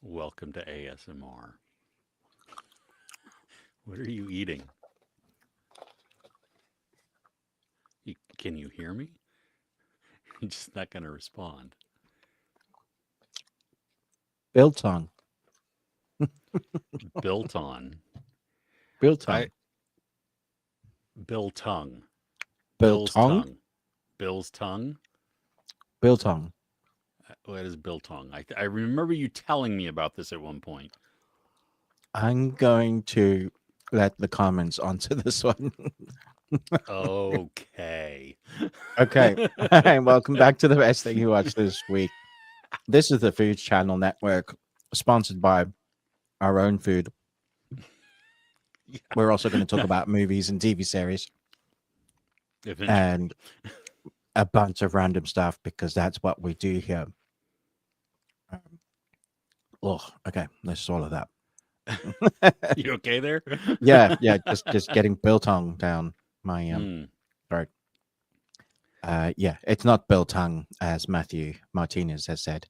Welcome to ASMR. What are you eating? Can you hear me? You're just not going to respond. Biltong. Built on. I Biltong. Bill tongue. Bill's Biltong. tongue. Bill's tongue. Biltong. What is Bill tongue? I remember you telling me about this at one point. I'm going to let the comments answer this one. Okay. Okay. Hi, welcome back to the best thing you watched this week. This is the Food Channel Network, sponsored by our own food. Yeah, We're also going to talk about movies and TV series eventually. and a bunch of random stuff because that's what we do here. Oh, okay. Let's swallow that. You okay there? Yeah. Just getting biltong down my Mm. throat. Yeah, it's not biltong as Matthew Martinez has said.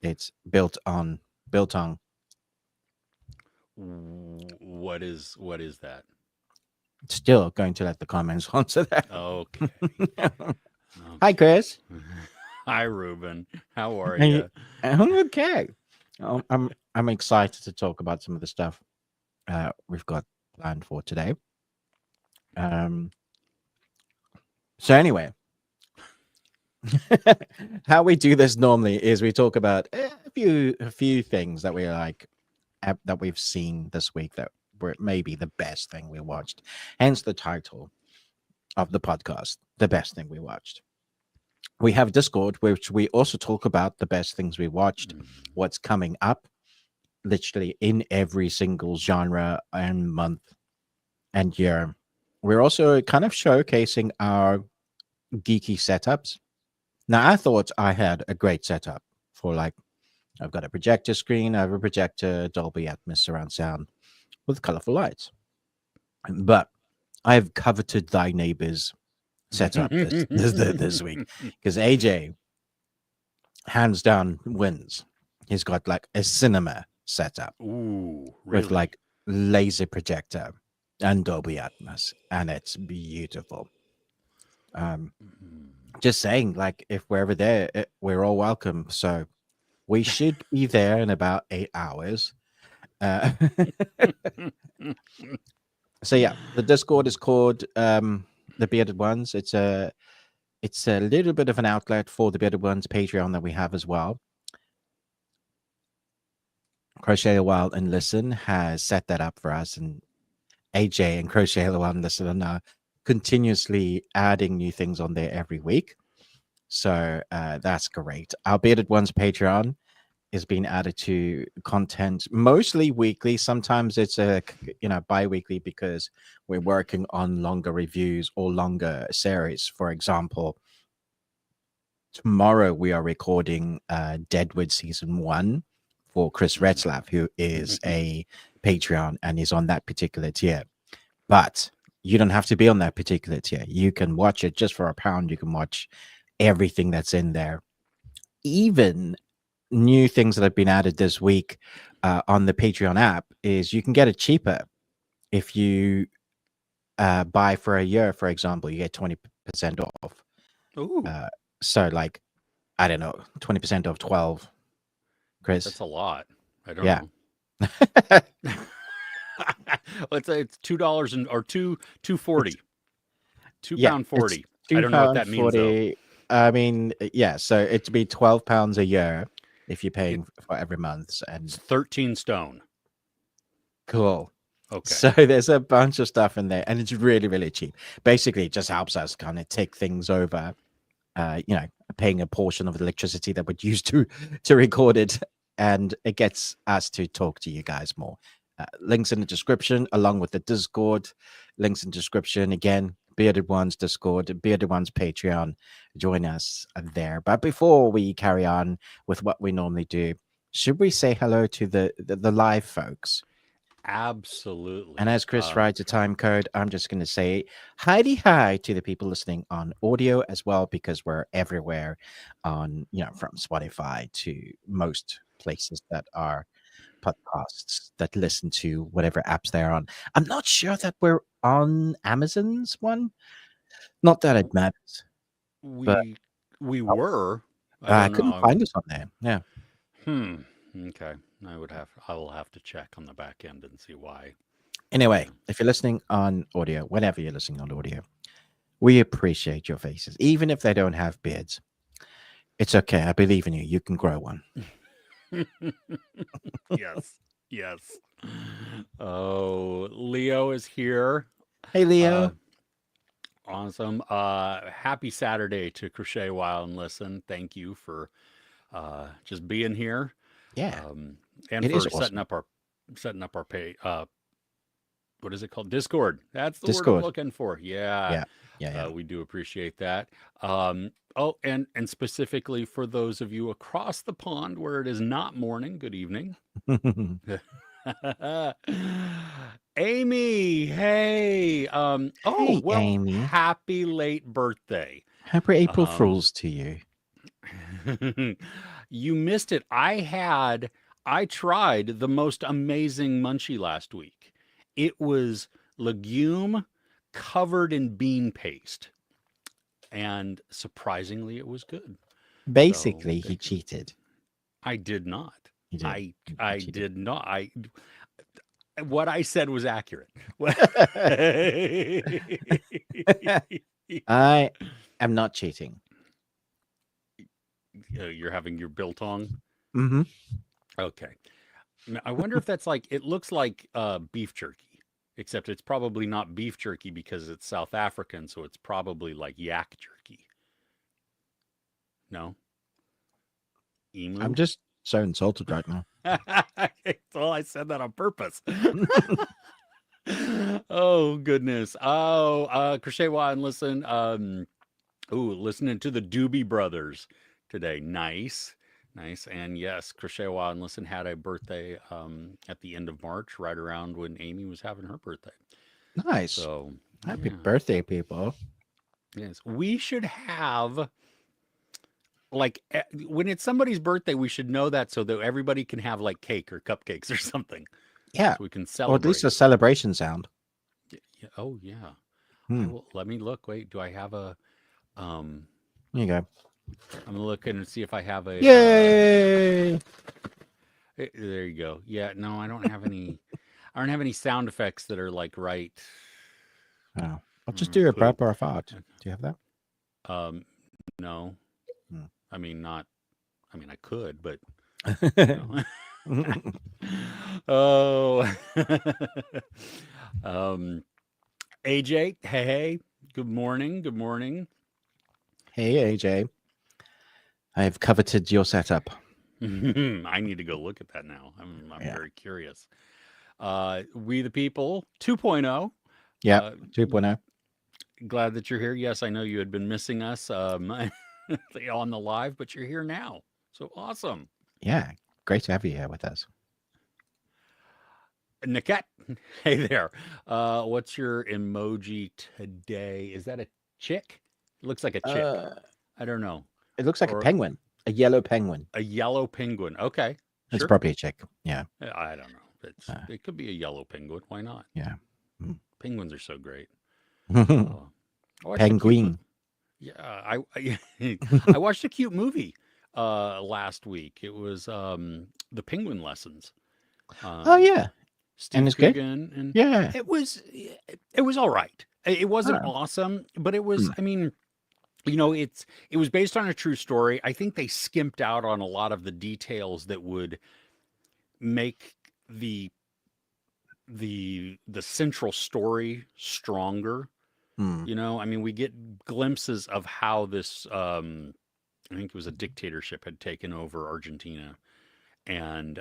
It's biltong. What is that? Still going to let the comments answer that. Okay. Hi, Okay. Chris. Hi, Ruben. How are Hey, you? I'm okay. I'm excited to talk about some of the stuff we've got planned for today. Um. So anyway, how we do this normally is we talk about a few things that we like that we've seen this week that were maybe the best thing we watched. Hence the title of the podcast, the best thing we watched. We have Discord, which we also talk about the best things we watched, Mm. what's coming up, literally in every single genre and month and year. We're also kind of showcasing our geeky setups. Now, I thought I had a great setup for like, I've got a projector screen, I have a projector, Dolby Atmos surround sound with colorful lights. But I've coveted thy neighbor's setup this week because AJ hands down wins. He's got like a cinema setup Ooh, with really? like laser projector and Dolby Atmos, and it's beautiful. Um, Mm. just saying, like if we're ever there, we're all welcome. So we should be there in about 8 hours. Uh, so yeah, the Discord is called the Bearded Ones. It's a little bit of an outlet for the Bearded Ones Patreon that we have as well. Crochet a While and Listen has set that up for us, and AJ and Crochet a While and Listen are now continuously adding new things on there every week. So that's great. Our Bearded Ones Patreon is being added to content mostly weekly. Sometimes it's bi-weekly because we're working on longer reviews or longer series. For example, tomorrow we are recording Deadwood season 1 for Chris Mm. Retzlaff, who is a Patreon and is on that particular tier. But you don't have to be on that particular tier. You can watch it just for £1. You can watch everything that's in there, even new things that have been added this week on the Patreon app is you can get it cheaper if you buy for a year, for example, you get 20% off. Ooh, Uh, so, like, I don't know, 20% off 12, Chris. that's a lot. I don't Yeah. know. It's $2 and or two it's, 40, two yeah, pound it's 40. I two don't know what pound that means though. 40. I mean, yeah, so it'd be £12 a year if you're It, paying for every month. it's And 13 stone. cool. Okay. So there's a bunch of stuff in there, and it's really, really cheap. Basically, it just helps us kind of take things over. You know, paying a portion of the electricity that would use to record it, and it gets us to talk to you guys more. Links in the description, along with the Discord. Links in description again. Bearded Ones Discord, Bearded Ones Patreon. Join us there. But before we carry on with what we normally do, should we say hello to the live folks? And Absolutely. as Chris writes a time code, I'm just going to say hi to the people listening on audio as well, because we're everywhere on, from Spotify to most places that are. podcasts that listen to whatever apps they're on. I'm not sure that we're on Amazon's one. Not that it matters, but We were. I I don't couldn't know. find us on there. Yeah. Hmm. Okay. I will have to check on the back end and see why. Anyway, Yeah. if you're listening on audio, whenever you're listening on audio, we appreciate your faces, even if they don't have beards. It's okay. I believe in you. You can grow one. Yes. Yes. Oh, Leo is here. Hey, Uh, Leo. awesome. Happy Saturday to Crochet While and Listen. Thank you for just being here, Yeah, um, and it is for awesome. setting up our pay. What is it called? Discord. That's the word I'm Discord. looking for. Yeah, Yeah. Yeah. we do appreciate that. Oh, and specifically for those of you across the pond where it is not morning, good evening. Yeah. Amy, hey. Oh, Hey, well, Amy. happy late birthday. Happy April Um, Fools to you. you missed it. I tried the most amazing munchie last week. It was legume covered in bean paste, and surprisingly, it was good. So Basically, he thank you. cheated. I did not. He did. I He I cheated. did not. I what I said was accurate. I am not cheating. You're having your biltong. Mm-hmm. Okay. I wonder if that's like it looks like beef jerky, except it's probably not beef jerky because it's South African, so it's probably like yak jerky. No, I'm emu. just so insulted right now. Well, I said that on purpose. Oh goodness. Oh, Crochet While and Listen. Ooh, listening to the Doobie Brothers today. Nice. Nice. And yes, Crochet While and Listen had a birthday at the end of March, right around when Amy was having her birthday. Nice. So Happy yeah. birthday, people. Yes. We should have like when it's somebody's birthday, we should know that so that everybody can have like cake or cupcakes or something. Yeah. So we can Or at least celebrate. a celebration sound. Oh yeah. I Hmm. will let me look. Wait, do I have a um There you go. I'm looking to see if I have a Yay! there you go. Yeah, no, I don't have any sound effects that are like right. Oh, I'll just do a Cool. burp or a fart. Do you have that? No. Hmm. I mean not I mean I could, but oh. um AJ, hey, good morning. Good morning. Hey, AJ. I've coveted your setup. I need to go look at that now. I'm Yeah. very curious. We the People 2.0. Yeah. 2.0. Glad that you're here. Yes, I know you had been missing us on the live, but you're here now. So awesome. Yeah. Great to have you here with us. Niket, hey there. What's your emoji today? Is that a chick? It looks like a chick. I don't know. It looks like a Or penguin, a yellow penguin. a yellow penguin. Okay, It's sure. probably a chick. Yeah. I don't know. It could be a yellow penguin. Why not? Yeah. Penguins are so great. I watched a cute Penguin. Yeah, I watched a cute movie last week. It was The Penguin Lessons. Oh, Um yeah. And Steve it's good? Coogan and Yeah. it was all right. It wasn't Oh. awesome, but it was I mean, you know, it was based on a true story. I think they skimped out on a lot of the details that would make the the central story stronger. Hmm. You know, I mean, we get glimpses of how this I think it was a dictatorship had taken over Argentina and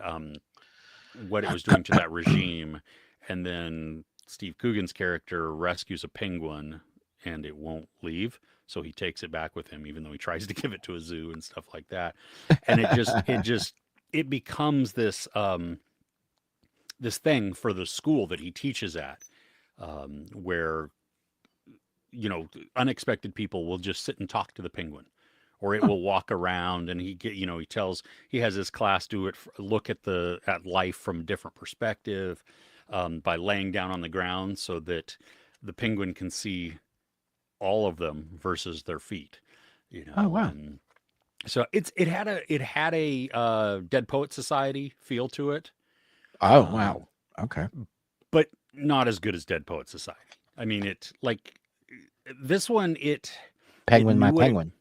what it was doing to that regime. And then Steve Coogan's character rescues a penguin and it won't leave. So he takes it back with him, even though he tries to give it to a zoo and stuff like that. And it becomes this thing for the school that he teaches at, where, you know, unexpected people will just sit and talk to the penguin or it will walk around, and he has his class look at life from a different perspective, by laying down on the ground so that the penguin can see all of them versus their feet, Oh wow. and so it had a Dead Poet Society feel to it, Oh um, wow. Okay. but not as good as Dead Poet Society. I mean, this one, it Penguin, my knew what it. penguin.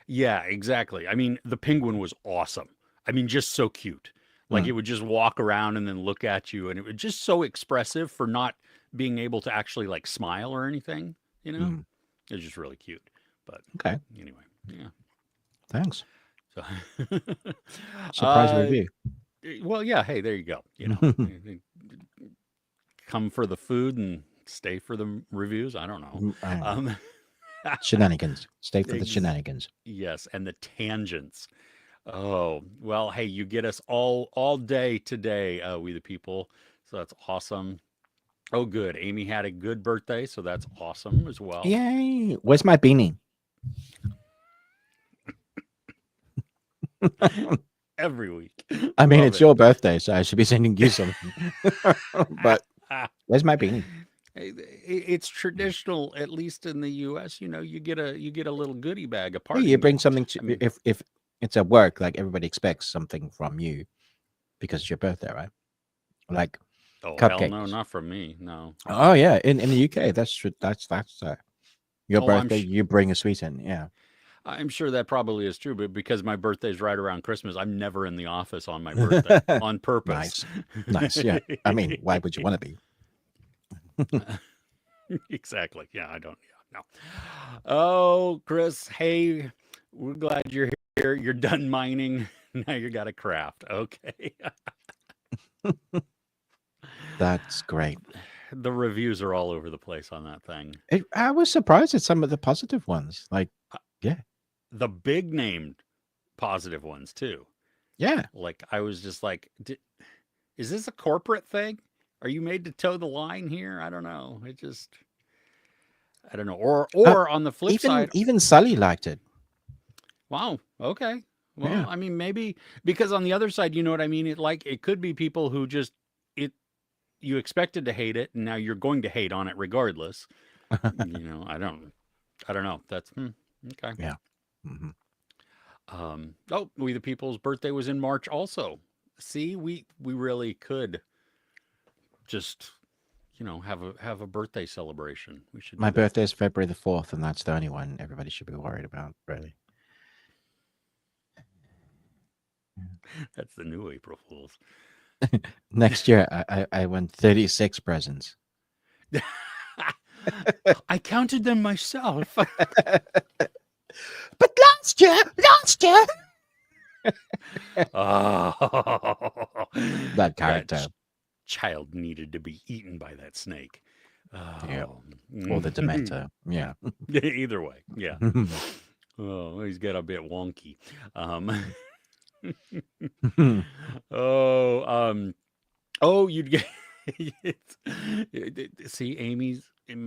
Yeah, exactly. I mean, the penguin was awesome. I mean, just so cute. Like, Mm, it would just walk around and then look at you, and it was just so expressive for not being able to actually like smile or anything. You know, mm. it was just really cute. But Okay. anyway, yeah. Thanks. So, Surprise uh, review. well, yeah. Hey, there you go. Come for the food and stay for the reviews. I don't know. I don't know. Um, Shenanigans. Stay for the ex- shenanigans. yes, and the tangents. Oh, well, hey, you get us all day today, we the people. So that's awesome. Oh, good. Amy had a good birthday, so that's awesome as well. Yay! Where's my beanie? Every week. I mean, Love it's it. your birthday, so I should be sending you something. But where's my beanie? It's traditional, at least in the US, you get a little goodie bag, a Hey, parting you bring gift. something I to mean, if it's at work, like everybody expects something from you because it's your birthday, right? Like oh hell no, cupcakes. not from me. No. Oh yeah, in the UK, that's your Oh, birthday. You bring a sweet in, yeah. I'm sure that probably is true, but because my birthday's right around Christmas, I'm never in the office on my birthday on purpose. Nice, nice. Yeah, I mean, why would you want to be? Exactly. Yeah, I don't. Yeah, no. Oh, Chris, hey, we're glad you're here. You're done mining. Now you got to craft. Okay. That's great. The reviews are all over the place on that thing. I was surprised at some of the positive ones. Like, Uh, yeah, The big named positive ones too. yeah. Like I was just like, is this a corporate thing? Are you made to toe the line here? I don't know. I don't know. Or Uh, or on the flip even side, even Sully liked it. wow, okay. Well, Yeah. I mean maybe because on the other side, you know what I mean? It could be people who just it you expected to hate it and now you're going to hate on it regardless. I don't know. That's okay. Yeah. Hmm. Oh, We the People's birthday was in March also. See, we really could just have a birthday celebration. We should My do that. birthday is February the 4th, and that's the only one everybody should be worried about, really. That's the new April Fools. Next year, I won 36 presents. I counted them myself. But last year, Oh, that that character, child needed to be eaten by that snake. yeah, Oh. or the Dementor, yeah. Either way, yeah. Oh, he's got a bit wonky. Oh, you'd get see Amy's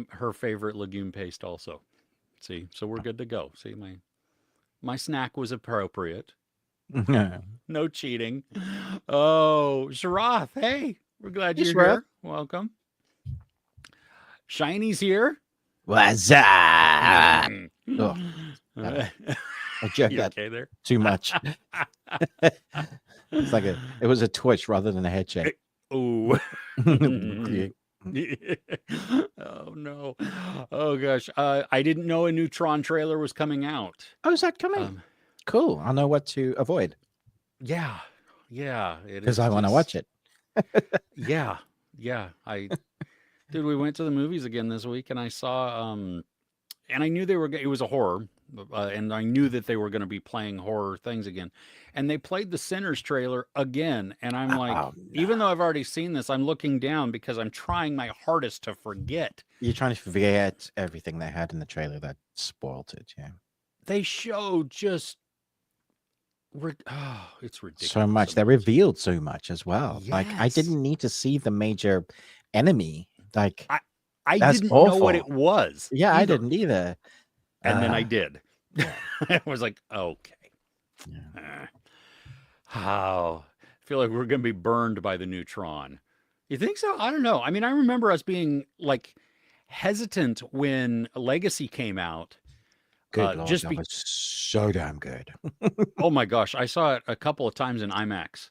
her favorite legume paste also. See, so we're good to go. See, my snack was appropriate. No cheating. Oh, Sharath, hey, we're glad Yes, you're Rob. here. Welcome. Shiny's here. What's up? Mm. Oh, Uh, I jerked you that okay there? too much. It's like it was a twitch rather than a head shake. Oh. Yeah. Oh no. Oh gosh. I didn't know a new Tron trailer was coming out. Oh, is that coming? Um, Cool. I'll know what to avoid yeah. Yeah. It because is I want to watch it. Yeah. Yeah. Dude, we went to the movies again this week and I saw and I knew it was a horror, and I knew that they were going to be playing horror things again. And they played the Sinners trailer again, and I'm like, Oh, even no. though I've already seen this, I'm looking down because I'm trying my hardest to forget. You're trying to forget everything they had in the trailer that spoiled it. Yeah. They show just it's ridiculous. So much. They revealed so much as well. Like I Yes. didn't need to see the major enemy. Like I that's didn't know what awful. it was. Yeah, I either. didn't either. And then I did. Yeah. I was like, okay. Yeah. How I feel like we're going to be burned by the neutron. You think so? I don't know. I mean, I remember us being like hesitant when Legacy came out. Good lord, Just that be was so damn good. Oh my gosh, I saw it a couple of times in IMAX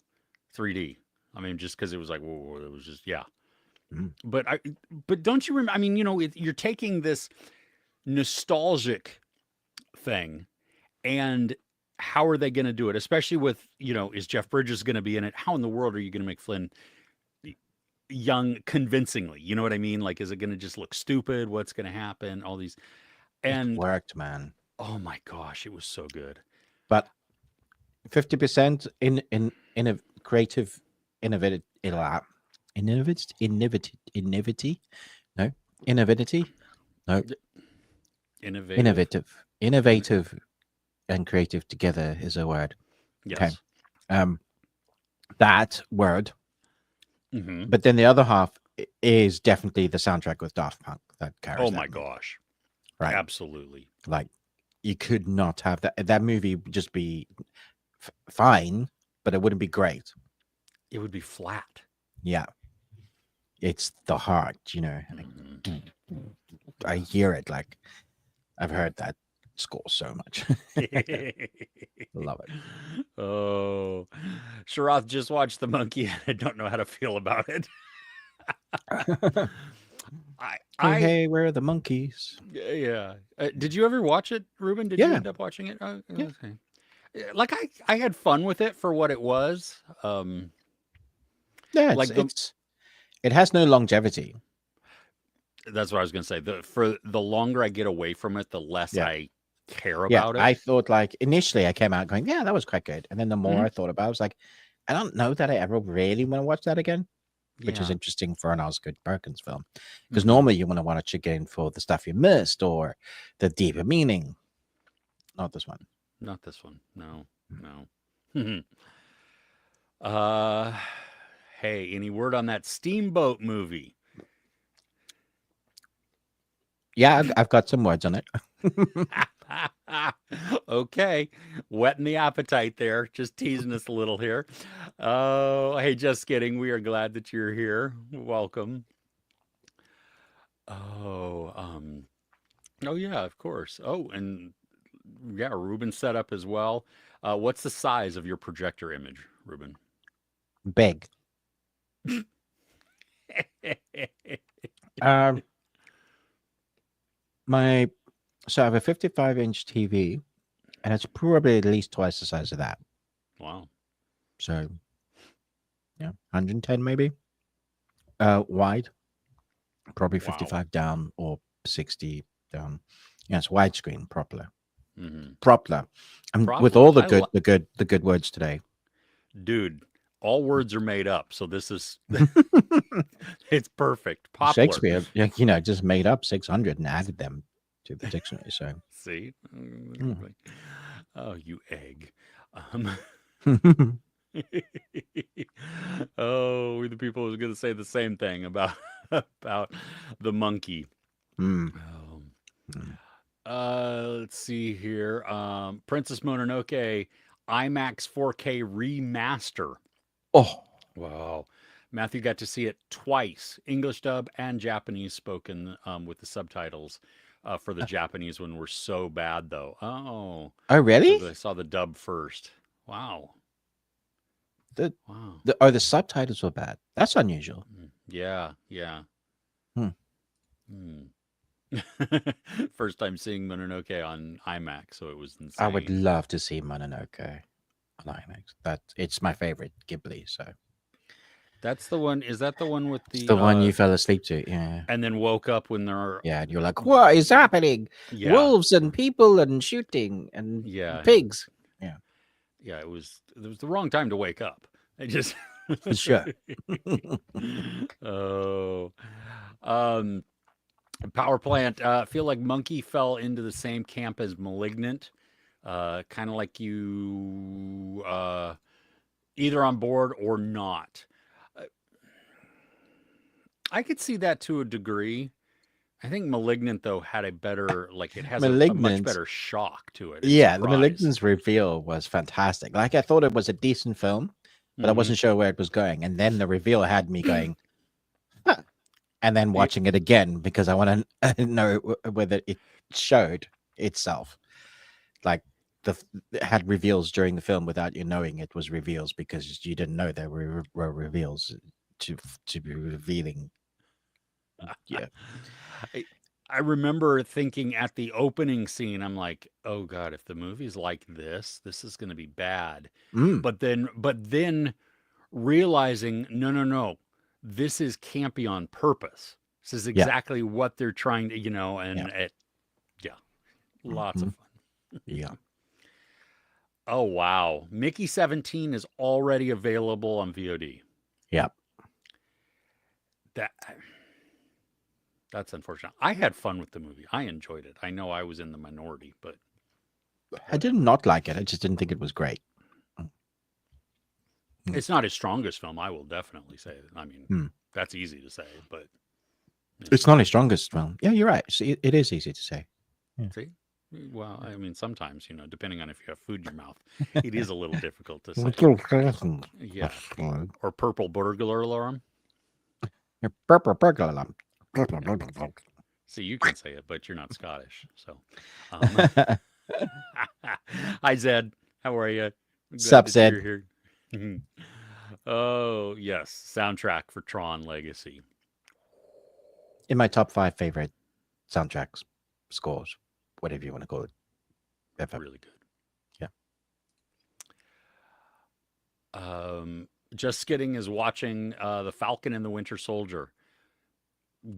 3D. I mean, just because it was like, whoa, it was just yeah. Mm. But but don't you remember? I mean, you're taking this nostalgic thing, and how are they going to do it? Especially with is Jeff Bridges going to be in it? How in the world are you going to make Flynn young convincingly? You know what I mean? Like, is it going to just look stupid? What's going to happen? All these, It and worked, man. oh my gosh, it was so good. But 50% in a creative innovative innovativity no innovativity no Innovative. In, innovative and creative together is a word. Okay. yes. That word. Hmm. But then the other half is definitely the soundtrack with Daft Punk that carries Oh that my movie, gosh. right? Absolutely. Like you could not have that movie would just be fine, but it wouldn't be great. It would be flat. Yeah, it's the heart, Hmm. I hear it. Like I've heard that score so much. Love it. Oh, Sharath just watched The Monkey and I don't know how to feel about it. I, Hey, I, hey, where are the monkeys? yeah. Did you ever watch it, Ruben? Did you Yeah, end up watching it? yeah, Okay. Like I had fun with it for what it was. yeah. Like It has no longevity. that's what I was gonna say. For the longer I get away from it, the less Yeah, I care yeah. about it. I thought like initially I came out going, yeah, that was quite good, and then the more Hmm. I thought about it, I was like, I don't know that I ever really want to watch that again. Which is Yeah. interesting for an Osgood Perkins film, because Hmm. normally you want to watch again for the stuff you missed or the deeper meaning. Not this one. Not this one. No. No. uh, hey, any word on that Steamboat movie? Yeah, I've got some words on it. Okay, whetting the appetite there. Just teasing us a little here. Oh, hey, just kidding. We are glad that you're here. Welcome. Oh, oh yeah, of course. Oh, and yeah, Ruben set up as well. What's the size of your projector image, Ruben? Big. Um, my so I have a 55-inch TV, and it's probably at least twice the size of that. Wow. So yeah, 110 maybe. Wide, probably Wow. 55 down or 60 down. Yeah, it's widescreen, proper, Hmm. proper. And with Propler. all the good words today. Dude, all words are made up, so this is it's perfect. Poplar. Shakespeare, just made up 600 and added them to the dictionary. So, See? mm. Oh, you egg. Um, oh, we the people was going to say the same thing about about the monkey. Mm. Um, Mm. let's see here. Princess Mononoke IMAX 4K remaster. Oh, Wow. Matthew got to see it twice, English dub and Japanese spoken with the subtitles. For the Japanese one were so bad though. Oh, oh, because really? I saw the dub first. Wow. The, Wow. the subtitles were bad. That's unusual. Yeah. Yeah. Hmm. Hmm. First time seeing Mononoke on IMAX, so it was I would insane. love to see Mononoke on IMAX. It's my favorite Ghibli. So That's the one. Is that the one with it's the the one you fell asleep to. Yeah, and then woke up when they're yeah. And you're like, what is happening? yeah. Wolves and people and shooting and Yeah. pigs. Yeah, Yeah, it was the wrong time to wake up. I just for sure. oh, um, power plant. Feel like Monkey fell into the same camp as Malignant. Kind of like you, either on board or not. Uh, I could see that to a degree. I think Malignant though had a better like it has a much Malignant, better shock to it and yeah, the surprise. Malignant's reveal was fantastic. Like I thought it was a decent film, but I Hmm. wasn't sure where it was going. And then the reveal had me going, huh. And then watching it again because I want to know whether it showed itself. Like it had reveals during the film without you knowing it was reveals because you didn't know there were reveals to be revealing. Yeah. I, I remember thinking at the opening scene, I'm like, oh God, if the movie's like this is going to be bad. Mm, But then realizing, no, no, no, this is campy on purpose. This is yeah. exactly what they're trying to, Yeah. and yeah, lots Hmm. of fun. Yeah. Oh, wow. Mickey 17 is already available on VOD. Yeah. That That's unfortunate. I had fun with the movie. I enjoyed it. I know I was in the minority, but I did whatever. not like it. I just didn't think it was great. Mm, It's not his strongest film, I will definitely say. I mean, mm. that's easy to say, but It's not his strongest film. Yeah, you're right. See, it is easy to say. Yeah. see? Well, I mean, sometimes, depending on if you have food in your mouth, it is a little difficult to say. Yeah. Or purple burglar alarm. See, you can say it, but you're not Scottish. So, um, hi, Zed. How are you? Glad Sup, that you're Zed? here. Oh, yes. Soundtrack for Tron Legacy. In my top 5 favorite soundtracks, scores, whatever you want to call it, ever. Really good. Yeah. Just Skidding is watching The Falcon and the Winter Soldier.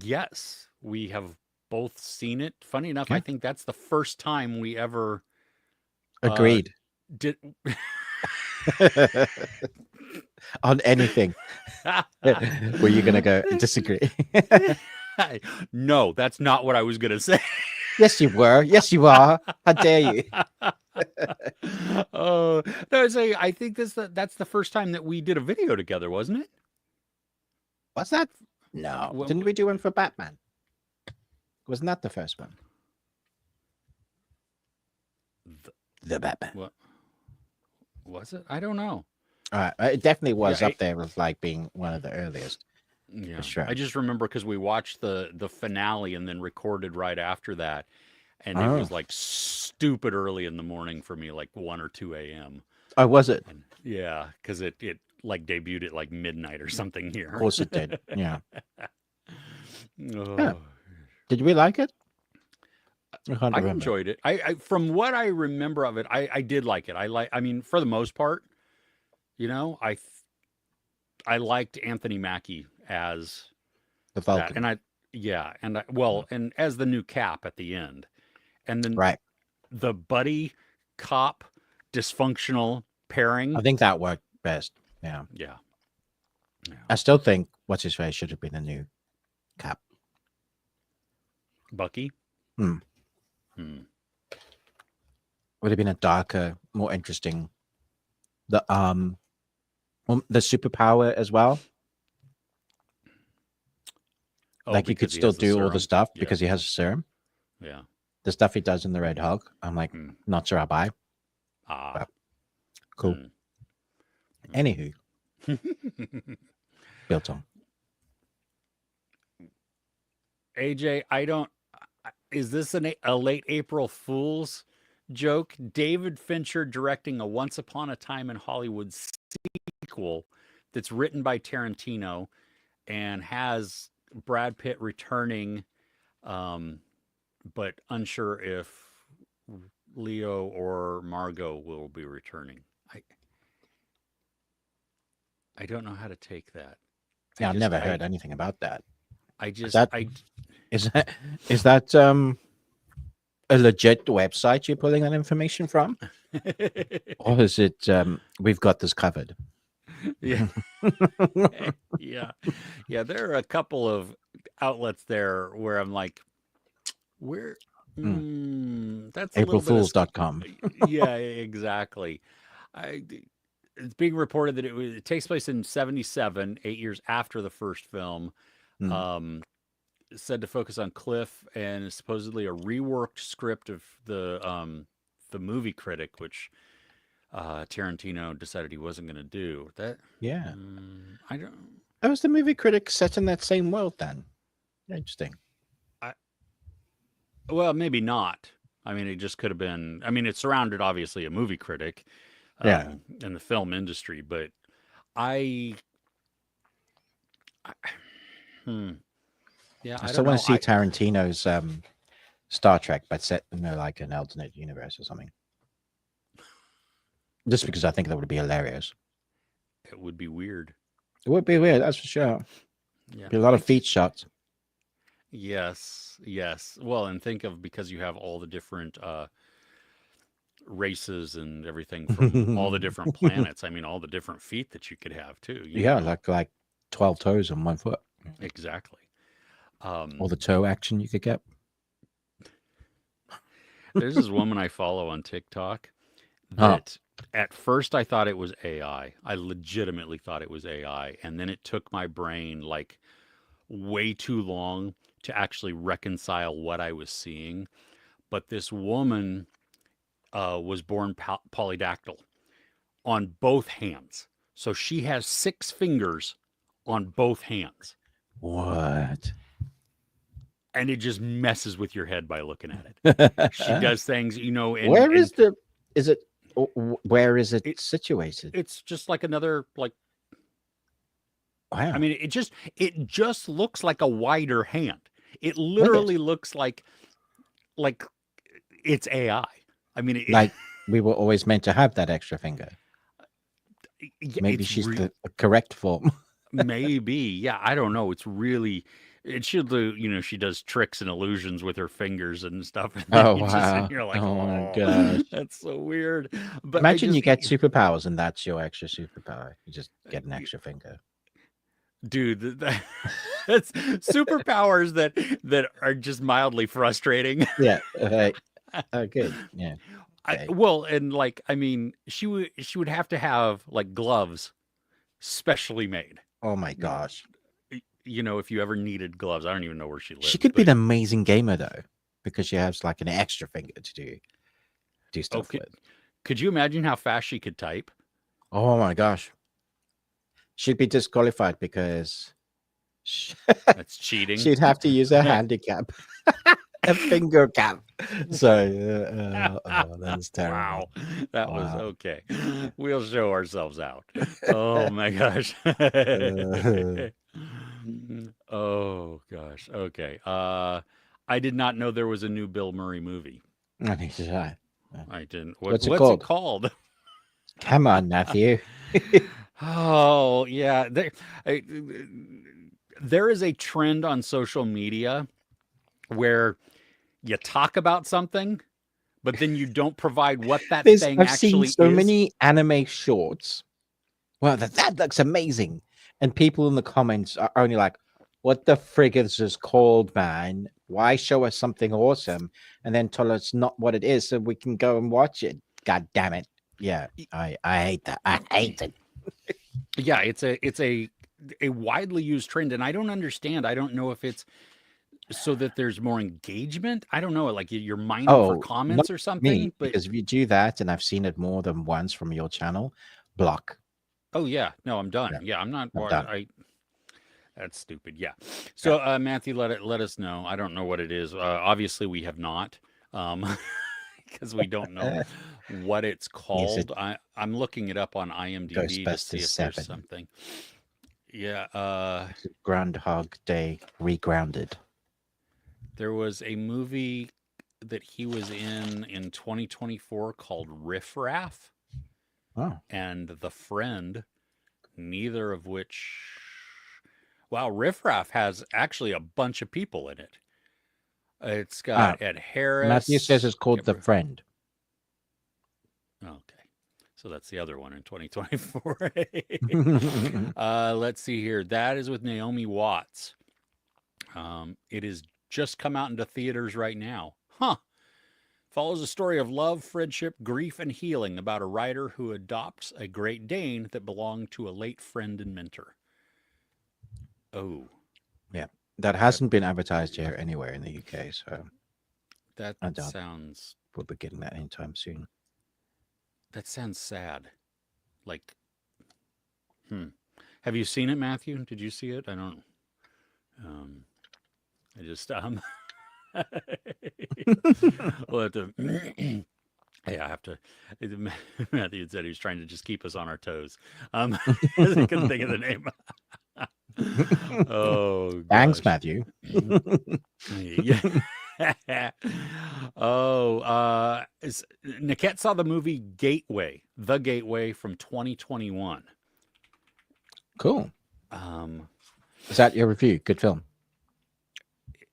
Yes, we have both seen it. Funny enough, I Yeah. think that's the first time we ever uh, Agreed did. on anything. Were you gonna go disagree? No, that's not what I was going to say. Yes, you were. Yes, you are. How dare you? Oh, no, I think that's the first time that we did a video together, wasn't it? What's that? No. Well, Didn't we do one for Batman? Wasn't that the first one? The Batman. what was it? I don't know. All right. It definitely was Yeah, up there with like being one of the earliest yeah. for sure. I just remember because we watched the finale and then recorded right after that, and it Oh. was like stupid early in the morning for me, like 1 or 2 a.m. Oh, was it? And yeah, because it like debuted at like midnight or something Of here. course it did. Yeah. Yeah. Oh. Did we like it? I can't I remember. enjoyed it. I from what I remember of it, I did like it. I mean, for the most part, I liked Anthony Mackie as The that, Falcon. and and as the new Cap at the end, and then Right. the buddy cop dysfunctional I pairing. think that worked best. Yeah. Yeah, yeah. I still think what's his face should have been a new Cap. Bucky. Hmm. Hmm. Would have been a darker, more interesting. The the superpower as well. Oh, Like he could because he still has the do all the serum. stuff Yeah, because he has a serum. yeah. The stuff he does in the Red Hulk, I'm like, Hmm. not sure I buy. Ah. But cool. Hmm. Anywho, built on. AJ, is this a late April Fool's joke? David Fincher directing a Once Upon a Time in Hollywood sequel that's written by Tarantino and has Brad Pitt returning, but unsure if Leo or Margot will be returning. I don't know how to take that. Yeah, I've never I heard anything about that. I Is just that I is that a legit website you're pulling that information from, or is it we've got this covered? yeah. Yeah. Yeah, there are a couple of outlets there where I'm like, where that's a little bit of AprilFools.com. yeah, exactly. I it's being reported that it takes place in 77, 8 years after the first film. Hmm. Um said to focus on Cliff, and supposedly a reworked script of the movie critic, which Tarantino decided he wasn't going to do. That Yeah. I don't. How was the movie critic set in that same world then? Interesting. I, well, maybe not. I mean, it just could have been. I mean, it surrounded obviously a movie critic Yeah. in the film industry, but I, I hmm, yeah, I I still don't want know. to see Tarantino's Star Trek, but set in like an alternate universe or something. Just because I think that would be hilarious. It would be weird. It would be weird, that's for sure. Yeah, Be a lot of feet shots. Yes, yes. Well, and think of because you have all the different races and everything from all the different planets. I mean, all the different feet that you could have too. You Yeah, know, like 12 toes on one foot. exactly. All the toe action you could get. There's this woman I follow on TikTok Oh, that at first I thought it was AI. I legitimately thought it was AI, and then it took my brain like way too long to actually reconcile what I was seeing. But this woman was born polydactyl on both hands. So she has 6 fingers on both hands. what? And it just messes with your head by looking at it. She does things, Where is and the? Is it? Where is it it, situated? it's just like another like I Wow. mean it just looks like a wider hand. It Look at literally looks like it's AI. I mean like we were always meant to have that extra finger. Maybe it's she's the correct form. maybe. Yeah, I don't know. It's really it should do, she does tricks and illusions with her fingers and stuff. And then Oh you just and wow. you're like, Oh my oh, gosh. that's so weird. But I Imagine you just, get superpowers and that's your extra superpower. You just get an extra finger. dude, that's superpowers that are just mildly frustrating. Yeah. Oh, good. Yeah. Okay. Well, and like, I mean, she would have to have like gloves specially made. Oh my gosh. If you ever needed gloves, I don't even know where she She lives, could be but an amazing gamer though, because she has like an extra finger to do oh, stuff could with. could you imagine how fast she could type? Oh my gosh. She'd be disqualified because That's cheating. she'd have to use a handicap, a finger cap. So, that's Wow, terrible. that was Wow. okay. We'll show ourselves out. Oh my gosh. Oh gosh. Okay. I did not know there was a new Bill Murray movie. I need to try. I didn't. What's it What's it called? called? Come on, Matthew. Oh yeah. I- there is a trend on social media where you talk about something, but then you don't provide what that thing I've seen actually so is. many anime shorts. Well, that looks amazing. And people in the comments are only like, what the frig is this called, man? Why show us something awesome and then tell us not what it is so we can go and watch it? God damn it. Yeah, I hate that. I hate it. Yeah, it's a widely used trend, and I don't understand. I don't know if it's so that there's more engagement. I don't know, like you're mining for Oh, not comments or me, something. But because if you do that, and I've seen it more than once from your channel, block. oh yeah, no, I'm done. Yeah, Yeah, I'm not. I'm done. That's stupid. Yeah. Yeah. So Matthew, let us know. I don't know what it is. Obviously, we have not. Because we don't know what it's Is it called. I'm looking it up on IMDb to see Ghostbusters if there's 7? something. Yeah, It's Groundhog Day regrounded. there was a movie that he was in 2024 called Riff Raff Oh, and The Friend, neither of which. Wow, Riff Raff has actually a bunch of people in it. It's ah, got Ed Matthew says Harris. it's called The Friend. Okay. So that's the other one in 2024. Let's see here. That is with Naomi Watts. It is just come out into theaters right now. Huh. Follows a story of love, friendship, grief, and healing about a writer who adopts a Great Dane that belonged to a late friend and mentor. Oh. Yeah. that hasn't been advertised here anywhere in the UK, so That I doubt sounds we'll be getting that anytime soon. sad. Like, have you seen it, Matthew? Did you see it? I don't. Um, I just we'll have to. Hey, I have to. Matthew had said he was trying to just keep us on our toes. I couldn't think of the name. Oh Thanks, gosh. Matthew. Yeah. Oh, Niket saw the movie Gateway, The Gateway from 2021. Cool. Um, Is that your review? Good film.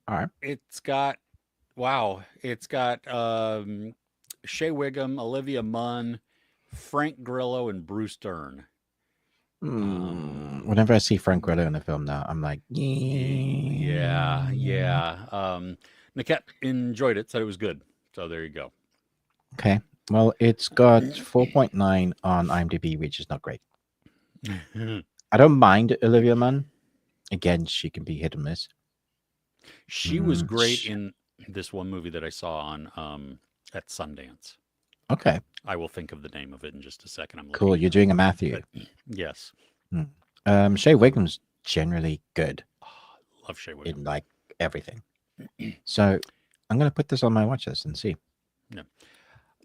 All right. it's got it's got Shea Wiggum, Olivia Munn, Frank Grillo, and Bruce Dern. Whenever I see Frank Grillo in a film now, I'm like, Yeah. Niket enjoyed it, said it was good. So there you go. Okay. Well, it's got 4.9 on IMDb, which is not great. I don't mind Olivia Munn. Again, she can be hit and miss. She was great in this one movie that I saw on at Sundance. Okay. I will think of the name of it in just a second. I'm Cool. You're doing a Matthew. Yes. Shea Wiggum's generally good. Love Shea Wiggum. In like everything. So I'm going to put this on my watch list and see. Yeah.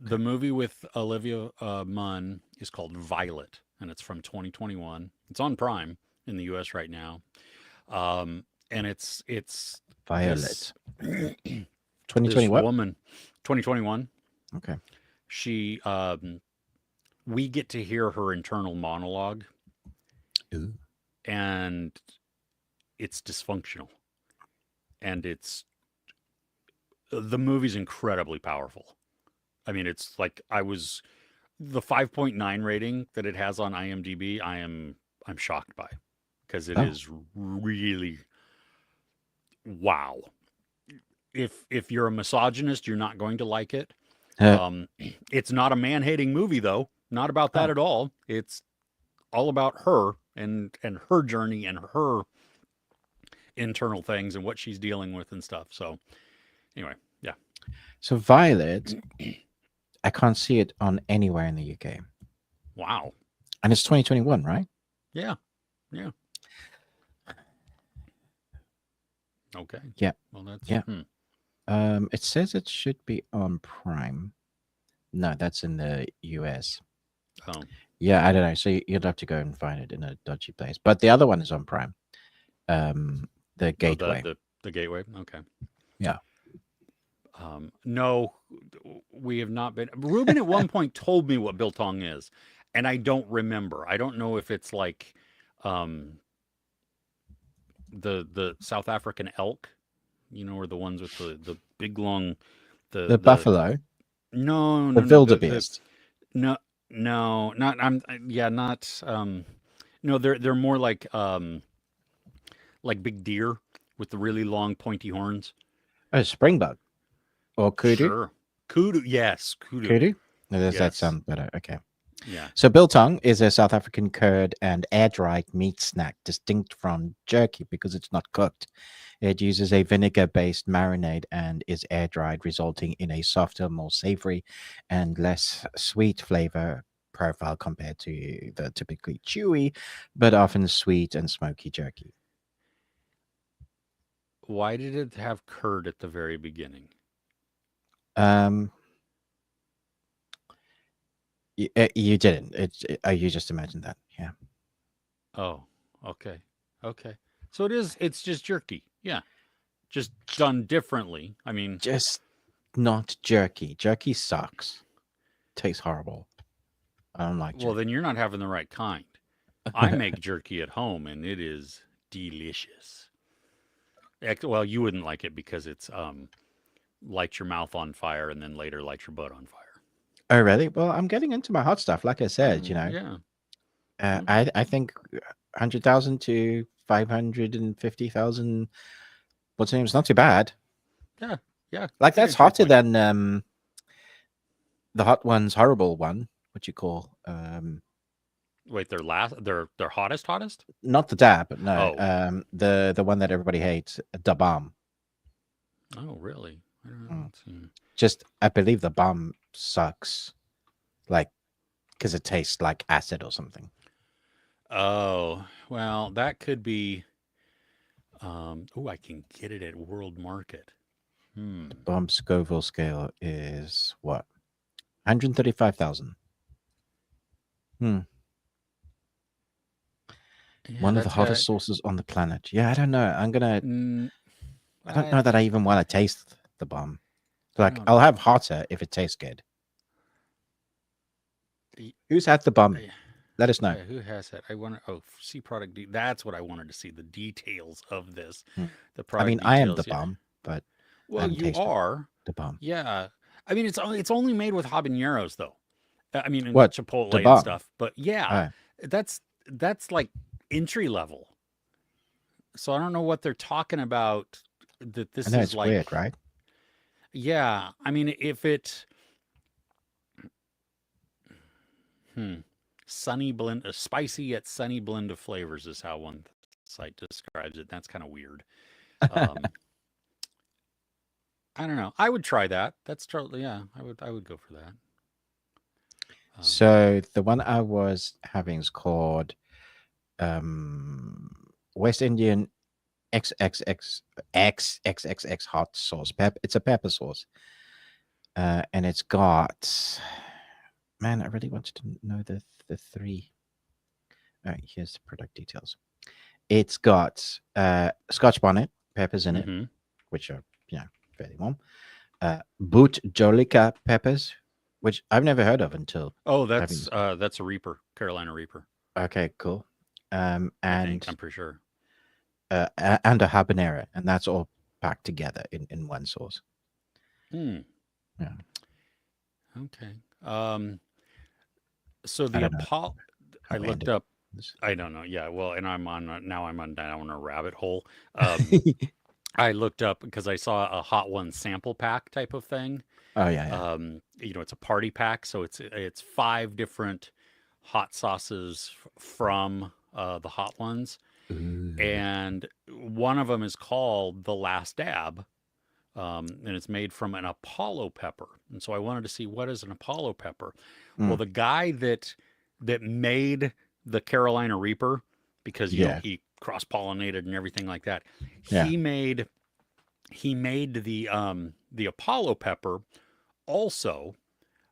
The movie with Olivia Munn is called Violet, and it's from 2021. It's on Prime in the US right now. And it's Violet. This 2021? woman, 2021. Okay. She, we get to hear her internal monologue. Ooh. And it's dysfunctional. And the movie's incredibly powerful. I mean, it's like the 5.9 rating that it has on IMDb, I'm shocked by, because it is really, wow. If you're a misogynist, you're not going to like it. It's not a man-hating movie, though. Not about that at all. It's all about her and her journey and her internal things and what she's dealing with and stuff. So anyway, yeah. So Violet, I can't see it on anywhere in the UK. Wow. And it's 2021, right? Yeah. Okay. Yeah. Well, that's yeah. It says it should be on Prime. No, that's in the US. Oh. Yeah, I don't know. So you'd have to go and find it in a dodgy place. But the other one is on Prime. The Gateway. The Gateway. Okay. Yeah. No, we have not been. Ruben at one point told me what biltong is, and I don't remember. I don't know if it's like the South African elk, or the ones with the big long the buffalo. No, the wildebeest. No, not not. No, they're more like big deer with the really long pointy horns. Oh, springbok. Or kudu? Sure. Kudu, yes. Kudu? No, does that sound better? Okay. Yeah. So biltong is a South African curd and air-dried meat snack distinct from jerky because it's not cooked. It uses a vinegar-based marinade and is air-dried, resulting in a softer, more savory, and less sweet flavor profile compared to the typically chewy, but often sweet and smoky jerky. Why did it have curd at the very beginning? You didn't. You just imagined that. Yeah. Oh, okay. So it's just jerky. Yeah. Just done differently. I mean, just not jerky. Jerky sucks. Tastes horrible. I don't like jerky. Well, then you're not having the right kind. I make jerky at home and it is delicious. Well, you wouldn't like it because it's light your mouth on fire and then later light your butt on fire. Oh, really? Well, I'm getting into my hot stuff. Like I said, Yeah. I think 100,000 to 550,000. What's the name? It's not too bad. Yeah. Like that's hotter than the Hot Ones horrible one. What you call Wait, their hottest? Not the dab, no. Oh, The one that everybody hates, the bomb. oh, really? I don't know. Mm. Let's see. Just, I believe the bomb sucks, like, because it tastes like acid or something. Oh, well, that could be. Oh, I can get it at World Market. Hmm. Bomb Scoville scale is what? 135,000. Hmm. Yeah, One of the that's got. hottest sauces on the planet. Yeah, I don't know. Mm, I don't I, know that I even want to taste the bomb. I Like, don't. I'll have hotter if it tastes good. y- Who's had the bomb? I- Let us know. Yeah, who has that? I want to. Oh, see product. That's what I wanted to see. The details of this, Hmm. the I product mean, I am the details. Yeah. bomb, but I Well, haven't you tasted are. the bomb. Yeah. I mean, it's only made with habaneros though. I mean, and What? The chipotle and bomb? stuff. But yeah, Oh, that's like entry level. So I don't know what they're talking about. That I this know is it's weird, like. right? Yeah. I mean, if it. Hmm. Sunny blend, a spicy yet sunny blend of flavors is how one site describes it. That's kind of weird. Um, I don't know. I would try that. That's totally yeah. I would go for that. Um, So the one I was having is called West Indian XXX XXX hot sauce. It's a pepper sauce. And it's got, man, I really wanted to know the three. All right, here's the product details. It's got Scotch bonnet peppers in it, mm-hmm. which are, fairly warm. Boot Jolica peppers, which I've never heard of until Oh, having. that's a Reaper, Carolina Reaper. Okay, cool. I think And I'm pretty sure. and a habanero, and that's all packed together in one sauce. Hmm. Yeah, Okay. So I the don't know Apollo, how I we looked ended up. this. I don't know. Yeah. Well, and now I'm on down a rabbit hole. I looked up because I saw a Hot One sample pack type of thing. Oh yeah, It's a party pack, so it's five different hot sauces from the Hot Ones, yeah. Ooh. and one of them is called the Last Dab, and it's made from an Apollo pepper. And so I wanted to see what is an Apollo pepper. Well, Mm, the guy that made the Carolina Reaper, because yeah, he cross pollinated and everything like that, yeah. he made the Apollo pepper also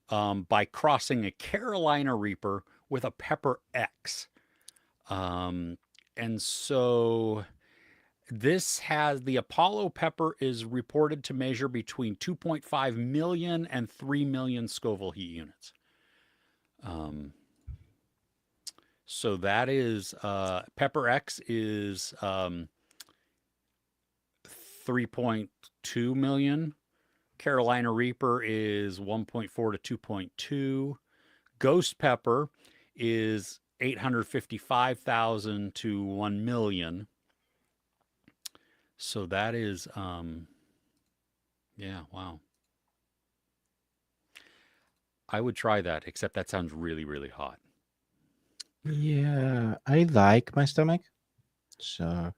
by crossing a Carolina Reaper with a Pepper X. Um, and so the Apollo pepper is reported to measure between 2.5 million and 3 million Scoville heat units. Um, so that is Pepper X is 3.2 million. Carolina Reaper is 1.4 to 2.2. Ghost Pepper is 855,000 to 1 million. So that is yeah, wow. I would try that, except that sounds really, really hot. Yeah, I like my stomach. So,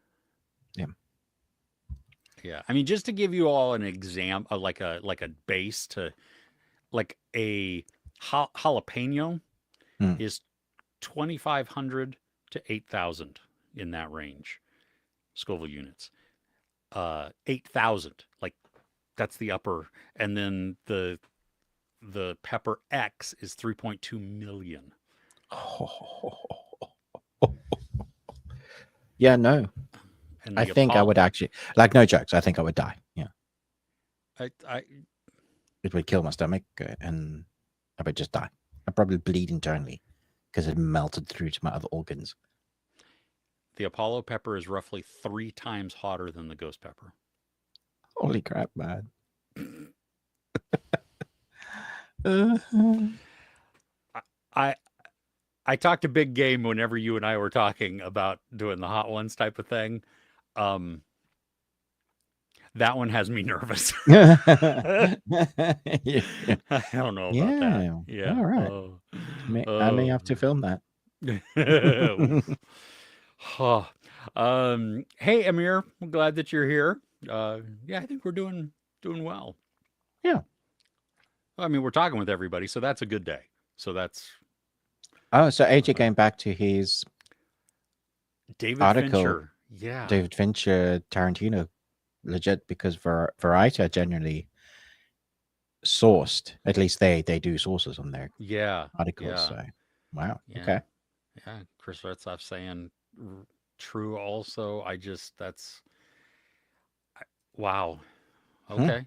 yeah. Yeah. I mean, just to give you all an example, like a base to like a jalapeno Mm. is 2,500 to 8,000 in that range. Scoville units. 8,000, like that's the upper, and then the Pepper X is 3.2 million. Yeah, no. And I the think I Apollo, would actually, like, no jokes. I think I would die. Yeah. I It would kill my stomach and I would just die. I'd probably bleed internally because it melted through to my other organs. the Apollo pepper is roughly 3 times hotter than the Ghost pepper. Holy crap, man. Uh-huh. I I talked a big game whenever you and I were talking about doing the hot ones type of thing. Um, that one has me nervous. I Yeah. don't know about that. Yeah. Yeah. All right. Oh. I may have Oh. to film that. Oof. Huh. Hey, Amir, I'm glad that you're here. Yeah, I think we're doing well. Yeah. I mean, we're talking with everybody, so that's a good day. So that's Oh, so AJ uh, going back to his David article, Fincher. Yeah, David Fincher, Tarantino, legit, because Variety are generally sourced. At least they do sources on their yeah, articles. yeah, So, wow. yeah, Okay. yeah. Chris Retzlaff saying true. Also, I just that's wow. Hmm. Okay.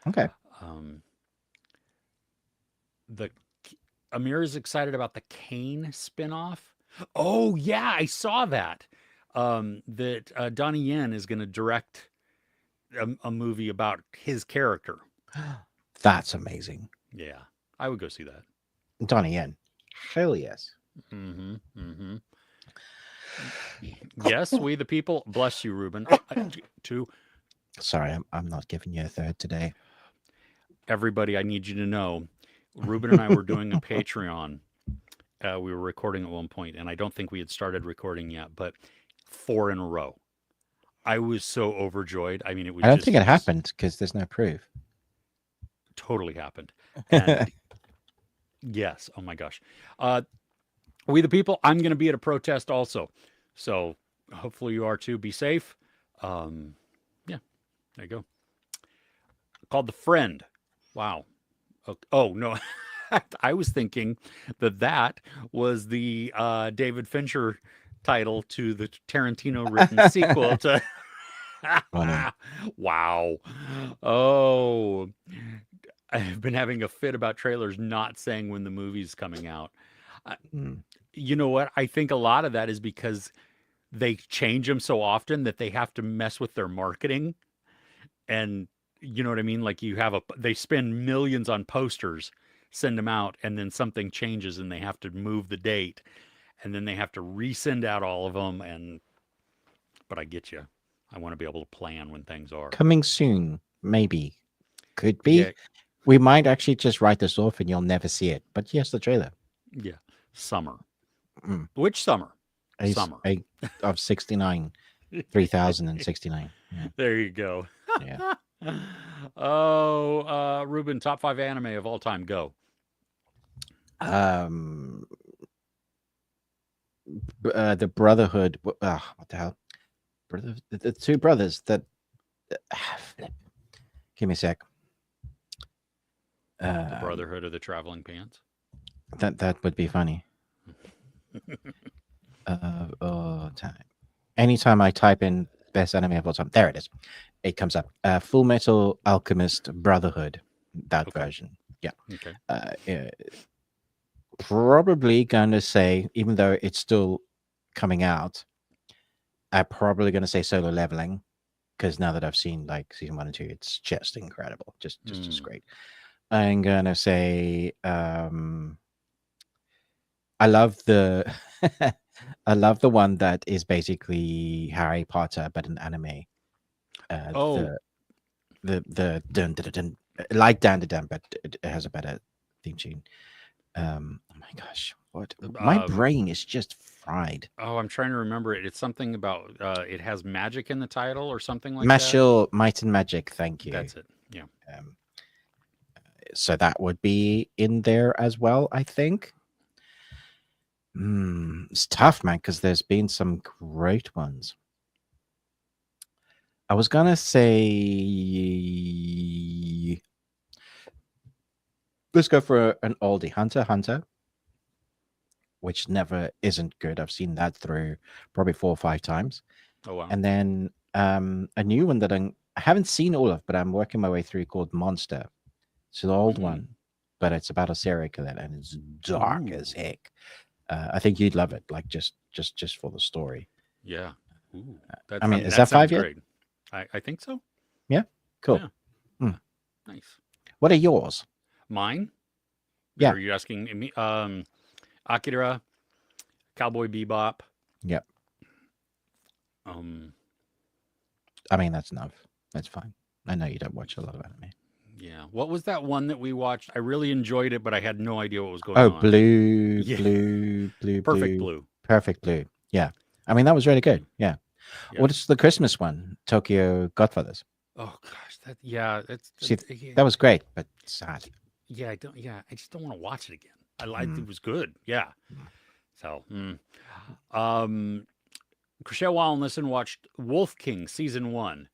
Okay. Um, the Amir is excited about the Kane spinoff. Oh yeah, I saw that. That Donnie Yen is going to direct a movie about his character. That's amazing. Yeah, I would go see that. Donnie Yen. Hell yes. Mm-hmm. Mm-hmm. Yes, we the people. Bless you, Ruben. To Sorry, I'm not giving you a third today. everybody, I need you to know, Ruben and I were doing a Patreon. We were recording at one point, and I don't think we had started recording yet, but four in a row. I was so overjoyed. I mean, it was I don't think just it happened because there's no proof. totally happened. And yes, oh my gosh. Uh, we the people, I'm going to be at a protest also. So hopefully you are too. Be safe. Yeah, there you go. Called The Friend. Wow. Oh, no. I was thinking that that was the David Fincher title to the Tarantino written sequel to. Funny. Wow. Oh, I've been having a fit about trailers not saying when the movie's coming out. Uh, Mm. you know what? I think a lot of that is because they change them so often that they have to mess with their marketing. And you know what I mean? Like they spend millions on posters, send them out, and then something changes and they have to move the date. And then they have to resend out all of them. But I get you. I want to be able to plan when things are. Coming soon, maybe. Could Yeah. be. We might actually just write this off and you'll never see it. But yes, the trailer. Yeah. Summer. Mm. Which summer? Ace Summer. a, of 69, 3069. Yeah. There you go. Yeah. Oh, Ruben, top five anime of all time. Go. Um, the Brotherhood. What the hell? The two brothers that. Give me a sec. The Um, Brotherhood of the Traveling Pants. that would be funny. Time. Anytime I type in best anime of all time, there it is. It comes up. Full Metal Alchemist Brotherhood. That Okay. version. Yeah. Okay. Probably gonna say, even though it's still coming out, I'm probably gonna say Solo Leveling because now that I've seen like season 1 and 2, it's just incredible, just great. I'm gonna say I love the I love the one that is basically Harry Potter but an anime. Oh, The dun, dun, dun, dun, like Dan to Dan, but it has a better theme tune. Oh my gosh, what my brain is just fried. oh, I'm trying to remember it. It's something about it has magic in the title or something like that. Mashle Might and Magic, thank you. That's it. Yeah. Um, so that would be in there as well, I think. It's tough, man, because there's been some great ones. I was gonna say, let's go for an oldie, Hunter x Hunter, which never isn't good. I've seen that through probably 4 or 5 times. Oh wow. And then a new one that I haven't seen all of, but I'm working my way through, called Monster. It's an old one, but it's about a serial killer and it's dark as heck. I think you'd love it, like just for the story. Yeah. Ooh. I mean, is that that sounds 5 yet? great. I think so. Yeah, cool. Yeah. Nice. What are yours? Mine? Yeah. Are you asking me? Akira, Cowboy Bebop. Yep. Um, I mean, that's enough. That's fine. I know you don't watch a lot of anime. Yeah. What was that one that we watched? I really enjoyed it, but I had no idea what was going Oh, on. blue, Yeah. blue, blue, Perfect blue, Blue. perfect blue. Yeah, I mean that was really Yeah. good. Yeah. Yeah. What's the Christmas one? Tokyo Godfathers. Oh gosh, that yeah, See, yeah, that was great, but sad. yeah, I just don't want to watch it again. Mm, It was good. Yeah. mm. So, um, Chriselle Wildness and watched Wolf King season 1.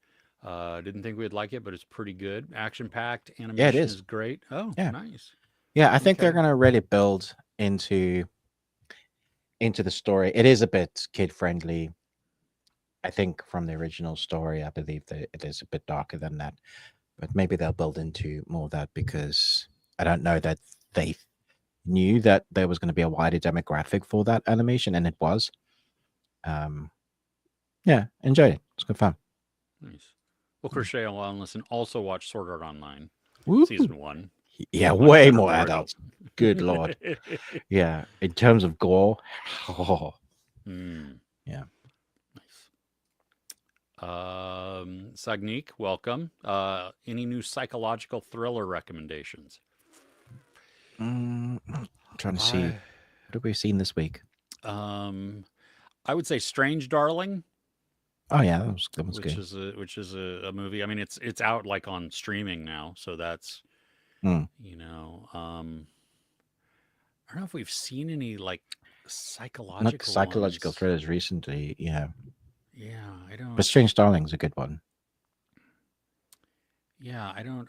Didn't think we'd like it, but it's pretty good. Action packed, Yeah, it animation is. is great. Oh, Yeah, nice. yeah. I think they're Okay. gonna really build into the story. It is a bit kid friendly. I think from the original story, I believe that it is a bit darker than that, but maybe they'll build into more of that because I don't know that they knew that there was going to be a wider demographic for that animation, and it was. Um, yeah, enjoyed it. It's good fun. Nice. Well, Mm. Chriselle Wildness and also watched Sword Art Online Woo! season 1. Yeah, Much way better more Naruto. adults. Good lord. Yeah, in terms of gore, oh, Mm, yeah. nice. Sagnik, welcome. Any new psychological thriller recommendations? I'm trying to see I what have we seen this week. um I would say Strange Darling, Oh yeah, that was good. which is a movie. I mean, it's out like on streaming now, so that's Mm. you know. I don't know if we've seen any like Not psychological psychological ones. thrillers recently, yeah. Yeah, I But don't. Strange Darling's a good one. Yeah, I don't.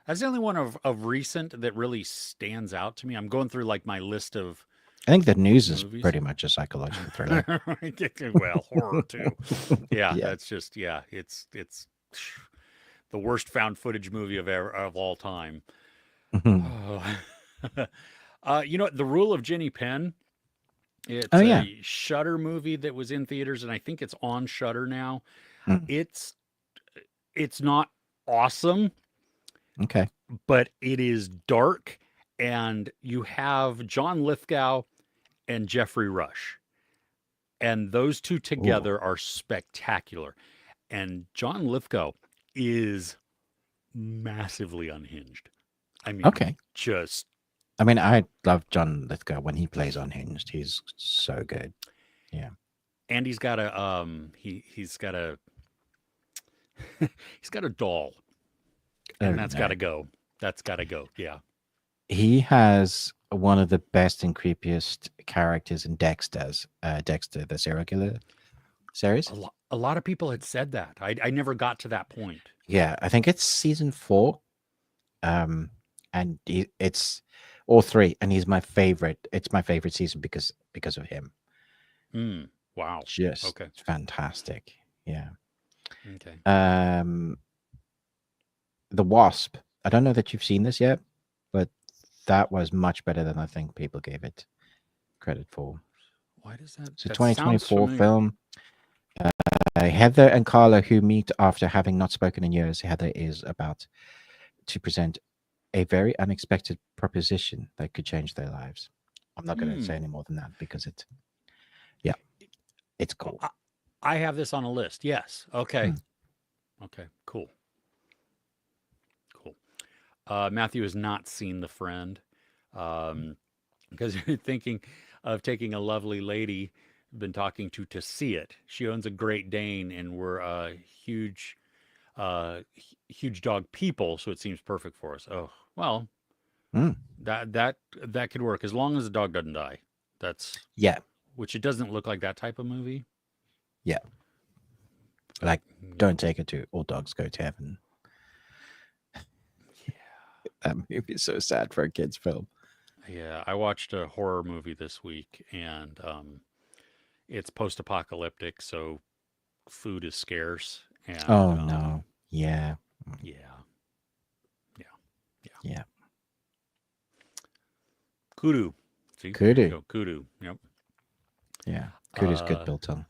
That's the only one of recent that really stands out to me. I'm going through like my list of I think the news is movies. pretty much a psychological thriller. Well, horror too. Yeah, Yeah. that's just yeah. It's the worst found footage movie of all time. Mhm. Oh. You know what? The Rule of Jenny Penn. Oh It's yeah. a Shutter movie that was in theaters, and I think it's on Shutter now. Mm. It's it's not awesome, Okay. but it is dark, and you have John Lithgow and Jeffrey Rush, and those two Ooh. together are spectacular. And John Lithgow is massively unhinged. I mean, Okay. just I mean, I love John Lithgow when he plays Unhinged. He's so good. Yeah. and he's got a he's got a doll, Oh and that's got no. to go. That's got to go. Yeah. He has one of the best and creepiest characters in Dexter, the serial killer series. A lot of people had said that. I never got to that point. Yeah, I think it's season 4. Um, and it's all 3, and he's my favorite. It's my favorite season because of him. Mm, wow. Just Okay. fantastic. Yeah. Okay. Um, The Wasp. I don't know that you've seen this yet, but that was much better than I think people gave it credit for. Why does that It's a that sounds 2024 familiar? film. Heather and Carla, who meet after having not spoken in years. Heather is about to present a very unexpected proposition that could change their lives. I'm not going to say Hmm. any more than that because yeah, it's Well, cool. I have this on a list. Yes. Okay. Mm. Okay. Cool. Cool. Matthew has not seen The Friend because you're thinking of taking a lovely lady. Been talking to see it. She owns a Great Dane, and we're huge, huge dog people, so it seems perfect for us. Oh well, Mm. that could work as long as the dog doesn't die. That's Yeah, which it doesn't look like that type of movie. yeah. But Like, don't take it to All Dogs Go to Heaven. That movie is so sad for a kids' film. yeah, I watched a horror movie this week, and it's post-apocalyptic, so food is scarce, and Oh no. Yeah. yeah, yeah, yeah. Yeah. Kudu. See, there you Kudu. go. Kudu. Yep. Yeah. Kudu's good, Uh, Bill Tongue.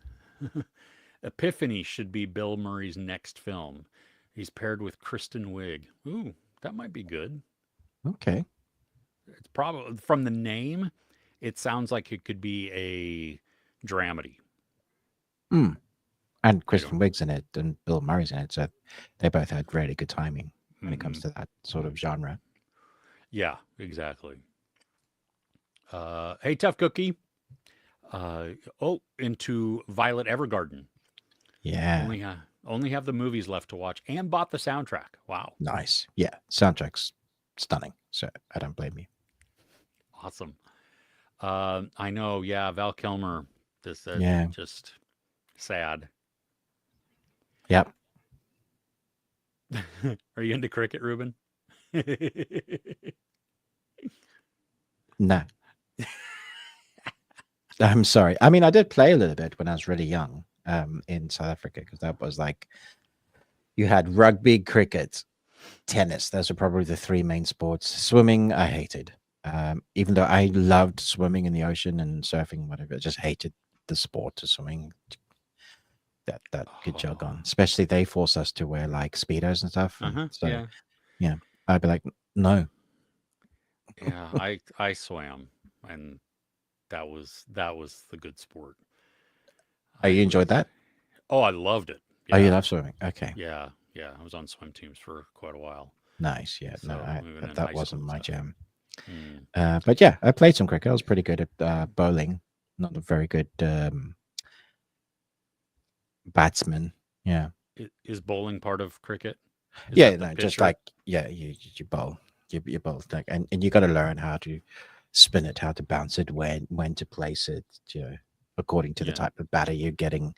Epiphany should be Bill Murray's next film. He's paired with Kristen Wiig. Ooh, that might be good. Okay. It's probably from the name, it sounds like it could be a dramedy. Mm. And I don't. Kristen Wiig's in it, and Bill Murray's in it, so they both had really good timing when it comes Hmm. to that sort of genre. Yeah, exactly. Hey, Tough Cookie. Into Violet Evergarden. Yeah, Only have the movies left to watch and bought the soundtrack. Wow, nice. Yeah, soundtrack's stunning. So I don't blame you. awesome. I know. Yeah, Val Kilmer. This Yeah, just sad. yep. Are you into cricket, Ruben? No, I'm sorry. I mean, I did play a little bit when I was really young, in South Africa, because that was like you had rugby, cricket, tennis. Those are probably the three main sports. Swimming, I hated. Even though I loved swimming in the ocean and surfing, whatever, I just hated the sport of swimming. That could jog Oh, on. Especially they force us to wear like speedos and stuff, and uh-huh. so Yeah. yeah, I'd be like, no. Yeah, I swam and that was the good sport. Oh, I you enjoyed was that? Oh, I loved it. Oh, you Yeah. love swimming? Okay, Yeah. Yeah, I was on swim teams for quite a while. nice. Yeah, no, So, even in that high school wasn't and my stuff. jam. Mm. But yeah, I played some cricket. I was pretty good at bowling. Not a very good batsman. Yeah, Is bowling part of cricket? Is yeah, that the no, just pitcher? like yeah, you bowl, you bowl, like, and you got to learn how to spin it, how to bounce it, when to place it, according to the Yeah. type of batter you're getting.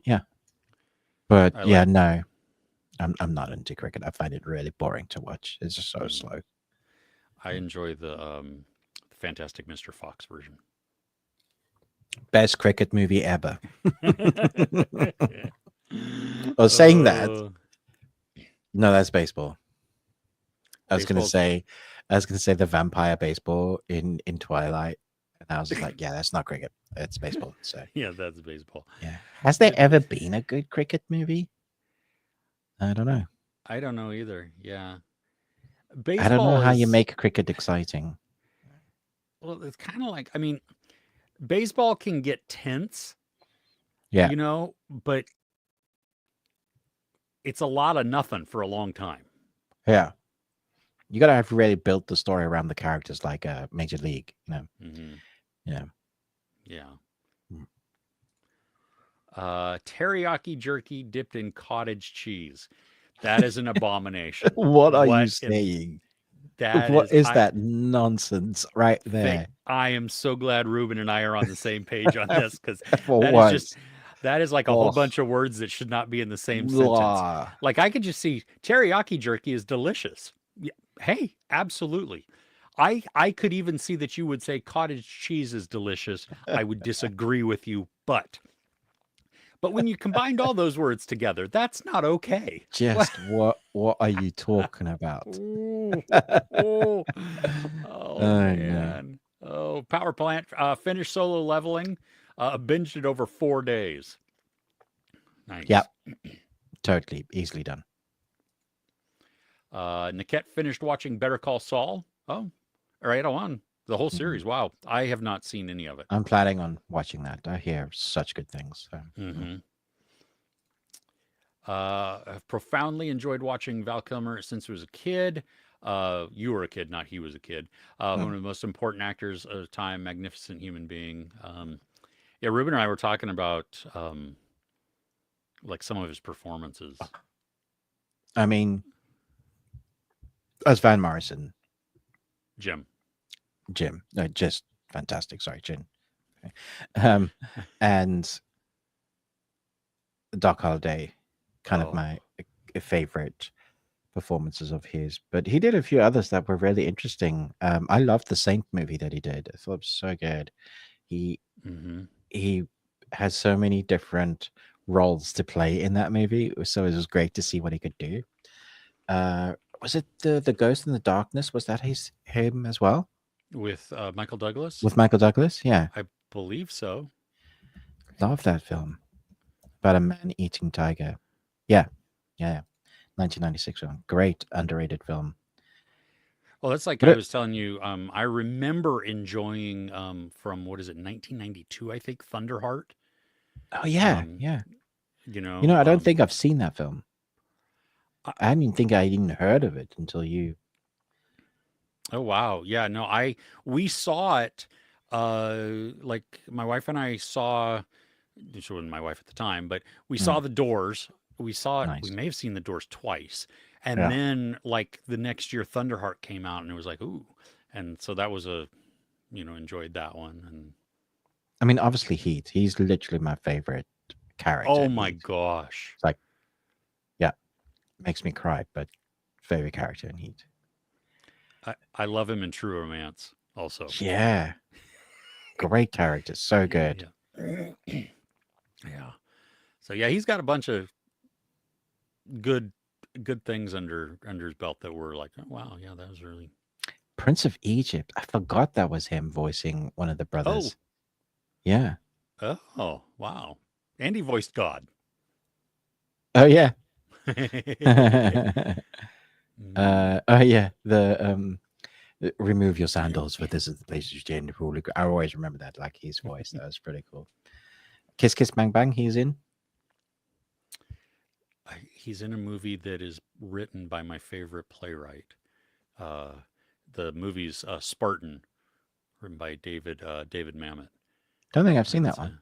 Yeah, but I yeah, like no, I'm not into cricket. I find it really boring to watch. It's just so mm, slow. I enjoy the Fantastic Mr. Fox version. Best cricket movie ever. Well, saying that, uh, no, that's baseball. I was gonna Baseball's say, I was gonna say the vampire baseball in Twilight, and I was just like, yeah, that's not cricket. It's baseball. So yeah, that's baseball. yeah, has there It, ever been a good cricket movie? I don't know. I don't know either. Yeah. I don't know Baseball how you is make cricket exciting. well, it's kind of like I mean, baseball can get tense, Yeah, but it's a lot of nothing for a long time. yeah. You gotta have really built the story around the characters like a Major League. Hmm. Yeah. Yeah. Mm. Teriyaki jerky dipped in cottage cheese. That is an abomination. What are you What in saying? that What is is that nonsense right fake. there? I am so glad Ruben and I are on the same page on this because For that is just once. that is like a whole Oh, bunch of words that should not be in the same sentence. blah. Like I could just see teriyaki jerky is delicious. Yeah, hey, absolutely. I could even see that you would say cottage cheese is delicious. I would disagree with you, but when you combined all those words together, that's not okay. What? Just what are you talking about? Ooh, oh, oh Oh no. man. Oh, power plant finished solo leveling. Binged it over 4 days. Yep, Nice. totally easily done. Niket finished watching Better Call Saul. Oh, right on. The whole Mhm. series. Wow. I have not seen any of it. I'm planning on watching that. I hear such good things. So. Hmm. I've profoundly enjoyed watching Val Kilmer since I was a kid. You were a kid, not he was a kid. One Mm. of the most important actors of the time, magnificent human being. Yeah, Ruben and I were talking about like some of his performances. I mean, as Van Morrison, Jim. Jim, just fantastic. Sorry, Jim. Um, and Doc Holliday, kind of Oh, my favorite performances of his. But he did a few others that were really interesting. I loved the Saint movie that he did. I thought it was so good. He mm-hmm. he has so many different roles to play in that movie. So it was great to see what he could do. Was it the Ghost in the Darkness? Was that him as well With Michael Douglas. with Michael Douglas? Yeah, I believe so. love that film about a man eating tiger. Yeah, yeah, 1996 film. Great underrated film. Well, that's like But I it, was telling you. I remember enjoying from what is it, 1992? I think Thunderheart. Oh yeah, Um, yeah. you You know, know, I don't think I've seen that film. I, I didn't even think I even heard of it until you. oh wow, yeah, no, we saw it. Like my wife and I saw. She wasn't my wife at the time, but we Mm, saw The Doors. We saw it. We nice. may have seen The Doors twice, and Yeah. then like the next year, Thunderheart came out, and it was like ooh, and so that was a enjoyed that one. And I mean, obviously Heat. He's literally my favorite character oh in my Heat. gosh, It's like, yeah, makes me cry, but favorite character in Heat. I love him in True Romance also. Yeah, great character, so good. Yeah, yeah. So yeah, he's got a bunch of good good things under his belt that were like, oh, wow, yeah, that was really. Prince of Egypt. I forgot that was him voicing one of the Oh, brothers. Yeah. oh, wow. And he voiced God. Oh yeah. Mm. Oh yeah. The remove your sandals, for this is the place you stand. I always remember that, like his voice. That was pretty cool. Kiss Kiss Bang Bang. He's in. He's in a movie that is written by my favorite playwright. Uh, the movie's Spartan, written by David Mamet. Don't think I've seen that It's one.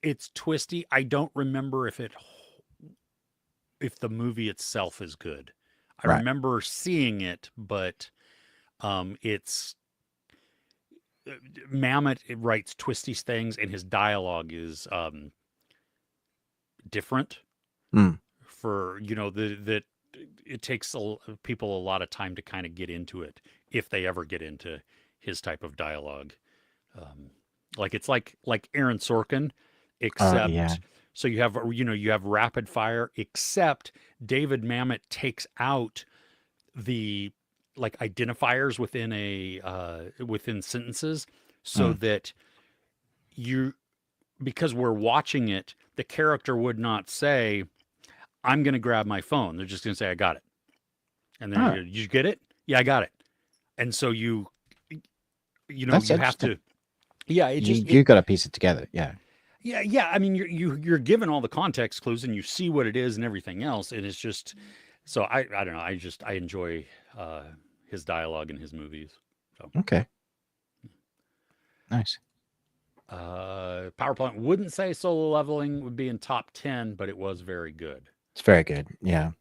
it's twisty. I don't remember if the movie itself is good. I Right. remember seeing it, but it's Mamet writes twisty things, and his dialogue is different. Mm. For that it takes people a lot of time to kind of get into it if they ever get into his type of dialogue. Um, like it's like Aaron Sorkin, Yeah. except so you have rapid fire, except David Mamet takes out the like identifiers within a within sentences so Mm. that you because we're watching it, the character would not say, I'm going to grab my phone. They're just going to say, I got it. And then Oh, you get it? Yeah, I got it. And so that's you have interesting. to, yeah, it just, You got to piece it together. Yeah. yeah, yeah. I mean, you're given all the context clues and you see what it is and everything else. And it's just, so I don't know. I enjoy uh, his dialogue in his movies. So, Okay. Nice. Power Plant wouldn't say Solo Leveling would be in top 10, but it was very good. It's very good. Yeah.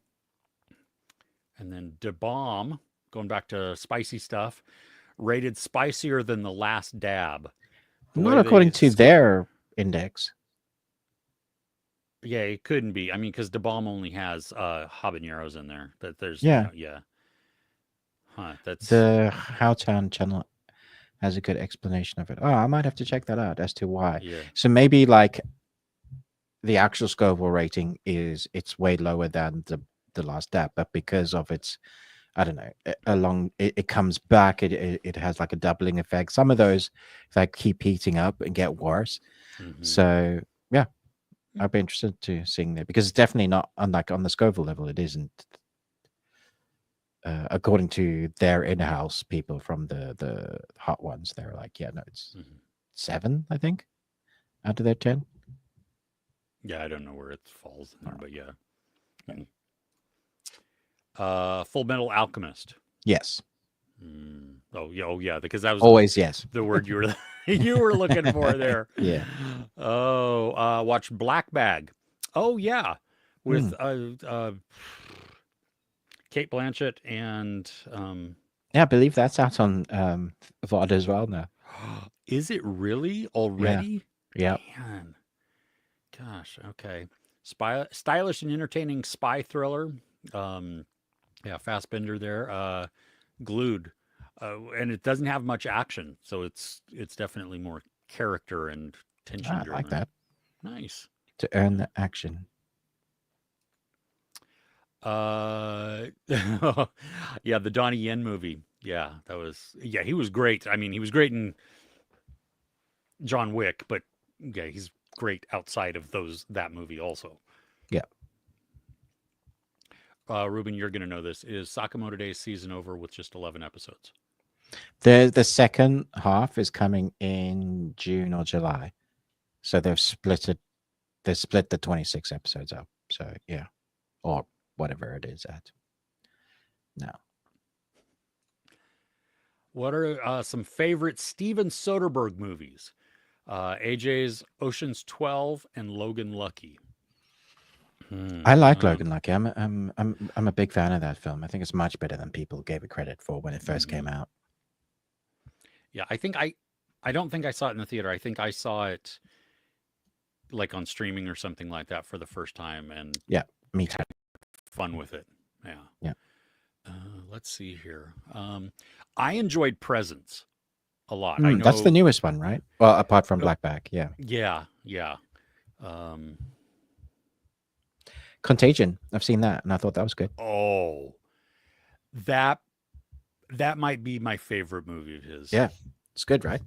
And then De Bomb, going back to spicy stuff, rated spicier than The Last Dab. The Not way according they, to their index. yeah, it couldn't be. I mean, because De Bomb only has habaneros in there. That there's, Yeah. yeah, huh? That's The Howtown channel has a good explanation of it. Oh, I might have to check that out as to why. yeah, So maybe like the actual Scoville rating it's way lower than the last dab, but because of its, I don't know, along it comes back, it has like a doubling effect. Some of those like keep heating up and get worse. mm-hmm. So yeah, I'd be interested to seeing that because it's definitely not unlike on the Scoville level. It isn't. According to their in-house people from the hot ones, they're like, yeah, no, it's Mm-hmm. 7, I think, out of their 10. Yeah, I don't know where it falls in there, but yeah. Okay. Full Metal Alchemist. Yes, Oh yeah, because that was always yes. the word you were you were looking for there. Yeah. Oh, watch Black Bag. Oh yeah, with Mm. Kate Blanchett and Yeah, I believe that's out on VOD as well now. is it really Yeah. already? Yeah. Man, gosh. Okay, stylish and entertaining spy thriller. Yeah, Fassbender there. Glued, and it doesn't have much action, so it's definitely more character and tension I like driven. that. Nice. To earn the action. Yeah, the Donnie Yen movie. Yeah, that was. Yeah, he was great. I mean, he was great in John Wick, but yeah, he's great outside of that movie also. Yeah. Ruben, you're gonna know this. Is Sakamoto Days season over with just 11 episodes? The second half is coming in June or July. So they've split it they split the 26 episodes up. So yeah, or whatever it is at now. What are some favorite Steven Soderbergh movies? AJ's Ocean's 12 and Logan Lucky. I like Logan Lucky. I'm a big fan of that film. I think it's much better than people gave it credit for when it first came out. Yeah, I don't think I saw it in the theater. I think I saw it like on streaming or something like that for the first time, and yeah, me too. Had fun with it. Yeah. Yeah. Let's see here. I enjoyed Presence a lot. I know that's the newest one, right? Well, apart from Black Bag, yeah. Yeah. Contagion. I've seen that, and I thought that was good. Oh, that might be my favorite movie of his. Yeah, it's good, right?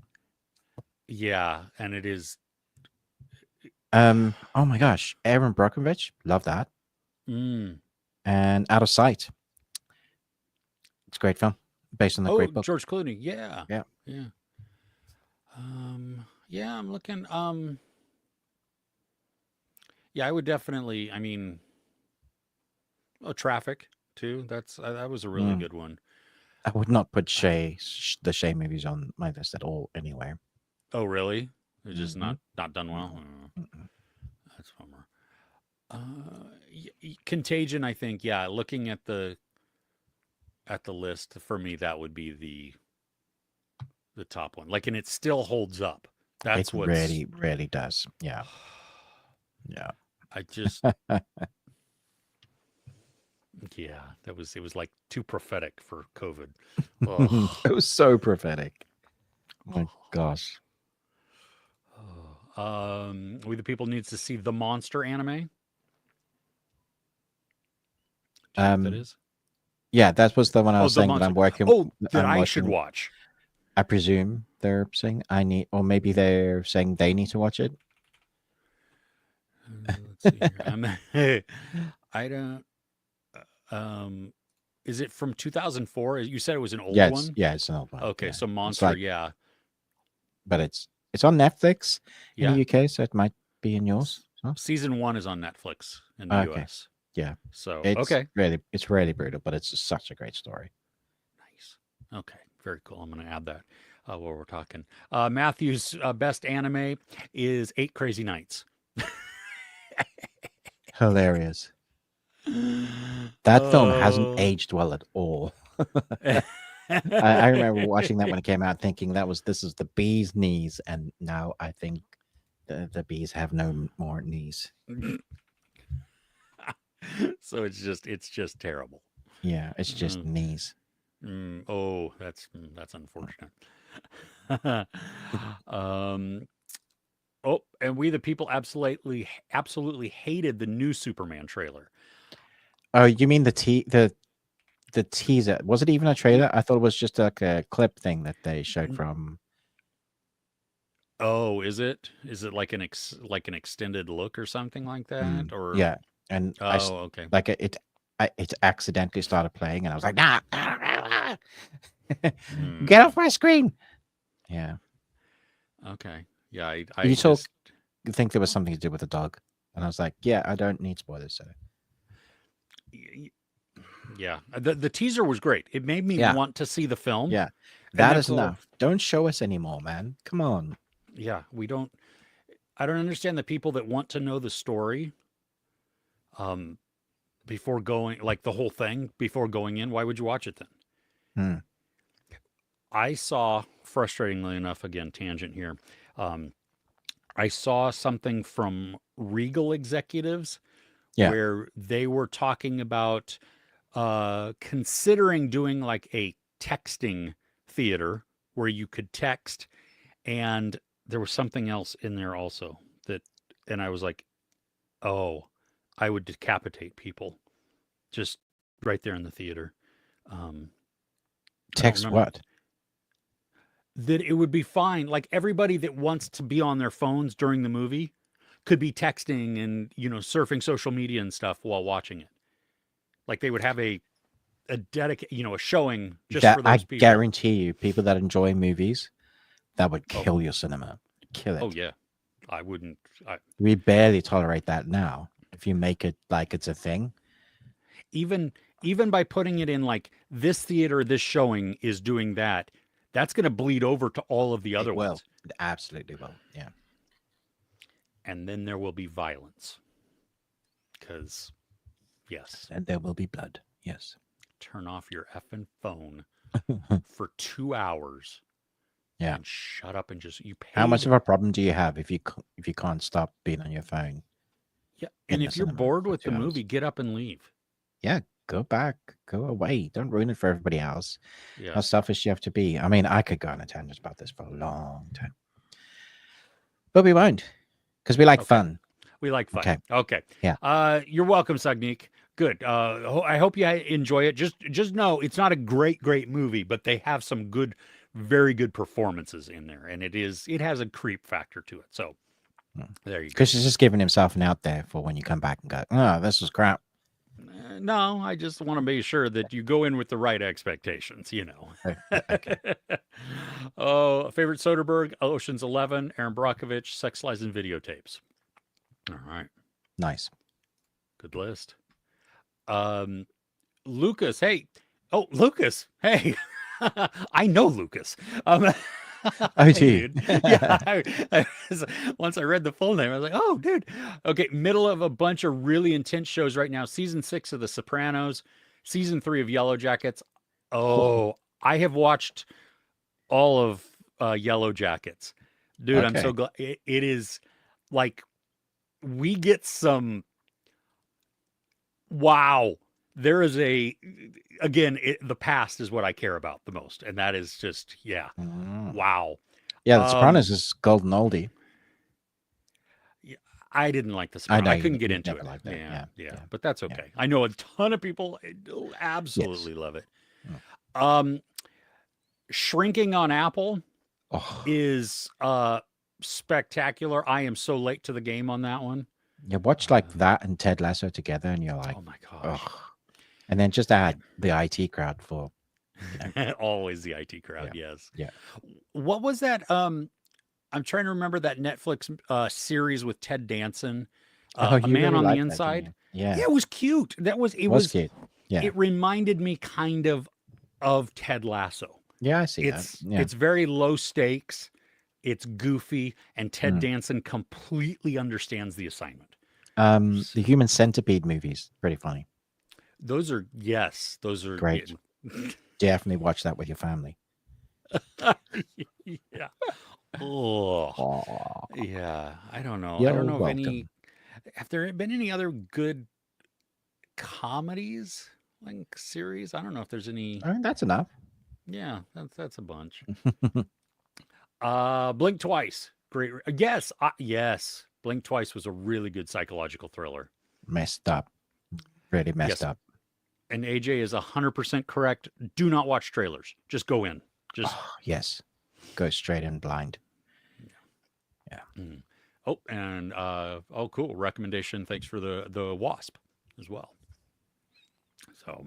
Yeah, and it is. Oh my gosh, Aaron Brockovich, love that. And Out of Sight. It's a great film, based on the great book. George Clooney. Yeah. Yeah. Yeah, I'm looking. Yeah, I would definitely. I mean, Traffic too. That was a really good one. I would not put the Shay movies on my list at all. Anyway. Oh really? They're just not done well. That's a bummer. Contagion. I think. Yeah, looking at the list for me, that would be the top one. Like, and it still holds up. That's what really does. Yeah. Yeah. I just yeah, it was like too prophetic for COVID. It was so prophetic. Oh my gosh. We the people needs to see the Monster anime. Do you know what that is? Yeah, that was the one I was saying that I'm working. That I should watch. I presume they're saying I need, or maybe they're saying they need to watch it. Let's see here. I don't. Is it from 2004? You said it was an old one. Yeah, it's an old one. Okay, yeah. so Monster, but it's on Netflix in the UK, so it might be in yours. Huh? Season 1 is on Netflix in the US. Yeah. So it's really brutal, but it's such a great story. Nice. Okay, very cool. I'm going to add that while we're talking. Matthew's best anime is 8 Crazy Nights. Hilarious. That film hasn't aged well at all. I remember watching that when it came out, thinking this is the bee's knees, and now I think the bees have no more knees. So it's just terrible. Yeah, it's just knees. That's unfortunate. And we the people absolutely hated the new Superman trailer. Oh, you mean the teaser? Was it even a trailer? I thought it was just like a clip thing that they showed from. Oh, is it? Is it like an extended look or something like that? Or yeah, and okay, like it accidentally started playing, and I was like, nah, get off my screen. Yeah. Okay. Yeah, you think there was something to do with the dog, and I was like, yeah, I don't need spoilers. So. Yeah, the teaser was great. It made me want to see the film. Yeah, that is enough. Don't show us anymore, man. Come on. Yeah, I don't understand the people that want to know the story before going, like the whole thing before going in. Why would you watch it then? I saw, frustratingly enough, again, tangent here. I saw something from Regal executives where they were talking about considering doing like a texting theater where you could text, and there was something else in there also and I was like, oh, I would decapitate people just right there in the theater. Text what? That it would be fine. Like everybody that wants to be on their phones during the movie could be texting and, surfing social media and stuff while watching it. Like they would have a dedicated, a showing just for those people. I guarantee you, people that enjoy movies, that would kill your cinema. Kill it. Oh yeah. I wouldn't. We barely tolerate that now. If you make it like it's a thing, Even by putting it in like this theater, this showing is doing that. That's going to bleed over to all of the it other will. ones, It absolutely will. Yeah. and then there will be violence. Because yes, And there will be blood. Yes. turn off your effing phone for 2 hours Yeah. and shut up and just you How much paid. of a problem do you have if you can't stop being on your phone Yeah, in and the if you're cinema bored for with the 2 hours? movie, get up and leave. Yeah, go back, go away. Don't ruin it for everybody else. How Yes. selfish you have to be. I mean, I could go on a tangent about this for a long time, but we won't because we like Okay. fun. We like fun. Okay. Okay. Yeah. You're welcome, Sagnik. Good. I hope you enjoy it. Just know it's not a great movie, but they have some good, very good performances in there, and it has a creep factor to it. So there you go. Chris is just giving himself an out there for when you come back and go, oh, this was crap. No, I just want to be sure that you go in with the right expectations. Okay. Oh, favorite Soderbergh, Ocean's 11, Aaron Brockovich, Sex Lies and Videotapes. All right, Nice. good list. Lucas, hey. Oh, Lucas, hey. I know Lucas. Oh, Hey, gee. dude. Yeah. Once I read the full name, I was like, oh, dude. Okay, middle of a bunch of really intense shows right now. Season 6 of The Sopranos, season 3 of Yellow Jackets. Oh, I have watched all of Yellow Jackets. Dude, I'm so Okay. glad. It is like we get some wow. There is again, the past is what I care about the most, and that is just yeah, Mm. wow. Yeah, The Sopranos is golden oldie. Yeah, I didn't like The I Sopranos. know I couldn't get you've into never it. liked it. Yeah, Yeah. yeah, Yeah. but that's Yeah. okay. I know a ton of people Yes. absolutely love it. Mm. Um, Shrinking on Apple Oh, is spectacular. I am so late to the game on that one. you watch like that and Ted Lasso together, and you're like, Oh my gosh. oh. And then just add the IT crowd for, Always the IT crowd, yeah, yes. yeah. What was that? I'm trying to remember that Netflix series with Ted Danson, Oh, A you Man really on the like that, didn't Inside. you? Yeah, Yeah, it was cute. it was cute. Yeah, It reminded me kind of Ted Lasso. yeah, I see that. Yeah. It's very low stakes, it's goofy, and Ted Mm. Danson completely understands the assignment. The Human Centipede movies, pretty funny. Those are yes, those are Great. Definitely watch that with your family. yeah. Oh, Oh, yeah. I don't know. I you're don't know if welcome. have there been any other good comedies like series? I don't know if there's any. I mean, that's enough. Yeah, that's a bunch. Blink Twice. Great. Yes, yes. Blink Twice was a really good psychological thriller. Messed up. Really messed Yes, up. and AJ is 100% correct. Do not watch trailers. Just go in. Just Oh, yes. Go straight in blind. Yeah. mm. Oh, and oh, cool recommendation. Thanks for the Wasp as well. So,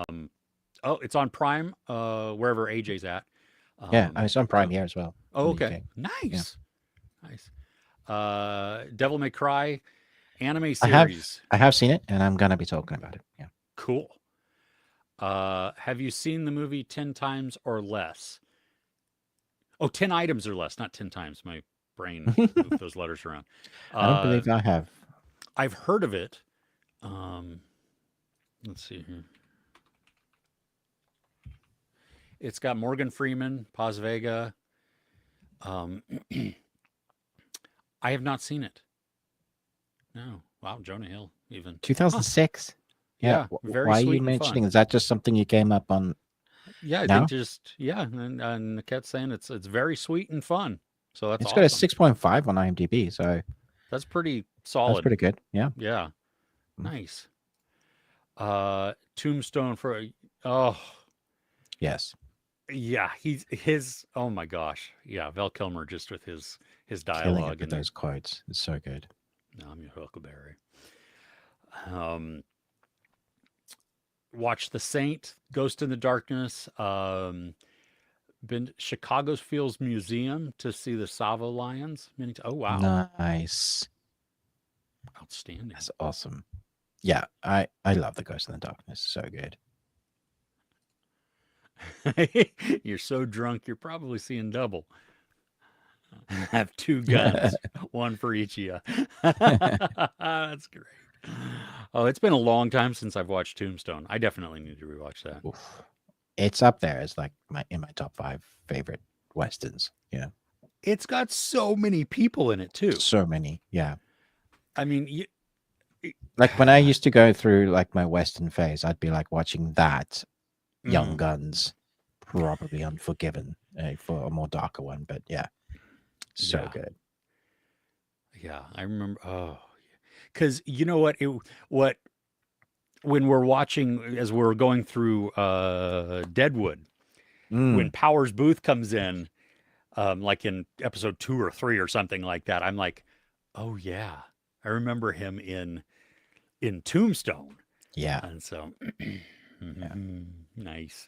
um, oh, it's on Prime. Wherever AJ's at. Yeah. It's on Prime So, here as well. oh, In the okay, UK. Yeah. nice, nice. Devil May Cry anime series. I have seen it, and I'm gonna be talking about it. Yeah. Cool. Have you seen the movie 10 times or less? Oh, 10 items or less, not 10 times. My brain moved those letters around. I don't believe I have. I've heard of it. Um, let's see here. It's got Morgan Freeman, Paz Vega. Um, I have not seen it. No. Wow, Jonah Hill, even. Huh. 2006. Yeah, Yeah. very Why are sweet you and mentioning? fun. Is that just something you came up on Yeah, I now? think just yeah, and the cat's saying it's very sweet and fun. So that's It's got a awesome. 6.5 on IMDb, so That's pretty that's solid. pretty good. Yeah. Yeah, Mm. nice. Tombstone for oh Yes. yeah, his oh my gosh, yeah, Val Kilmer just with his Killing it dialogue with in there. those quotes. It's so good. No, I'm your Huckleberry. Um, watch The Saint, Ghost in the Darkness. Been to Chicago's Fields Museum to see the Savo lions. Oh wow, Nice. outstanding. That's awesome. Yeah, I love the Ghost in the Darkness. So good. You're so drunk, you're probably seeing double. Have two guns, one for each of you. That's great. Oh, it's been a long time since I've watched Tombstone. I definitely need to rewatch that. Oof. It's up there as like in my top 5 favorite westerns. Yeah, It's got so many people in it too. so many. Yeah, I mean, like when I used to go through like my western phase, I'd be like watching that, Young mm, Guns, probably Unforgiven for a more darker one, but yeah, so yeah, good. yeah. I remember. Oh, because you know what? What when we're watching as we're going through Deadwood, when Mm, Powers Booth comes in, like in episode 2 or 3 or something like that, I'm like, oh yeah, I remember him in Tombstone, yeah, and so yeah. nice.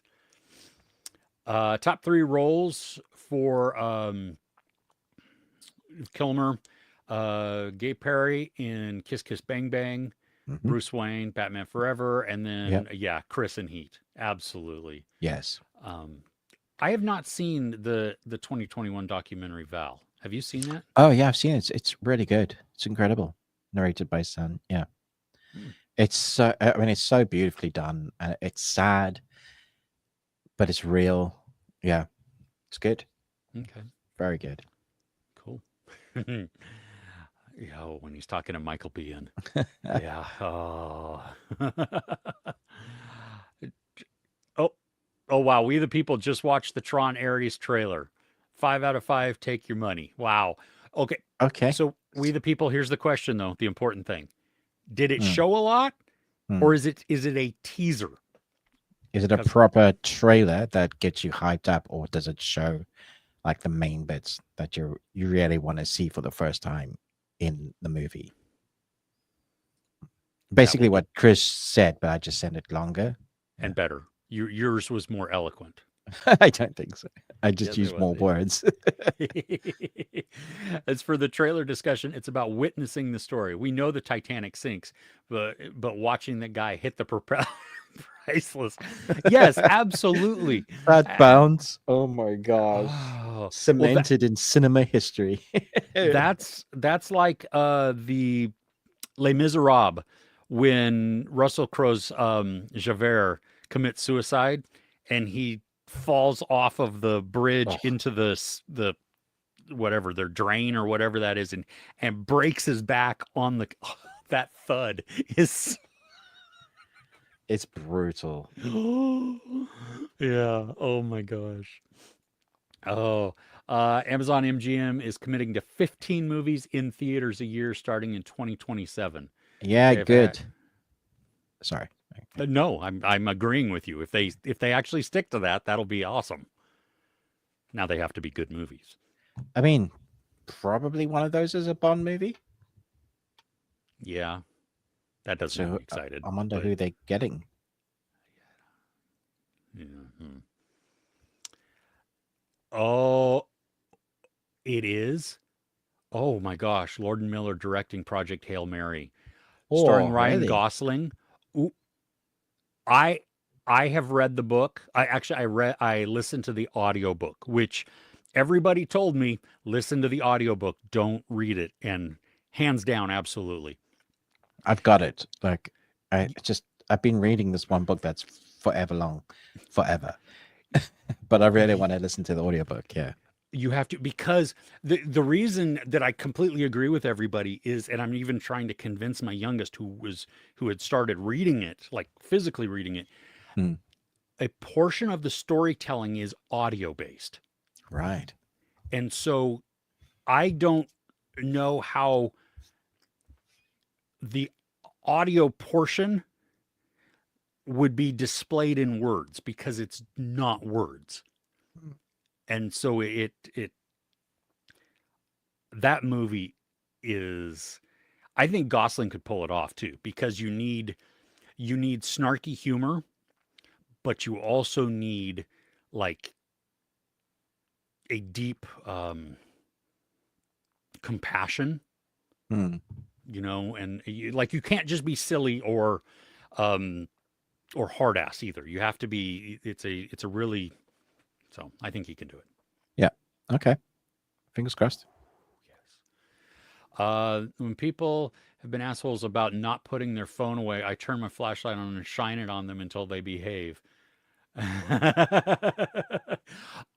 Top 3 roles for Kilmer: Gay Perry in Kiss Kiss Bang Bang, Hmm. Bruce Wayne, Batman Forever, and Yep. then yeah, Chris in Heat. Absolutely. Yes. Um, I have not seen the 2021 documentary Val. Have you seen that? Oh yeah, I've seen it. It's really good. It's incredible. Narrated by Son. Yeah. Hmm, It's so. I mean, it's so beautifully done, and it's sad, but it's real. Yeah, it's good. okay, Very good. cool. Yeah, when he's talking to Michael Biehn. Yeah. Oh. Oh, oh wow. We the people just watched the Tron Ares trailer. 5 out of 5. Take your money. Wow. Okay. Okay. So we the people. Here's the question though. The important thing. Did it Mm, show a lot, mm. or is it a teaser? Is it a Because proper trailer that gets you hyped up, or does it show like the main bits that you really want to see for the first time in the movie? that Basically, would be what Chris said, but I just said it longer. Yeah. and better. Yours was more eloquent. I don't think so. I just Yes, it used was. more words. As for the trailer discussion, it's about witnessing the story. We know the Titanic sinks, but watching the guy hit the propeller, priceless. Yes, absolutely. That Uh, bounce, oh my gosh, Oh, well, cemented in cinema history. that's like the Les Miserables when Russell Crowe's Javert commits suicide and he falls off of the bridge Oh, into the whatever their drain or whatever that is and breaks his back on the that thud is it's brutal. yeah, oh my gosh. Oh, Amazon MGM is committing to 15 movies in theaters a year starting in 2027. Yeah, They've had good. Sorry. no, I'm agreeing with you. If they actually stick to that, that'll be awesome. Now they have to be good movies. I mean, probably one of those is a Bond movie. Yeah, that does make So me excited. I wonder But who they're getting. yeah. Oh, it is. Oh my gosh, Lord and Miller directing Project Hail Mary, starring Oh, Ryan really? Gosling. Ooh, I I have read the book. I listened to the audiobook, which everybody told me listen to the audiobook, don't read it. And hands down, absolutely. I've got it. Like, I've been reading this one book that's forever long, forever. But I really Y- want to listen to the audiobook. Yeah. You have to because the reason that I completely agree with everybody is, and I'm even trying to convince my youngest who had started reading it, like physically reading it, Hmm. a portion of the storytelling is audio based. Right. And so I don't know how the audio portion would be displayed in words because it's not words. And so it that movie is I think Gosling could pull it off too because you need snarky humor, but you also need like deep compassion, Hmm. and you can't just be silly um, or hard ass either. You have to be. It's a really. So I think he can do it. Yeah. Okay. Fingers crossed. Yes. When people have been assholes about not putting their phone away, I turn my flashlight on and shine it on them until they behave.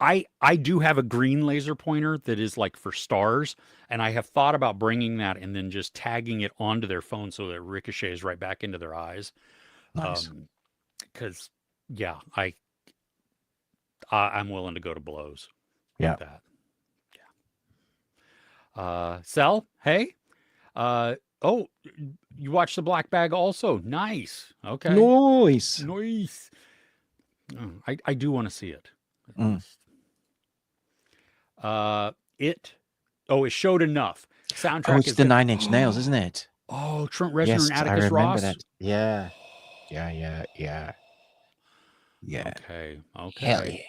I do have a green laser pointer that is like for stars, and I have thought about bringing that and then just tagging it onto their phone so that it ricochets right back into their eyes. Nice. Because yeah, I'm willing to go to blows Yeah. with that. Yeah. Sel, hey. Oh, you watched the Black Bag also. Nice. Okay. Nice. Nice. Oh, I do want to see it. At Mm. least. It showed enough. Oh, Soundtrack it's is the good. Nine Inch Nails, isn't it? Oh, Trent Reznor Yes, and I Atticus remember Ross. that. Yeah. Yeah. Okay. Hell Okay.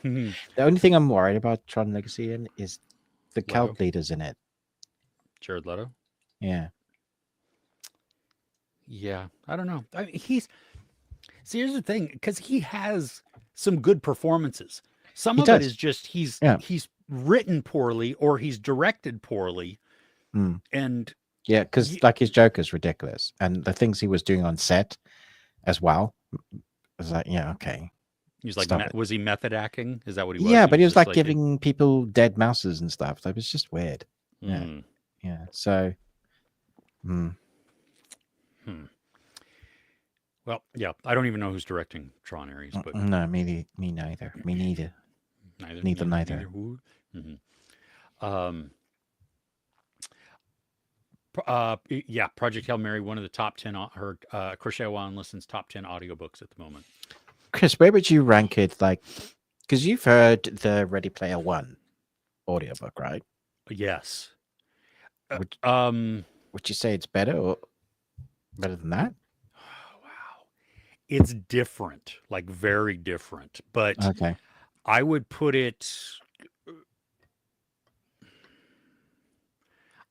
yeah. The only thing I'm worried about Tron Legacy in is the Leto. cult leaders in it. Jared Leto. Yeah. Yeah, I don't know. I mean, here's the thing, because he has some good performances. Some He of it does. is just he's Yeah. written poorly or he's directed poorly, Mm. and Yeah, because like his Joker's ridiculous, and the things he was doing on set as well. I was like, yeah, okay. he's like, Stop it. was he method acting? Is that what he was? Yeah, but he was just like giving people dead mouses and stuff. That was just weird. Yeah. Mm. Yeah. So. Well, yeah, I don't even know who's directing Tron Ares, but No, me neither. Me neither. Neither. Who? Yeah, Project Hail Mary, one of the top 10, her Crochet While and Listens top 10 audiobooks at the moment. Chris, where would you rank it? Like, because you've heard the Ready Player One audiobook, right? Yes. Would you say it's better or better than that? Wow. It's different, like very different, but Okay. I would put it,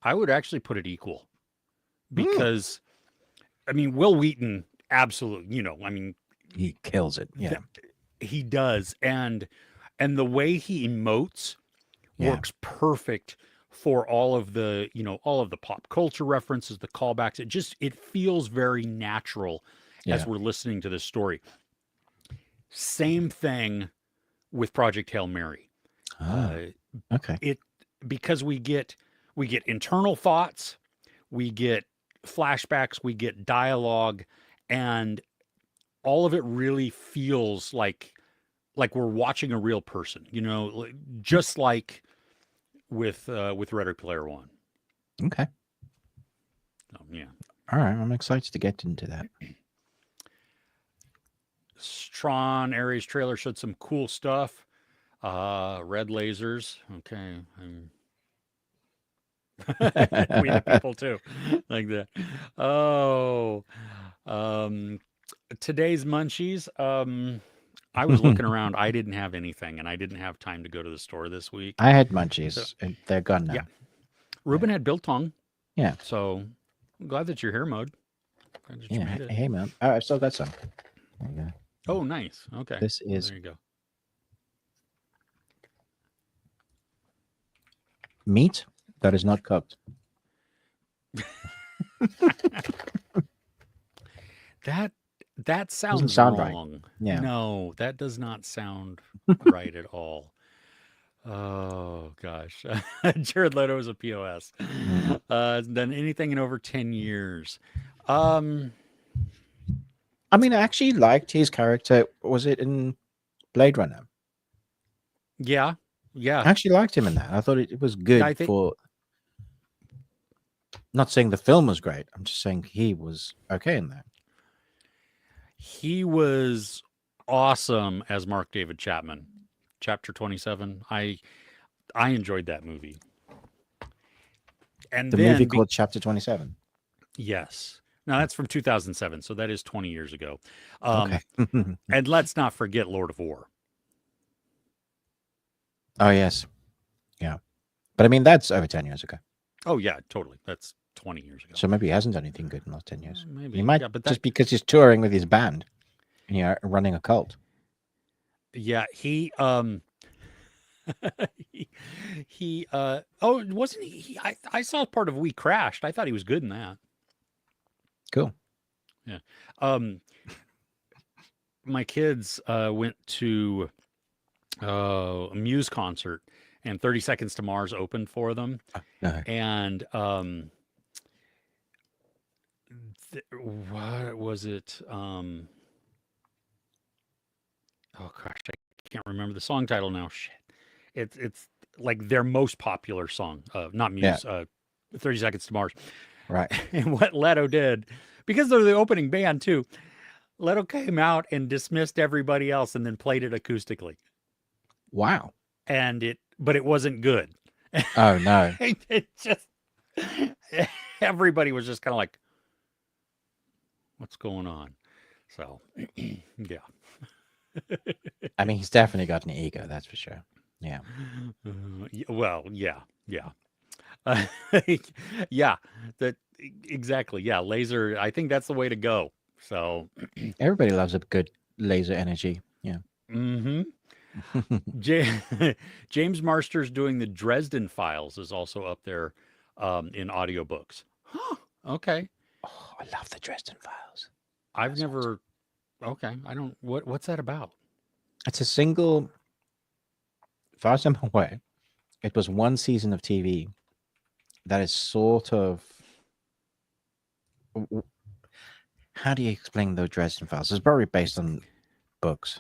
I would actually put it equal because, I mean, Will Wheaton, absolutely, I mean, He kills it. Yeah. he does. And the way he emotes works perfect for all of the, all of the pop culture references, the callbacks. It feels very natural as we're listening to this story. Same thing with Project Hail Mary. Okay. Because we get internal thoughts, we get flashbacks, we get dialogue, and all of it really feels like we're watching a real person, just like with Ready Player One. Okay. So, yeah. All right. I'm excited to get into that. Tron Ares trailer showed some cool stuff. Red lasers. Okay. We the people too. Like that. Oh. Today's Munchies. I was looking around. I didn't have anything, and I didn't have time to go to the store this week. I had Munchies, and they're gone now. Yeah. Ruben had biltong. Yeah. So I'm glad that you're here, Mode. Yeah. Hey, man. Oh, I've still got some. Oh, nice. Okay. This is there you go. Meat that is not cooked. That sounds Doesn't sound wrong. right. Yeah. No, that does not sound right at all. Oh gosh. Jared Leto is a POS. Done anything in over 10 years. I mean, I actually liked his character. Was it in Blade Runner? Yeah. I actually liked him in that. I thought it was good for. Not saying the film was great. I'm just saying he was okay in that. He was awesome as Mark David Chapman. Chapter 27. I enjoyed that movie. And the movie called Chapter 27. Yes. Now that's from 2007, so that is 20 years ago. Okay. And let's not forget Lord of War. Oh yes, But I mean, that's over 10 years ago. Oh yeah, totally. That's 20 years ago. So maybe he hasn't done anything good in the last 10 years. Maybe. He might Yeah, but just because he's touring with his band and running a cult. yeah, he oh, wasn't I saw part of We Crashed. I thought he was good in that. Cool. Yeah. My kids went to a Muse concert, and 30 Seconds to Mars opened for them. No. And what was it? Oh gosh, I can't remember the song title now. Shit. It's like their most popular song, not Muse, 30 Seconds to Mars. Right. And what Leto did, because they're the opening band too, Leto came out and dismissed everybody else and then played it acoustically. Wow. But it wasn't good. Oh no. It just, everybody was just kind of like, what's going on? So, yeah. I mean, he's definitely got an ego, that's for sure. Yeah. Well, yeah. Yeah, that exactly. Yeah, laser. I think that's the way to go. So Everybody loves a good laser energy. Yeah. mm-hmm. James Marsters doing the Dresden Files is also up there in audiobooks. Huh. Okay. Oh, I love the Dresden Files. I've never. Okay, I don't. What's that about? It's a single. As far as I'm aware, it was one season of TV that is sort of. How do you explain the Dresden Files? It's probably based on books.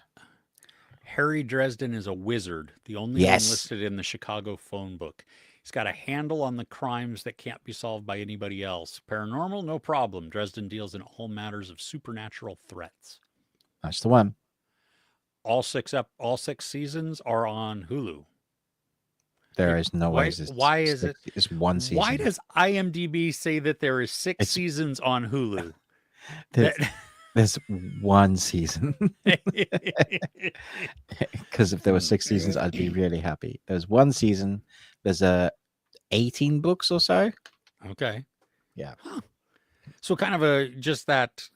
Harry Dresden is a wizard, the only one listed in the Chicago phone book. He's got a handle on the crimes that can't be solved by anybody else. Paranormal, no problem. Dresden deals in all matters of supernatural threats. That's the one. All six seasons are on Hulu. There is no way. Why is it? It's one season. Why does IMDb say that there is six seasons on Hulu? There's one season. Because if there were 6 seasons, I'd be really happy. There's one season. There's 18 books or so. Okay. Yeah. Huh. So kind of just that,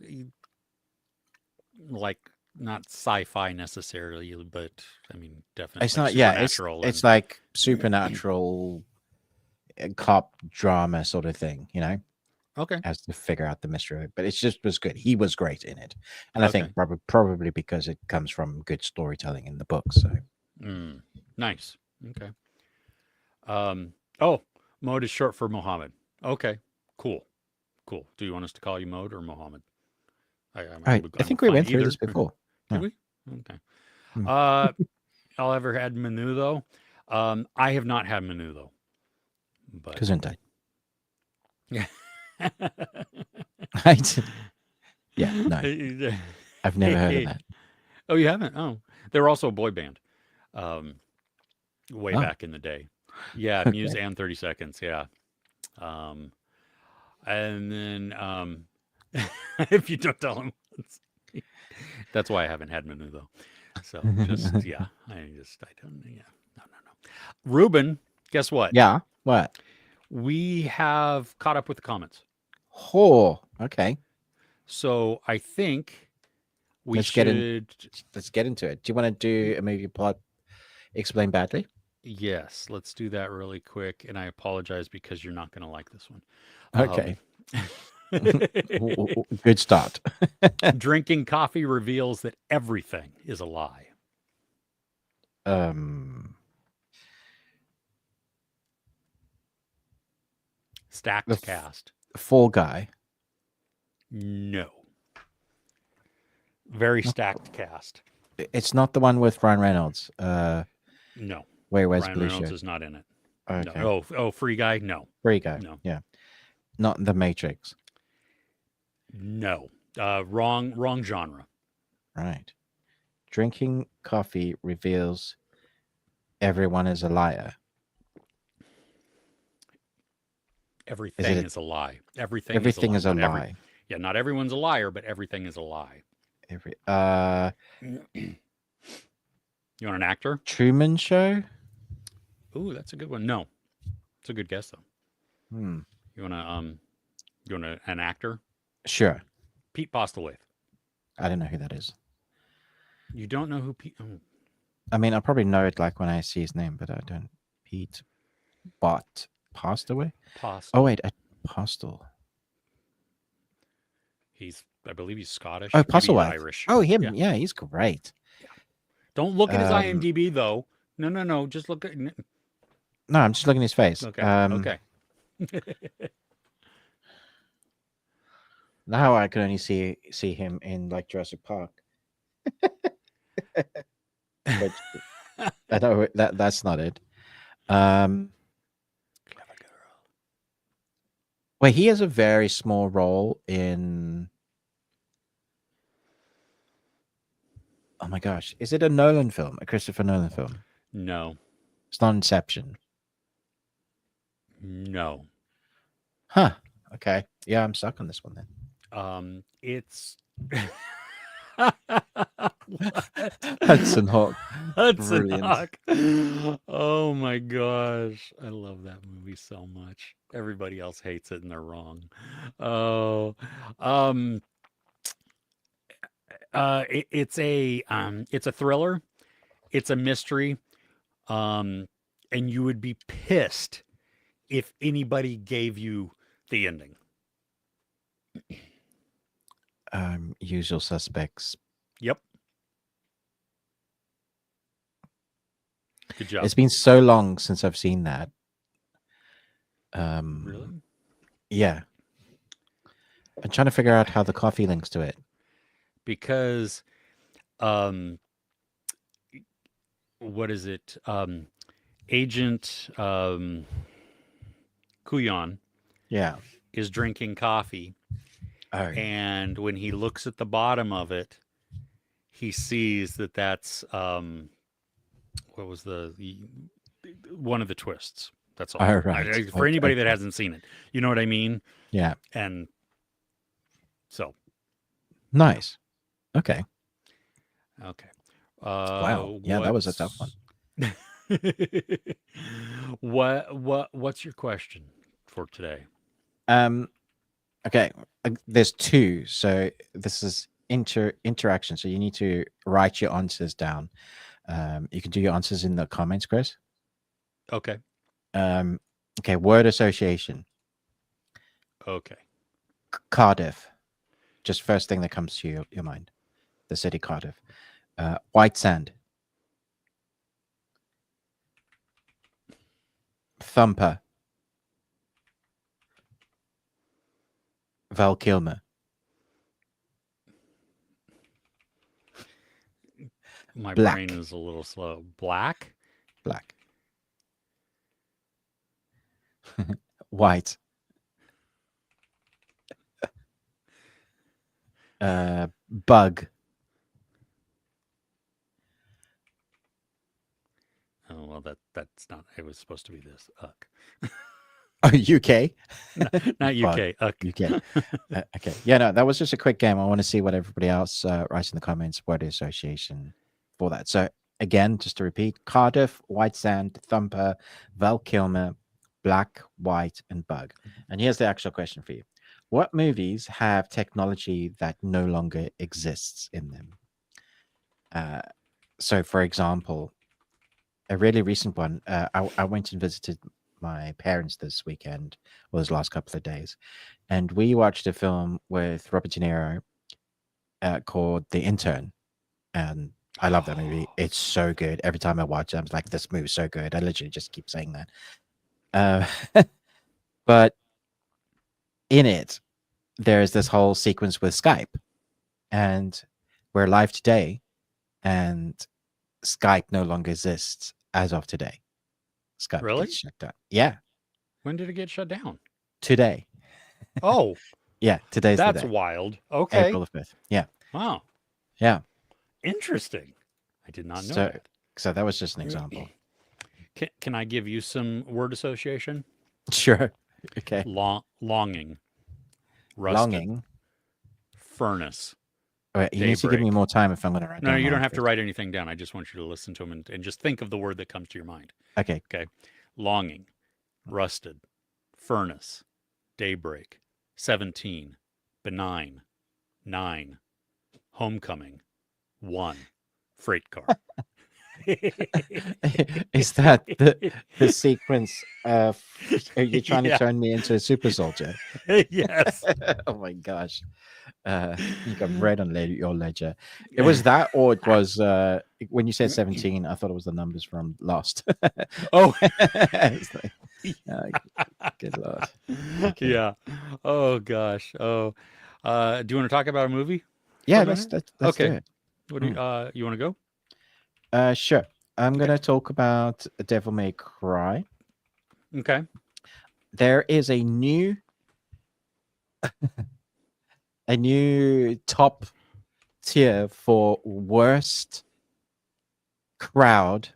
like, not sci-fi necessarily, but I mean, definitely. It's not. Yeah. It's like supernatural cop drama sort of thing. Okay. Has to figure out the mystery of it. But it just was good. He was great in it. And I think probably because it comes from good storytelling in the book. So nice. Okay. Oh, Mode is short for Mohammed. Okay. Cool. Do you want us to call you Mode or Mohammed? I think we went through this before. Did we? Okay. I'll ever had Manu though. I have not had Manu though. But Gesundheit. Yeah. Yeah, no. I've never heard of that. Oh, you haven't? Oh. They were also a boy band. Way back in the day. Yeah, Muse and 30 Seconds, yeah. And then if you don't tell them, that's why I haven't had Manu though. So just I don't. Yeah, no. Ruben, guess what? Yeah, what? We have caught up with the comments. Oh, okay. So I think let's get into it. Do you want to do a movie plot explain badly? Yes, let's do that really quick. And I apologize because you're not going to like this one. Okay. Good start. Drinking coffee reveals that everything is a lie. Stacked cast. Fall Guy. No. Very stacked cast. It's not the one with Ryan Reynolds. No. Where's Ryan Blue Reynolds Shirt? is not in it. Okay. No. Free Guy? No. Free Guy. No. Yeah. Not The Matrix. No. Wrong genre. Right. Drinking coffee reveals everyone is a liar. Everything is a lie. Everything is a lie. Yeah, not everyone's a liar, but everything is a lie. You want an actor? Truman Show? Ooh, that's a good one. No. It's a good guess though. Hmm. You want an actor? Sure. Pete Postlewaite. I don't know who that is. You don't know who Pete? Oh, I mean, I'll probably know it like when I see his name, but I don't. Pete Bot passed away. Post. Oh wait, Postal. I believe he's Scottish. Oh, Maybe he's Postlewaite. Irish. Oh, him. Yeah. Yeah, he's great. Yeah. Don't look at his Um, IMDb though. No. Just look at. No, I'm just looking at his face. Okay. Okay. Now I can only see him in like Jurassic Park. But I know that's not it. Clever girl. Wait, he has a very small role in. Oh my gosh, is it a Nolan film? A Christopher Nolan film? No. It's not Inception. No. Huh. Okay. Yeah, I'm stuck on this one then. It's Hudson Hawk. Hudson Brilliant. Hawk. Oh my gosh. I love that movie so much. Everybody else hates it and they're wrong. Oh. It's a thriller. It's a mystery. And you would be pissed if anybody gave you the ending. Usual Suspects. Yep. Good job. It's been so long since I've seen that. Really? Yeah. I'm trying to figure out how the coffee links to it. Because what is it? Agent Kuyon Yeah. is drinking coffee, Oh. and when he looks at the bottom of it, he sees that that's what was one of the twists. That's all. All right. For anybody that hasn't seen it, you know what I mean? Yeah. And so, Nice. Okay. okay. Wow. Yeah, that was a tough one. What's your question for today? Okay. There's two. So this is interaction. So you need to write your answers down. You can do your answers in the comments, Chris. Okay. Okay. Word association. Okay. Cardiff. Just first thing that comes to your mind. The city Cardiff. White sand. Thumper. Val Kilmer. My Black. brain is a little slow. Black? Black. White. Bug. Oh well, that's not. It was supposed to be this. Uck. Oh, UK. Not UK. Uck. UK. Okay. Yeah, no, that was just a quick game. I want to see what everybody else writes in the comments. Word association for that. So again, just to repeat: Cardiff, White Sand, Thumper, Val Kilmer, Black, White, and Bug. And here's the actual question for you: what movies have technology that no longer exists in them? So, for example, a really recent one. I went and visited my parents this weekend, or those last couple of days, and we watched a film with Robert De Niro called The Intern, and I love that movie. It's so good. Every time I watch it, I'm like, this movie's so good. I literally just keep saying that. But in it, there's this whole sequence with Skype, and we're live today, and Skype no longer exists as of today. Skype Really? gets shut down. Yeah, When did it get shut down? today. Oh, Yeah, today's that's the day. wild. Okay. April the 5th. Yeah, Wow. yeah. Interesting. I did not know So, that. so that was just an example. Can I give you some word association? Sure. Okay. Longing. Rusted. Longing. Furnace. All right, you need to give me Daybreak. more time if I'm going to write No, down you my don't have to answers. write anything down. I just want you to listen to them and just think of the word that comes to your mind. Okay. Okay. Longing. Rusted, Furnace, Daybreak, 17, Benign, 9, Homecoming, 1, Freight Car. Is that the sequence of? Are you trying to Yeah. turn me into a super soldier? Yes. Oh my gosh. You got red on your ledger. It was that, or it was when you said 17, I thought it was the numbers from Lost. Oh. It's like, good lord. Okay. Yeah. Oh gosh. Oh. Do you want to talk about a movie for Yeah, a let's minute? let's do Okay. it. What do Mm. you want to go? Sure. I'm Okay. gonna talk about Devil May Cry. Okay. There is a new top tier for worst crowd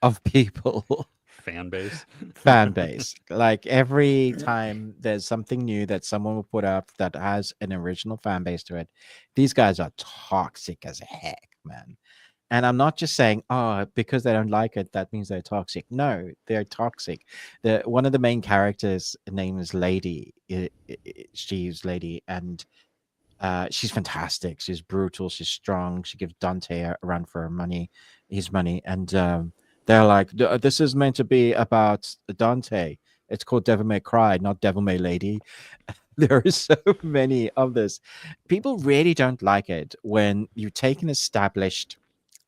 of people. Fan base. Fan base. Like every time there's something new that someone will put up that has an original fan base to it, these guys are toxic as heck, man. And I'm not just saying, oh, because they don't like it, that means they're toxic. No, they're toxic. One of the main characters' name is Lady. She's Lady, and she's fantastic. She's brutal. She's strong. She gives Dante a run for his money, and they're like, "This is meant to be about Dante. It's called Devil May Cry, not Devil May Lady." There are so many of this. People really don't like it when you take an established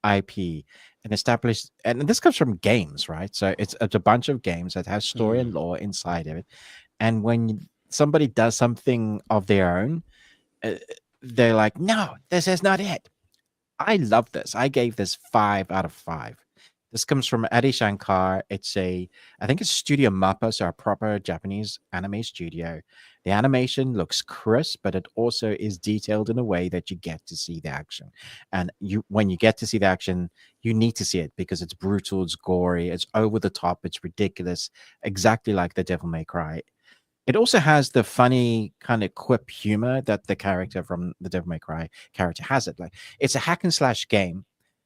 IP, an established, and this comes from games, right? So it's a bunch of games that have story and Hmm. lore inside of it, and when somebody does something of their own, uh, they're like, no, this is not it. I love this. I gave this 5 out of 5. This comes from Adi Shankar. I think it's Studio Mappa, so a proper Japanese anime studio. The animation looks crisp, but it also is detailed in a way that you get to see the action. And when you get to see the action, you need to see it because it's brutal, it's gory, it's over the top, it's ridiculous, exactly like the Devil May Cry. It also has the funny kind of quip humor that the character from the Devil May Cry character has. It like it's a hack and slash game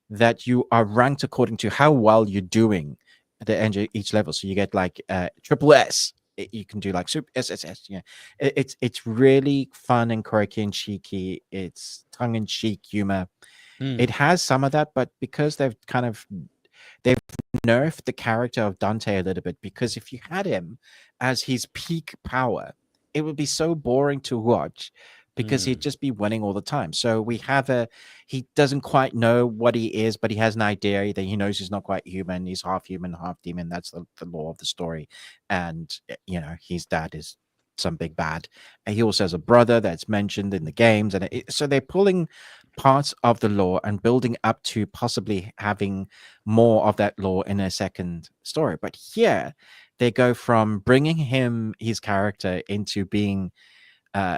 that you are ranked according to how well you're doing at the end of each level. So you get like triple S. You can do like super SSS. Yeah, it's really fun and quirky and cheeky. It's tongue in cheek humor. Hmm. It has some of that, but because they've nerfed the character of Dante a little bit, because if you had him as his peak power, it would be so boring to watch because he'd Hmm. just be winning all the time. So he doesn't quite know what he is, but he has an idea that he knows he's not quite human. He's half human, half demon. That's the law of the story. And, his dad is some big bad. And he also has a brother that's mentioned in the games. And so they're pulling parts of the lore and building up to possibly having more of that lore in a second story. But here they go from bringing his character into being uh,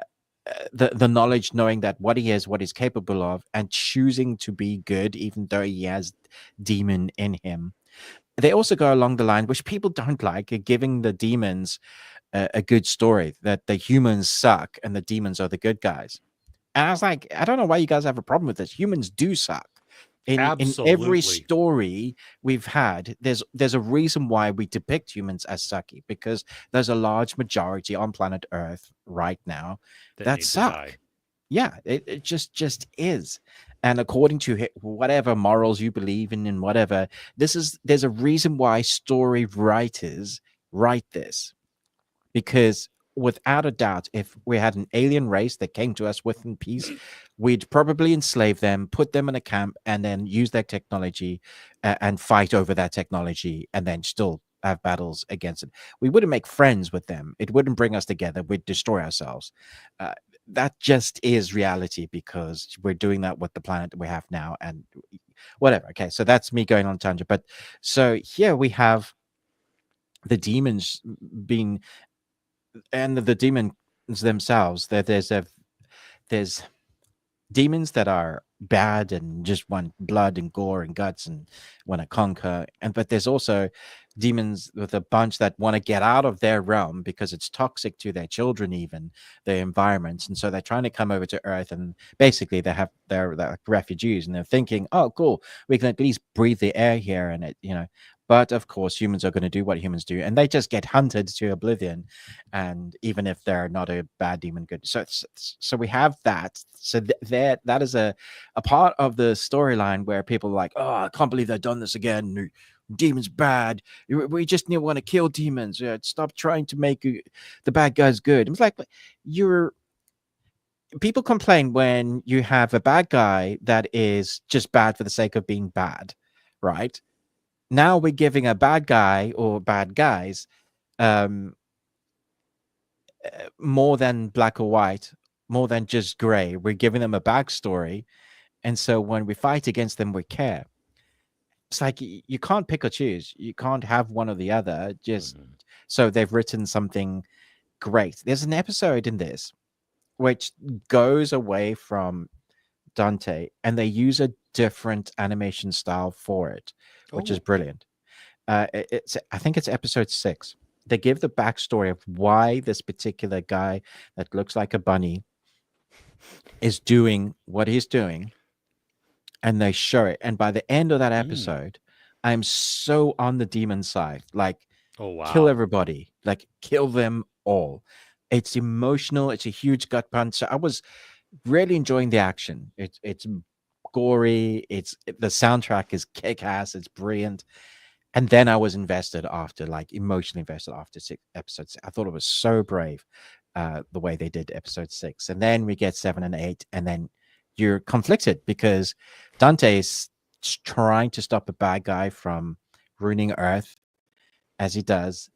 the knowledge, knowing that what he is, what he's capable of, and choosing to be good, even though he has demon in him. They also go along the line, which people don't like, giving the demons a good story that the humans suck and the demons are the good guys. And I was like, I don't know why you guys have a problem with this. Humans do suck. In every Absolutely. story we've had, there's a reason why we depict humans as sucky, because there's a large majority on planet Earth right now That that need to die. suck. Yeah, it just is. And according to whatever morals you believe in and whatever, there's a reason why story writers write this, because without a doubt, if we had an alien race that came to us within peace, we'd probably enslave them, put them in a camp, and then use their technology and fight over that technology, and then still have battles against it. We wouldn't make friends with them. It wouldn't bring us together. We'd destroy ourselves. Uh, that just is reality, because we're doing that with the planet that we have now, and whatever. Okay, so that's me going on a tangent. But so here we have the demons being, and the demons themselves, that there's demons that are bad and just want blood and gore and guts and want to conquer, but there's also demons with a bunch that want to get out of their realm because it's toxic to their children, even their environments, and so they're trying to come over to Earth, and basically they're like refugees, and they're thinking, oh cool, we can at least breathe the air here, and But of course, humans are going to do what humans do, and they just get hunted to oblivion. And even if they're not a bad demon, good. So we have that. So there, that is a part of the storyline where people are like, oh, I can't believe they've done this again. Demons bad. We just want to kill demons. Stop trying to make the bad guys good. It's like you're. People complain when you have a bad guy that is just bad for the sake of being bad, right? Now we're giving a bad guy or bad guys um, more than black or white, more than just gray. We're giving them a backstory. And so when we fight against them, we care. It's like you can't pick or choose. You can't have one or the other. Just so they've written something great. There's an episode in this which goes away from Dante and they use a different animation style for it, which is brilliant. It's I think it's episode 6. They give the backstory of why this particular guy that looks like a bunny is doing what he's doing, and they show it. And by the end of that episode, I'm so on the demon side. Like, kill everybody, like kill them all. It's emotional. It's a huge gut punch. So I was really enjoying the action. It's gory. The soundtrack is kick ass. It's brilliant. And then I was invested after, like emotionally invested after 6 episodes. I thought it was so brave, the way they did episode 6. And then we get 7 and 8, and then you're conflicted because Dante is trying to stop a bad guy from ruining Earth as he does,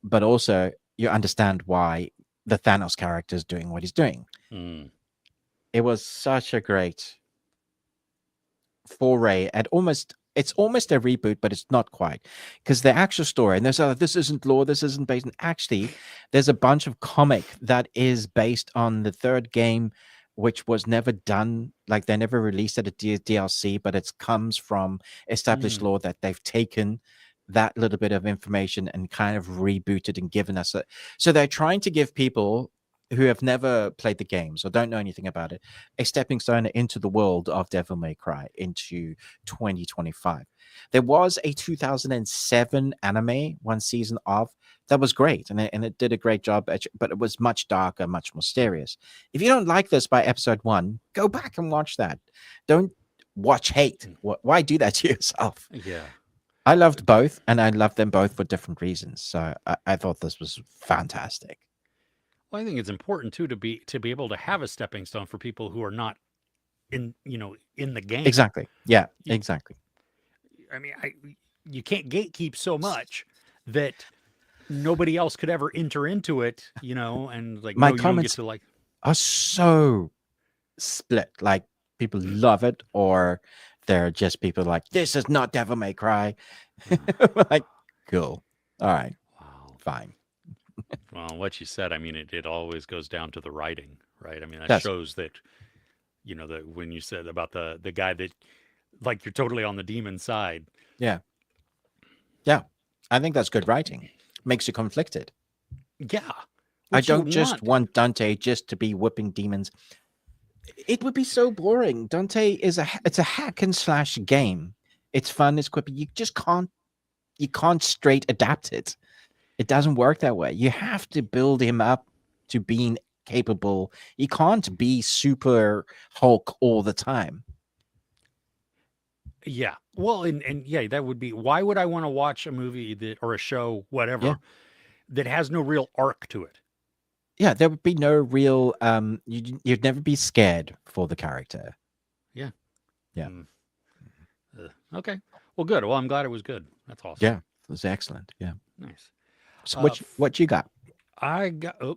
but also you understand why the Thanos character is doing what he's doing. It was such a great foray at it's almost a reboot, but it's not quite, because the actual story, and there's this isn't lore, this isn't based on, actually there's a bunch of comic that is based on the third game, which was never done, like they never released it at DLC, but it comes from established lore that they've taken that little bit of information and kind of rebooted and given us so they're trying to give people who have never played the games or don't know anything about it a stepping stone into the world of Devil May Cry into 2025. There was a 2007 anime, one season of, that was great, and it did a great job, but it was much darker, much more serious. If you don't like this by episode 1, go back and watch that. Don't watch hate. Why do that to yourself? Yeah. I loved both, and I loved them both for different reasons. So I thought this was fantastic. Well, I think it's important too to be able to have a stepping stone for people who are not in the game. Exactly. Yeah. Exactly. I mean, you can't gatekeep so much that nobody else could ever enter into it. And like my no, comments you don't get to like are so split. Like people love it, or they're just people like, this is not Devil May Cry. Like, cool. All right. Wow. Fine. Well, what you said, I mean, it always goes down to the writing, right? I mean, that shows that, that when you said about the guy that, like, you're totally on the demon side. Yeah. Yeah. I think that's good writing. Makes you conflicted. Yeah. I don't just want Dante just to be whipping demons. It would be so boring. Dante is it's a hack and slash game. It's fun, it's quick, but you just can't straight adapt it. It doesn't work that way. You have to build him up to being capable. You can't be super Hulk all the time. Yeah. Well, and yeah, that would be, why would I want to watch a movie or a show, whatever, that has no real arc to it? Yeah, there would be no real you'd never be scared for the character. Yeah. Yeah. Okay. Well, good. Well, I'm glad it was good. That's awesome. Yeah, it was excellent. Yeah. Nice. So what you got? I got I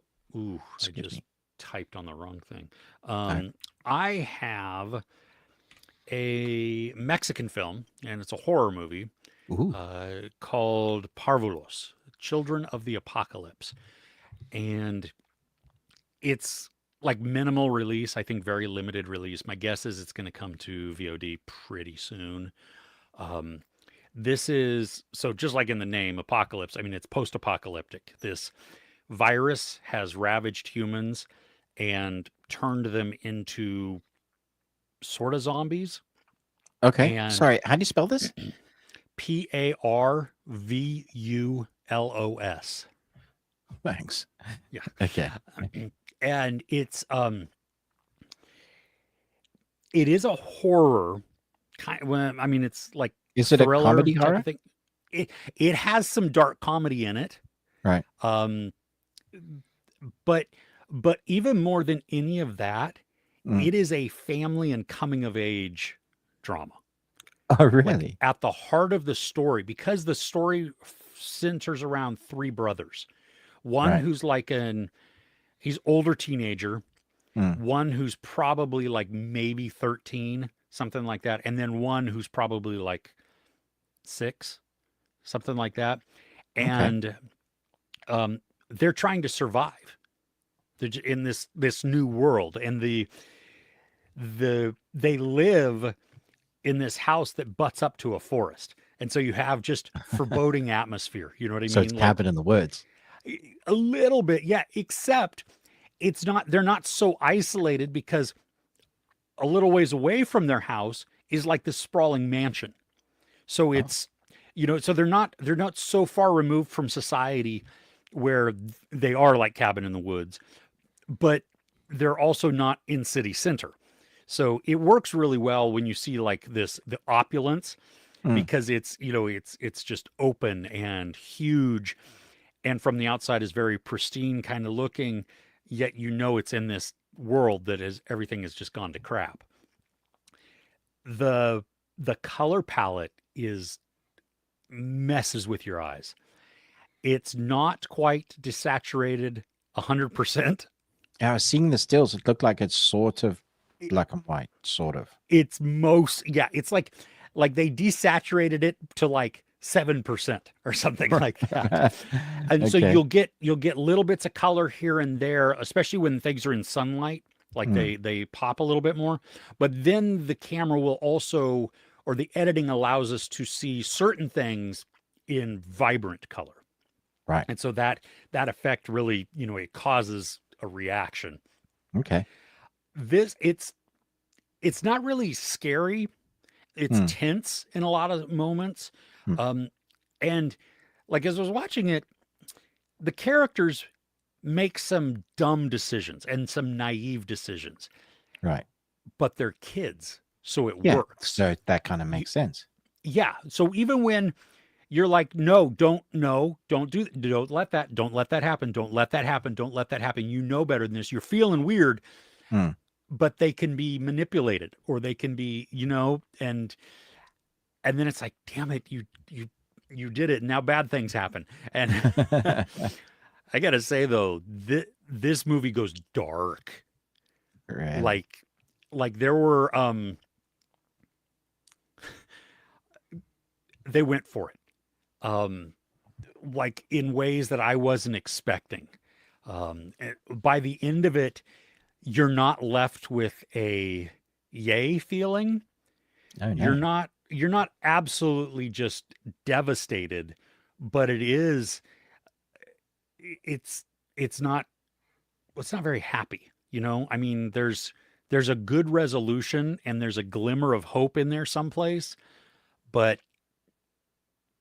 just typed on the wrong thing. I have a Mexican film, and it's a horror movie called Parvulos, Children of the Apocalypse. And it's like minimal release, I think very limited release. My guess is it's going to come to VOD pretty soon. This is, so just like in the name, apocalypse, I mean, it's post-apocalyptic. This virus has ravaged humans and turned them into sort of zombies. Okay. Sorry, how do you spell this? Parvulos. Thanks. Yeah. Okay. And it is a horror kind. Well, I mean, it's like Is it a thriller comedy type horror? of thing. It has some dark comedy in it. Right. Um, but even more than any of that, Mm. it is a family and coming of age drama. Oh, Like really? at the heart of the story, because the story centers around three brothers. One Right. who's like he's older teenager, Mm. one who's probably like maybe 13, something like that, and then one who's probably like 6, something like that. Okay. And they're trying to survive. They're in this new world, and they live in this house that butts up to a forest. And so you have just foreboding atmosphere. You know what I So it's mean? Like cabin in the woods. a little bit, yeah, except they're not so isolated, because a little ways away from their house is like this sprawling mansion. So Oh. it's, so they're not so far removed from society where they are like cabin in the woods, but they're also not in city center. So it works really well when you see like the opulence, Mm. because it's just open and huge, and from the outside is very pristine kind of looking, yet it's in this world that is everything has just gone to crap. The color palette is messes with your eyes. It's not quite desaturated 100%. Yeah, I was seeing the stills. It looked like it's sort of black and white, sort of. It's it's like they desaturated it to like 7% or something like that. And so Okay. you'll get little bits of color here and there, especially when things are in sunlight, like Mm. they pop a little bit more. But then the camera will also, or the editing allows us to see certain things in vibrant color. Right. And so that effect really, it causes a reaction. Okay. This it's not really scary. It's Mm. tense in a lot of moments. Mm. And like as I was watching it, the characters make some dumb decisions and some naive decisions, Right. but they're kids, so it Yeah. works. So that kind of makes sense. Yeah. So even when you're like, no, don't don't let that happen, don't let that happen, don't let that happen. You know better than this. You're feeling weird, Mm. but they can be manipulated, or they can be, and then it's like, damn it, you did it, and now bad things happen. And I gotta say though, this movie goes dark. Really? Like there were they went for it. Like in ways that I wasn't expecting. By the end of it, you're not left with a yay feeling. Oh, You're no. not absolutely just devastated, but it's it's not it's not very happy, I mean, there's a good resolution and there's a glimmer of hope in there someplace, but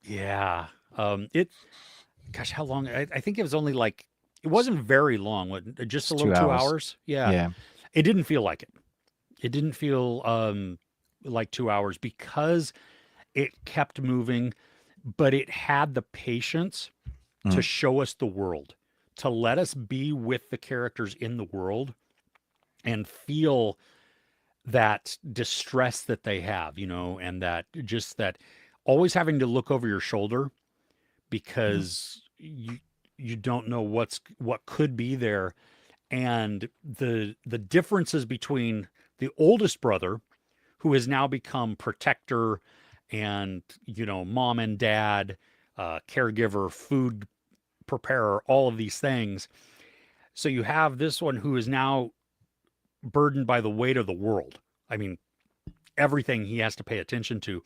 yeah, it gosh, how long? I think it was only like, it wasn't very long, just It's a little two 2 hours. hours. Yeah. Yeah. It didn't feel like it. It didn't feel like 2 hours, because it kept moving, but it had the patience to Mm. show us the world, to let us be with the characters in the world and feel that distress that they have, and that always having to look over your shoulder, Mm. because you don't know what could be there, and the differences between the oldest brother, who has now become protector and mom and dad, caregiver, food preparer, all of these things. So you have this one who is now burdened by the weight of the world. I mean, everything he has to pay attention to.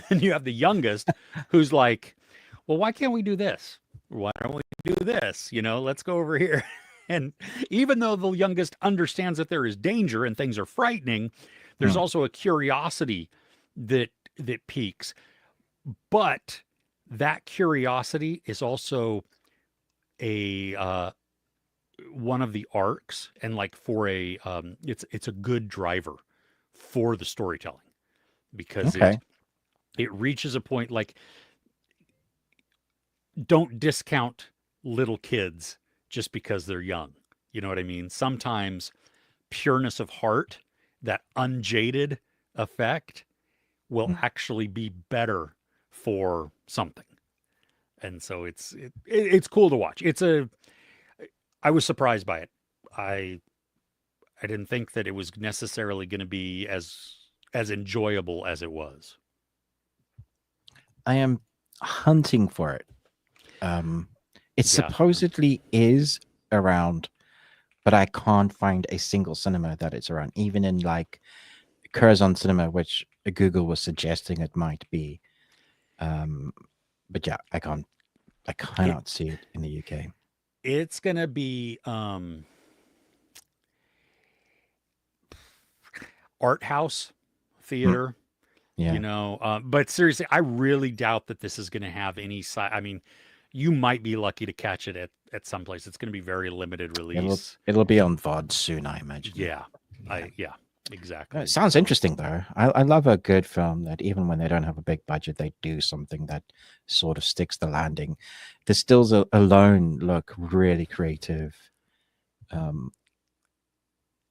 And you have the youngest who's like, well, why can't we do this? Why don't we do this? Let's go over here. And even though the youngest understands that there is danger and things are frightening, there's Mm. also a curiosity that piques. But that curiosity is also a one of the arcs, and like for a it's a good driver for the storytelling, because Okay. it reaches a point like, don't discount little kids just because they're young. You know what I mean? Sometimes pureness of heart, that unjaded effect, will Mm. actually be better for something. And so it's cool to watch. I was surprised by it. I I didn't think that it was necessarily going to be as enjoyable as it was. I am hunting for it. Um, it Yeah. supposedly is around, but I can't find a single cinema that it's around, even in like Curzon Cinema, which Google was suggesting it might be. Um, but yeah, I It cannot see it in the UK. it's going to be art house Mm, theater, yeah. but seriously, I really doubt that this is going to have any side. I mean, you might be lucky to catch it at some place. It's going to be very limited release. It'll be on VOD soon, I imagine. Yeah. Yeah. Yeah, It exactly. sounds So, interesting though. I love a good film that even when they don't have a big budget, they do something that sort of sticks the landing. The stills alone look really creative. Um,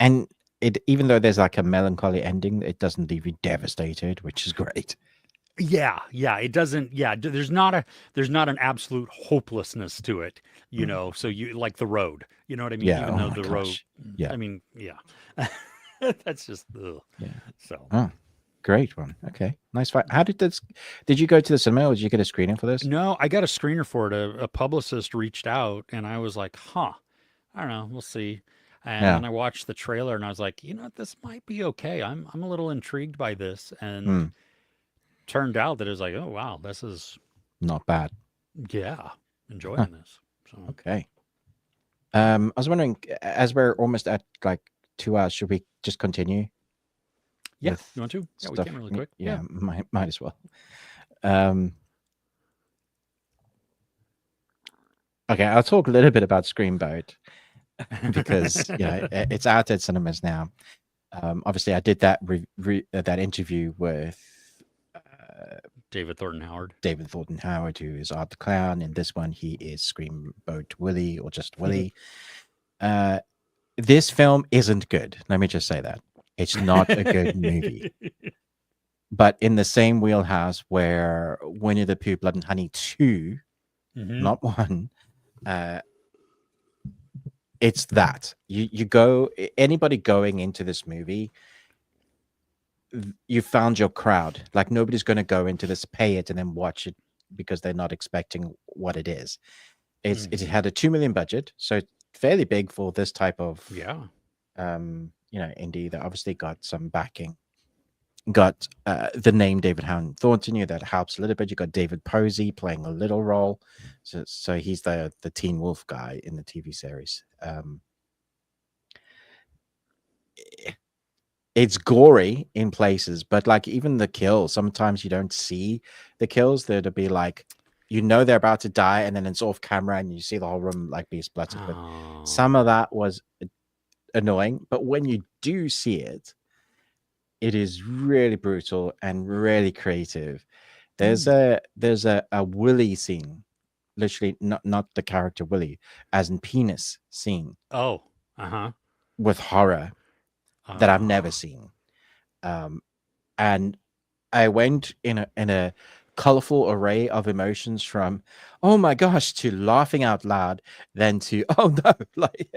and it, even though there's like a melancholy ending, it doesn't leave you devastated, which is great. yeah, it doesn't, there's not an absolute hopelessness to it, Mm. so you like The Road, you know what I mean? Yeah. Even Oh though my The Road, gosh. Yeah. I mean, yeah. That's just ugh. Yeah. So, Oh, great one. Okay. Nice fight. How did this, did you go to the cinema or did you get a screening for this? no, I got a screener for it. A publicist reached out, and I was like, huh, I don't know, we'll see. And Yeah. then I watched the trailer, and I was like, this might be okay. I'm a little intrigued by this, and Mm, turned out that it was like, oh wow, this is, not bad. yeah, Huh, enjoying this. So okay. I was wondering, as we're almost at like 2 hours, should we just continue yeah, with you want to? Yeah, we stuff? can really quick. Yeah. Yeah, might as well. Um, okay, I'll talk a little bit about Screamboat because it's out at cinemas now. Obviously, I did that interview with David Thornton Howard. David Thornton Howard, who is Art the Clown. In this one, he is Screamboat Willie or just Willie. This film isn't good. Let me just say that. It's not a good movie. But in the same wheelhouse where Winnie the Pooh, Blood and Honey 2, Hmm. not 1, it's that. You go, anybody going into this movie, you found your crowd. Like nobody's going to go into this, pay it, and then watch it because they're not expecting what it is. It Hmm. had a 2 million budget, so fairly big for this type of Yeah. indie that obviously got some backing. Got the name David Howard Thornton, that helps a little bit. You got David Posey playing a little role, so he's the Teen Wolf guy in the TV series. It's gory in places, but like even the kills, sometimes you don't see the kills. There'd be like, they're about to die, and then it's off camera, and you see the whole room like be splattered with. Some of Oh. that was annoying, but when you do see it, it is really brutal and really creative. There's Mm. a Willy scene, literally not the character Willy, as in penis scene Oh. Uh-huh. with horror that I've never seen. And I went in a colorful array of emotions from oh my gosh to laughing out loud, then to oh no, like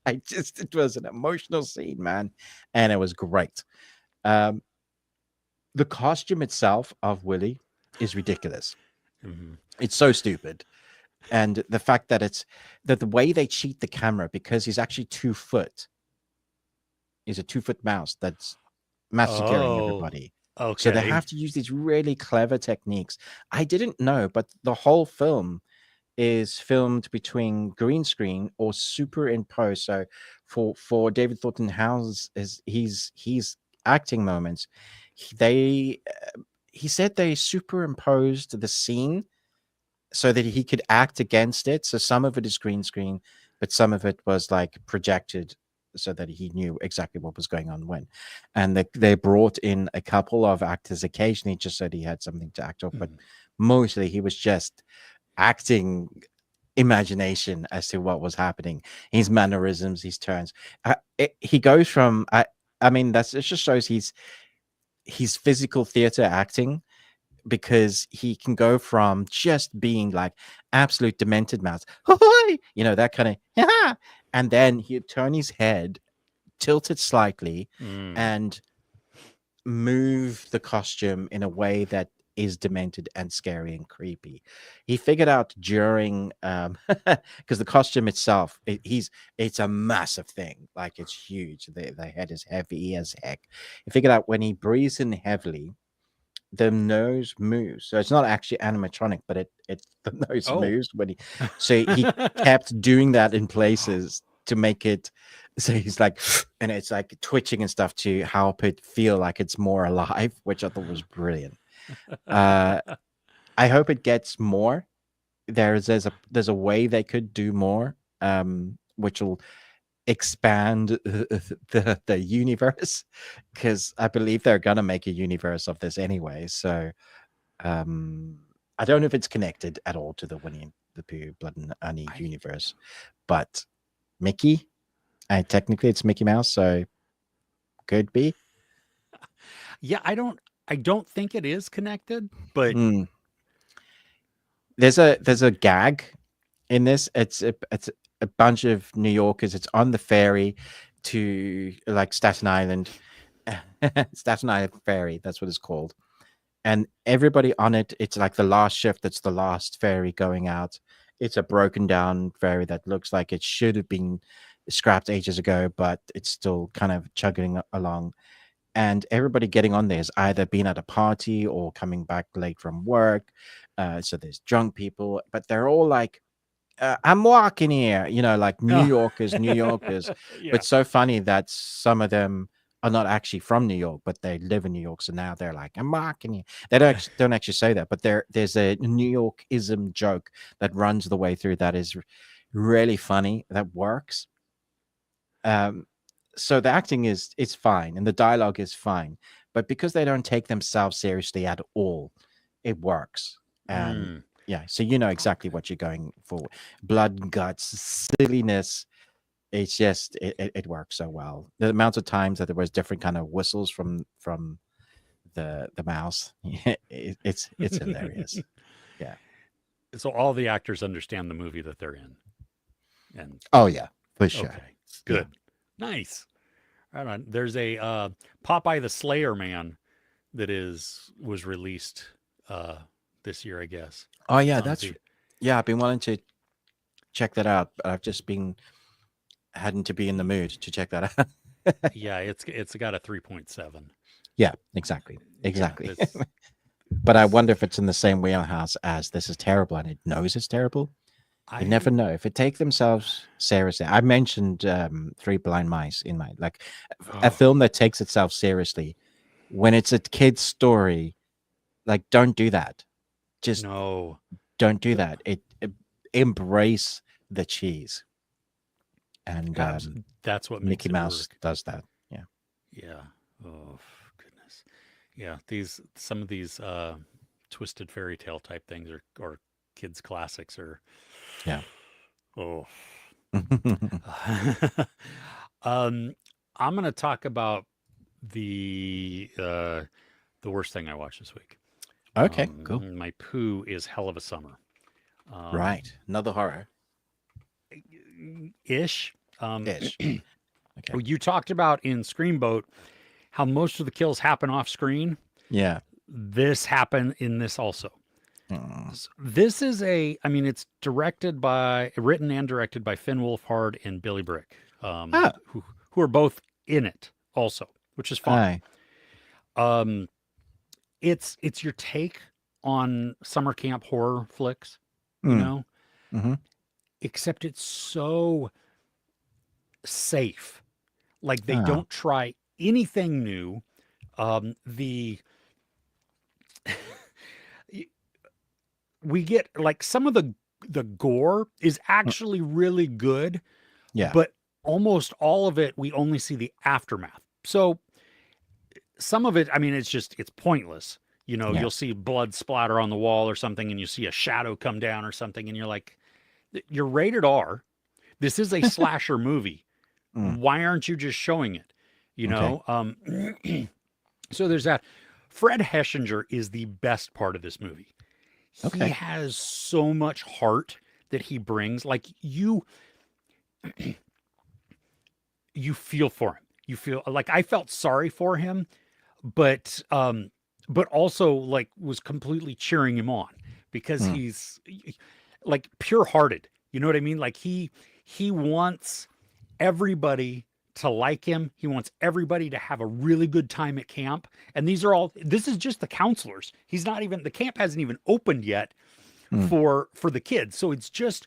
it was an emotional scene, man, and it was great. Um, the costume itself of Willy is ridiculous. Mhm. It's so stupid. And the fact that the way they cheat the camera because he's actually 2 foot, he's a 2 foot mouse that's massacring Oh. everybody. So they Okay. have to use these really clever techniques. I didn't know, but the whole film is filmed between green screen or superimposed. So for David Thornton Howe's is he's acting moments, they he said they superimposed the scene so that he could act against it. So some of it is green screen, but some of it was like projected so that he knew exactly what was going on when. And they brought in a couple of actors occasionally just so that he had something to act off, but mostly he was just acting imagination as to what was happening, his mannerisms, his turns. He goes from I mean that's it just shows he's physical theater acting, because he can go from just being like absolute demented mouth, you know, that kind of, and then he'd turn his head, tilt it slightly, and move the costume in a way that is demented and scary and creepy. He figured out during because the costume itself, it's a massive thing, like it's huge. The head is heavy as heck. He figured out when he breathes in heavily, the nose moves. So it's not actually animatronic, but it the nose moves when he. So he kept doing that in places to make it. So he's like, and it's like twitching and stuff to help it feel like it's more alive, which I thought was brilliant. I hope it gets more. There's a way they could do more, which will expand the universe, because I believe they're gonna make a universe of this anyway. So I don't know if it's connected at all to the Winnie the Pooh Blood and Honey universe, but Mickey, and technically it's Mickey Mouse, so could be. Yeah, I don't think it is connected, but there's a gag in this. It's a bunch of New Yorkers. It's on the ferry to like Staten Island. Staten Island ferry, that's what it's called. And everybody on it, it's like the last shift, that's the last ferry going out. It's a broken down ferry that looks like it should have been scrapped ages ago, but it's still kind of chugging along. And everybody getting on there has either been at a party or coming back late from work. So there's drunk people, but they're all like, I'm walking here, you know, like New Yorkers. Yeah. But so funny that some of them are not actually from New York, but they live in New York. So now they're like, I'm walking here. They don't actually say that, but there's a New Yorkism joke that runs the way through that is really funny, that works. So the acting it's fine and the dialogue is fine, but because they don't take themselves seriously at all, it works. And yeah, so you know exactly what you're going for. Blood, guts, silliness. It's just it works so well. The amount of times that there was different kind of whistles from the mouse, it's hilarious. Yeah. So all the actors understand the movie that they're in. And oh yeah, for sure. Okay, good, nice. Right on. There's a Popeye the Slayer Man that was released this year, I guess. Oh yeah, I've been wanting to check that out, but I've just been hadn't to be in the mood to check that out. Yeah, it's got a 3.7. Yeah, exactly. Yeah, but I wonder if it's in the same wheelhouse as This Is Terrible and it knows it's terrible. You never know. If it take themselves seriously. I mentioned Three Blind Mice in my a film that takes itself seriously. When it's a kid's story, like don't do that. Just don't do that. It embrace the cheese. And that's what Mickey Mouse does that. Yeah. Yeah. Oh goodness. Yeah. Some of these twisted fairy tale type things or kids classics are. Yeah. Oh. I'm gonna talk about the worst thing I watched this week. Okay, cool. My poo is Hell of a Summer. Right. Another horror. Ish. Ish. Okay. You talked about in Screamboat how most of the kills happen off screen. Yeah. This happened in this also. So this is it's written and directed by Finn Wolfhard and Billy Brick, who are both in it also, which is fun. It's your take on summer camp horror flicks, you know, except it's so safe. Like they don't try anything new. The we get like some of the gore is Mm, actually really good, yeah, but almost all of it we only see the aftermath. So some of it, I mean, it's pointless. You know, yeah. you'll see blood splatter on the wall or something, and you see a shadow come down or something, and you're like, you're rated R. This is a slasher movie. Mm, Why aren't you just showing it? You okay, know, so there's that. Fred Heschinger is the best part of this movie. He okay. has so much heart that he brings. Like you feel for him. You feel like I felt sorry for him, but but also like was completely cheering him on because Mm, he's like pure-hearted. You know what I mean? Like he wants everybody to like him. He wants everybody to have a really good time at camp. And this is just the counselors. He's not even the camp hasn't even opened yet mm, for the kids. So it's just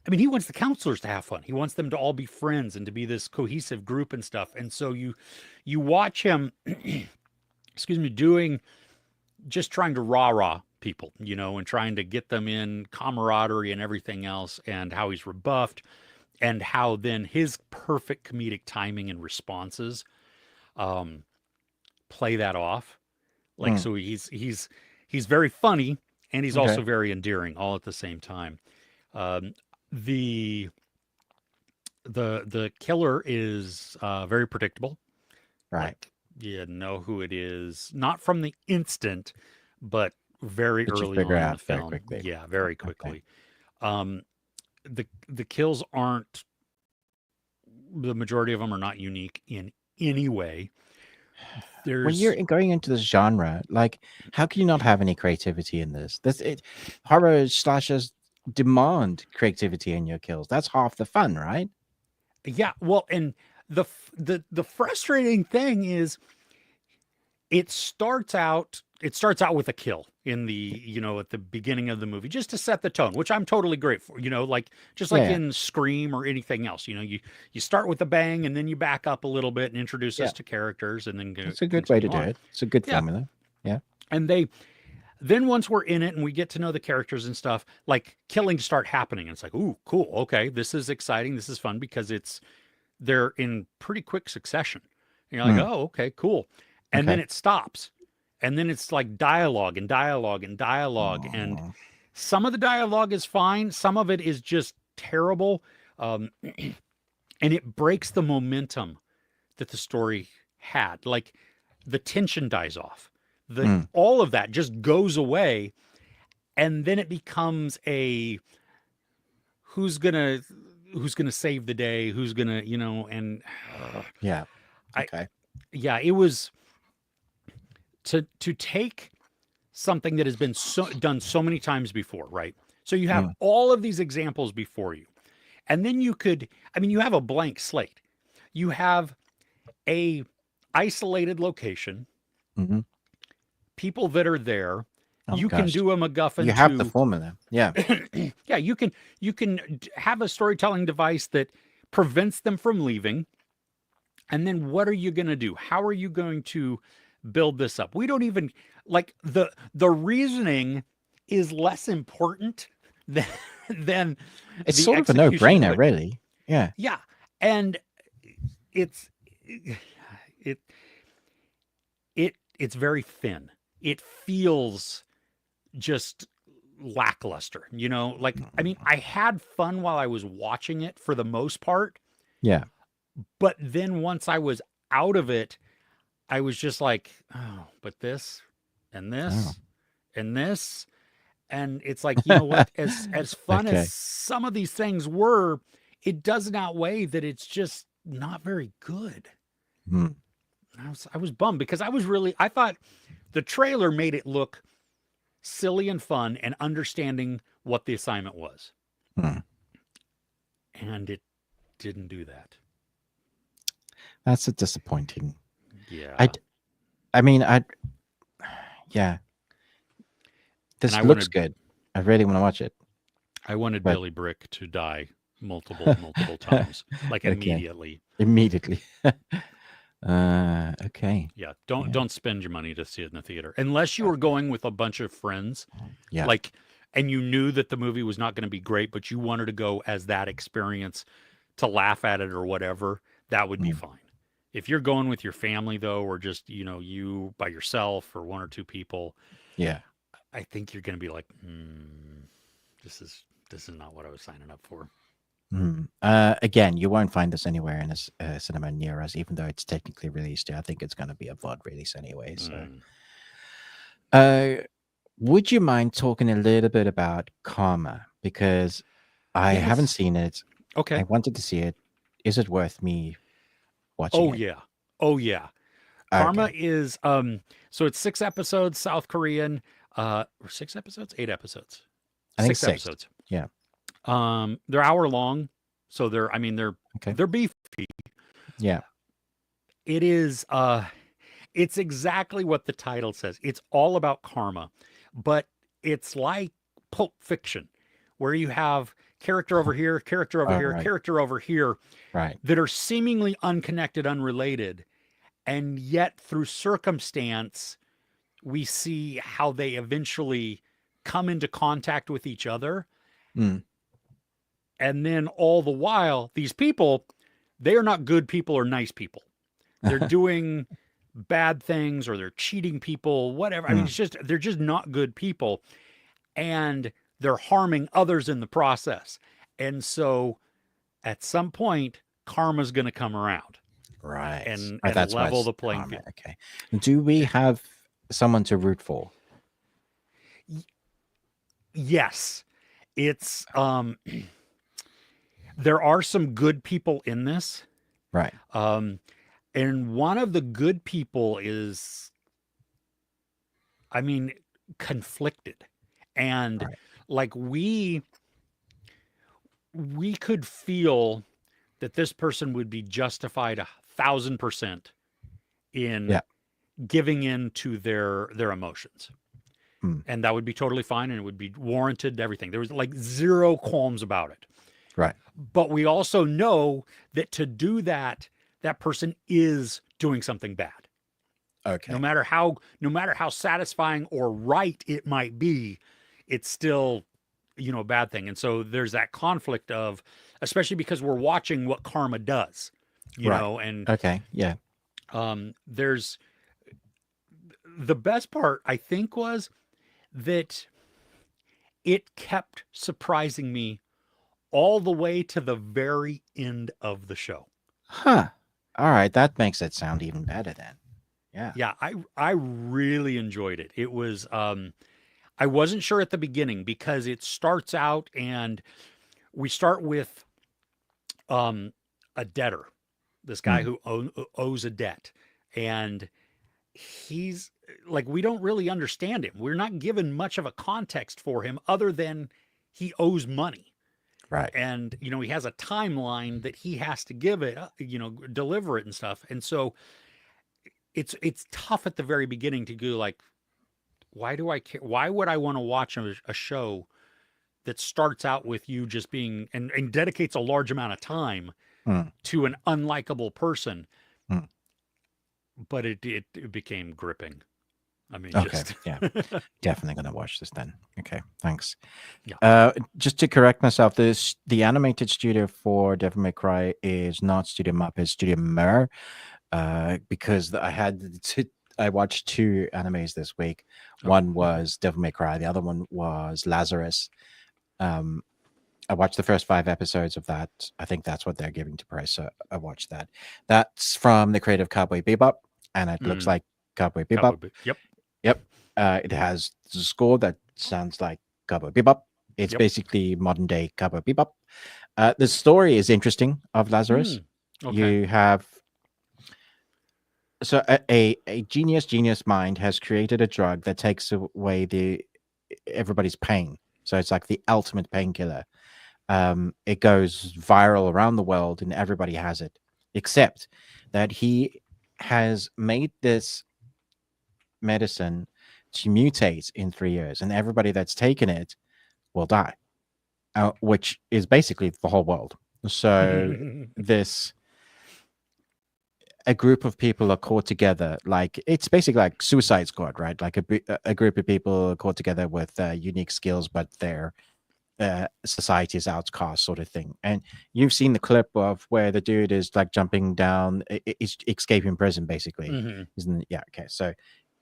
I mean, he wants the counselors to have fun. He wants them to all be friends and to be this cohesive group and stuff. And so you watch him excuse me doing just trying to rah-rah people, you know, and trying to get them in camaraderie and everything else, and how he's rebuffed, and how then his perfect comedic timing and responses um, play that off. Like mm, so, he's very funny and he's okay, also very endearing, all at the same time. Um, the the killer is very predictable. right. Like you know who it is, not from the instant, but very Did you early figure on in the out very film. quickly? Yeah, very Okay. quickly. Um, the kills aren't the majority of them are not unique in any way. When you're There's going into this genre, like, how can you not have any creativity in this? This it horror slashers demand creativity in your kills. That's half the fun, right? yeah, well, and the frustrating thing is it starts out with a kill in the at the beginning of the movie just to set the tone, which I'm totally great for, like just like Yeah, in Scream or anything else. You start with a bang and then you back up a little bit and introduce yeah. us to characters and then It's a good way to continue do on. it. It's a good Yeah. formula. Yeah. And then once we're in it and we get to know the characters and stuff, like killings start happening. And it's like, ooh, cool. Okay. This is exciting. This is fun because they're in pretty quick succession. And you're like, Mm, oh, okay, cool. And then okay. it stops. And then it's like dialogue and dialogue and dialogue. And Oh, some of the dialogue is fine. Some of it is just terrible. Um, and it breaks the momentum that the story had. Like the tension dies off. The mm, all of that just goes away. And then it becomes a who's gonna who's gonna save the day, who's gonna, and yeah. I Okay. yeah, it was to take something that has been done so many times before, right? So you have Mm, all of these examples before you. And then you have a blank slate. You have a isolated location, hmm. people that are there. Oh You can gosh. do a You MacGuffin have the to formula. Yeah. yeah, you can have a storytelling device that prevents them from leaving. And then what are you going to do? How are you going to build this up? We don't even like the reasoning is less important than than It's the sort of a execution of no-brainer, it. really. Yeah. Yeah. And it's it it's very thin. It feels just lackluster, like I mean, Mm, I had fun while I was watching it for the most part, yeah. but then once I was out of it, I was just like, oh, but this and Oh. this and this. And it's like, you know what? As fun as Okay. some of these things were, it doesn't outweigh that it's just not very good. Mm, I was bummed because I thought the trailer made it look silly and fun and understanding what the assignment was. mm. And it didn't do that. That's a disappointing. I, Yeah. d- I mean, yeah, And this looks good. I really want to watch it, I wanted but Billy Brick to die multiple times, like okay, immediately. immediately. Okay. Yeah, Yeah. don't spend your money to see it in the theater unless you were going with a bunch of friends, Yeah. like, and you knew that the movie was not going to be great, but you wanted to go as that experience to laugh at it or whatever. That would be Mm, fine. If you're going with your family though, or just you by yourself or one or two people, yeah. I think you're going to be like, this is not what I was signing up for. Mm. Again, you won't find this anywhere in a cinema near us, even though it's technically released here. I think it's going to be a VOD release anyway. So, Mm. uh, would you mind talking a little bit about Karma? Because I haven't Yes. seen it. I Okay. wanted to see it. Is it worth me watching Oh it? yeah. Oh yeah. Karma Okay. is so it's 6 episodes, South Korean, or 6 episodes, 8 episodes, I think six six. episodes. Yeah. They're hour long, so they're I mean Okay. they're beefy. Yeah. It is it's exactly what the title says. It's all about karma, but it's like Pulp Fiction, where you have character over here, character over Oh, here, right. character over here Right. that are seemingly unconnected, unrelated, and yet through circumstance we see how they eventually come into contact with each other. Mm. And then all the while, these people, they are not good people or nice people. They're doing bad things or they're cheating people, whatever. I mean, Mm. it's just, they're just not good people. And they're harming others in the process. And so at some point, karma's going to come around Right. and Right. That's why level it's the playing Karma. field. Okay. Do we have someone to root for? Yes. It's there are some good people in this. Right. Um, and one of the good people is, I mean, conflicted. And Right. like we could feel that this person would be justified 1,000% in Yeah. giving in to their emotions. Mm. And that would be totally fine and it would be warranted, everything. There was like zero qualms about it. Right. But we also know that to do that, that person is doing something bad. Okay. No matter how satisfying or right it might be, it's still a bad thing. And so there's that conflict of, especially because we're watching what karma does, Right. and Okay. Yeah. there's the best part I think was that it kept surprising me all the way to the very end of the show. Huh. All right. That makes it sound even better then. Yeah. Yeah, I really enjoyed it. It was I wasn't sure at the beginning because it starts out and we start with um a debtor, this guy Mm. who owes a debt, and he's like, we don't really understand him. We're not given much of a context for him other than he owes money. Right. And he has a timeline that he has to give it, deliver it and stuff. And so it's tough at the very beginning to go like, why do I care? Why would I want to watch a show that starts out with you just being and dedicates a large amount of time Mm. to an unlikable person? Mm. But it became gripping. I mean, Okay. just Yeah. Definitely gonna watch this then. Okay. Thanks. yeah. Just to correct myself, the animated studio for Devil May Cry is not Studio Muppet, it's Studio Mir. Because I watched two animes this week. Oh, One okay. was Devil May Cry, the other one was Lazarus. I watched the first 5 episodes of that. I think that's what they're giving to price. So I watched that. That's from the creative Cowboy Bebop, and it looks Mm, like Cowboy Bebop. Yep. Yep. It has the score that sounds like Cowboy Bebop. It's Yep. basically modern day Cowboy Bebop. The story is interesting of Lazarus. Okay. You have a genius mind has created a drug that takes away everybody's pain. So it's like the ultimate painkiller. It goes viral around the world and everybody has it, except that he has made this medicine to mutate in 3 years, and everybody that's taken it will die, which is basically the whole world. So this a group of people are caught together. Like it's basically like Suicide Squad, right? Like a group of people are caught together with unique skills, but their society is outcast, sort of thing. And you've seen the clip of where the dude is like jumping down, is escaping prison, basically, Hmm. isn't it? Yeah. Okay. So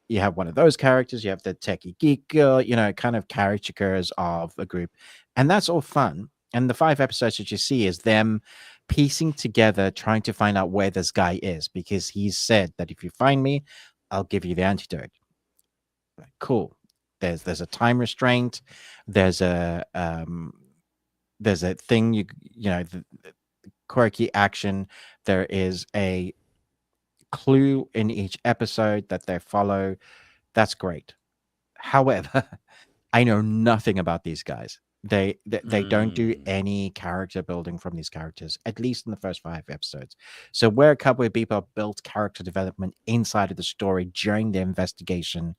you have one of those characters. You have the techie geek girl. You know, kind of caricatures of a group, and that's all fun. And the 5 episodes that you see is them piecing together, trying to find out where this guy is, because he's said that if you find me, I'll give you the antidote. Cool. There's a time restraint. There's a thing the quirky action. There is a clue in each episode that they follow. That's great. However, I know nothing about these guys. They don't do any character building from these characters, at least in the first 5 episodes. So where Cowboy Bebop built character development inside of the story during the investigation,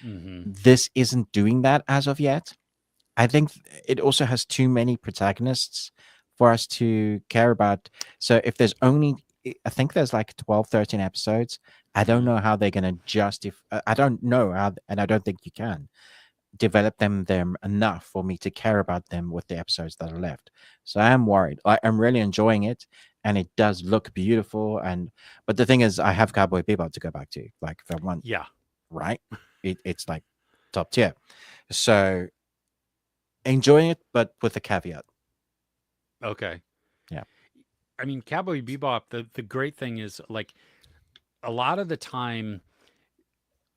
this isn't doing that as of yet. I think it also has too many protagonists for us to care about. So if there's only, I think there's like 12, 13 episodes. I don't know how they're going to I don't know how, and I don't think you can develop them enough for me to care about them with the episodes that are left. So I am worried. I'm really enjoying it, and it does look beautiful. But the thing is, I have Cowboy Bebop to go back to. Like if I want, Yeah. right, it's like top tier. So enjoying it, but with a caveat. Okay. Yeah. I mean, Cowboy Bebop, the great thing is like a lot of the time,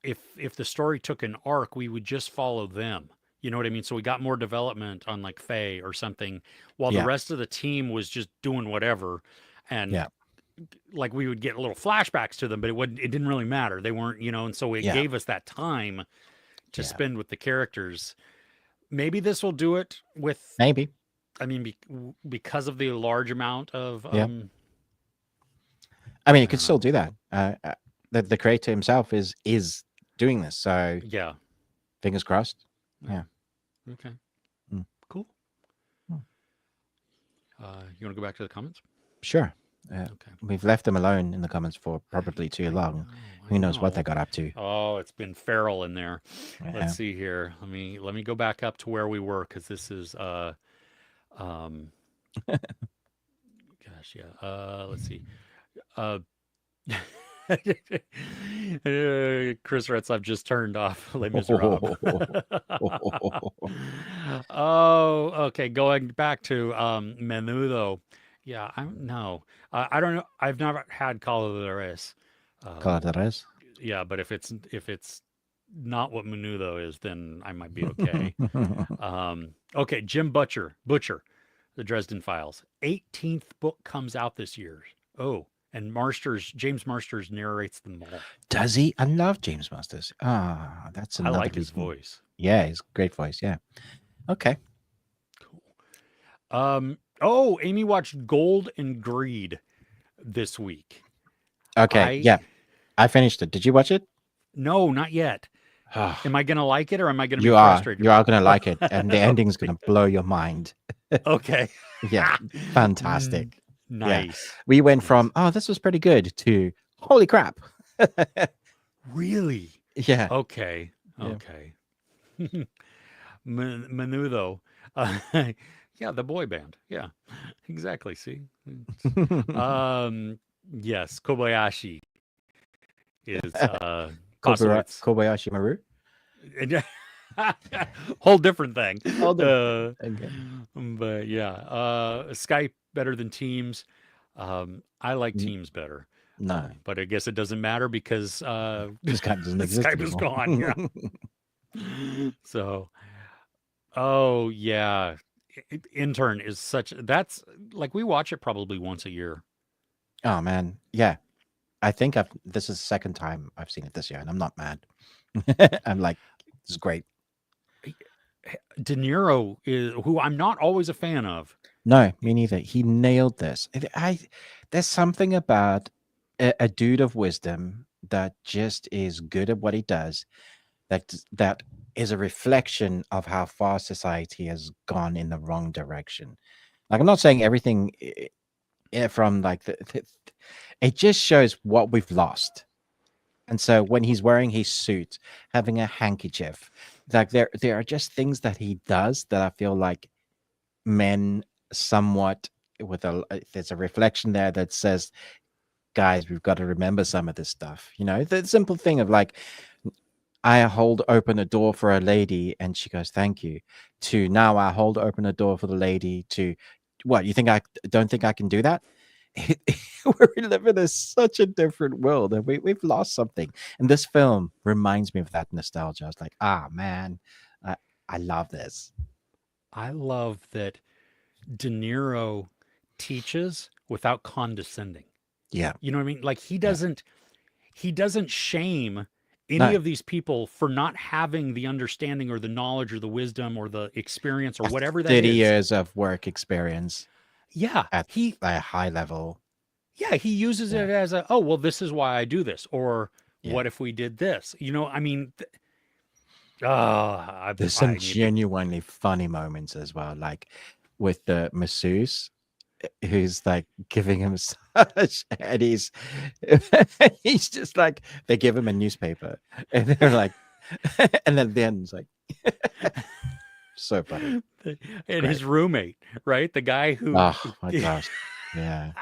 if the story took an arc, we would just follow them. You know what I mean? So we got more development on like Faye or something, while the Yeah. rest of the team was just doing whatever. And Yeah. like we would get little flashbacks to them, but it didn't really matter. They weren't, and so it Yeah. gave us that time to Yeah. spend with the characters. Maybe this will do it with, Maybe. I mean, because of the large amount of, Yeah. I mean, you could don't still know. do that. The creator himself is doing this, so Yeah. fingers crossed. Yeah. Okay. Mm. Cool. Mm. You want to go back to the comments? Sure. Okay. We've left them alone in the comments for probably too long. Who knows what they got up to? Oh, it's been feral in there. Yeah. Let's see here. Let me go back up to where we were, because this is gosh, yeah. Let's see. Chris Retz, I've just turned off Les Miserables. Oh, okay. Going back to Menudo. Yeah, I don't know. I've never had Calamares. Calamares. Yeah, but if it's not what Menudo is, then I might be okay. Okay, Jim Butcher, The Dresden Files. 18th book comes out this year. Oh, and James Marsters narrates them all. Does he? I love James Marsters. Ah, that's another. I like his voice. Yeah, he's great voice. Yeah. Okay. Cool. Oh, Amy watched Gold and Greed this week. Okay. Yeah, I finished it. Did you watch it? No, not yet. Am I gonna like it, or am I gonna be frustrated? You are gonna like it, and the ending's gonna blow your mind. Okay. Yeah, fantastic. Nice. Yeah. We went from this was pretty good to holy crap. Really? Yeah. Okay. Okay. Yeah. Menudo. Yeah, the boy band. Yeah, exactly. See. Yes, Kobayashi is Kobayashi Maru. Whole different thing. Okay. But yeah, Skype better than Teams. I like Teams better. No, but I guess it doesn't matter because Skype doesn't exist. Skype is gone. Yeah. So, oh yeah, Intern is that's like we watch it probably once a year. Oh man, yeah. I think this is the second time I've seen it this year, and I'm not mad. I'm like, this is great. De Niro is who I'm not always a fan of. No, me neither. He nailed this. There's something about a dude of wisdom that just is good at what he does. That is a reflection of how far society has gone in the wrong direction. Like, I'm not saying everything from like it just shows what we've lost. And so when he's wearing his suit, having a handkerchief, like there are just things that he does that I feel like men somewhat there's a reflection there that says, guys, we've got to remember some of this stuff. The simple thing of like, I hold open a door for a lady and she goes, thank you, to now I hold open a door for the lady to, what, you think I don't think I can do that? We live in such a different world, and we've lost something. And this film reminds me of that nostalgia. I was like, man, I love this. I love that De Niro teaches without condescending. Yeah. You know what I mean? Like he Yeah. doesn't shame any No. of these people for not having the understanding or the knowledge or the wisdom or the experience or whatever that 30 is. years of work experience Yeah. at a high level. Yeah, he uses it as a, oh, well, this is why I do this. Or Yeah. what if we did this? I mean, There's some genuinely funny moments as well, like with the masseuse who's like giving him massage, and he's just like, they give him a newspaper and they're like, and then the end's like, so funny. And Great. his roommate, right? The guy who, oh my gosh, yeah.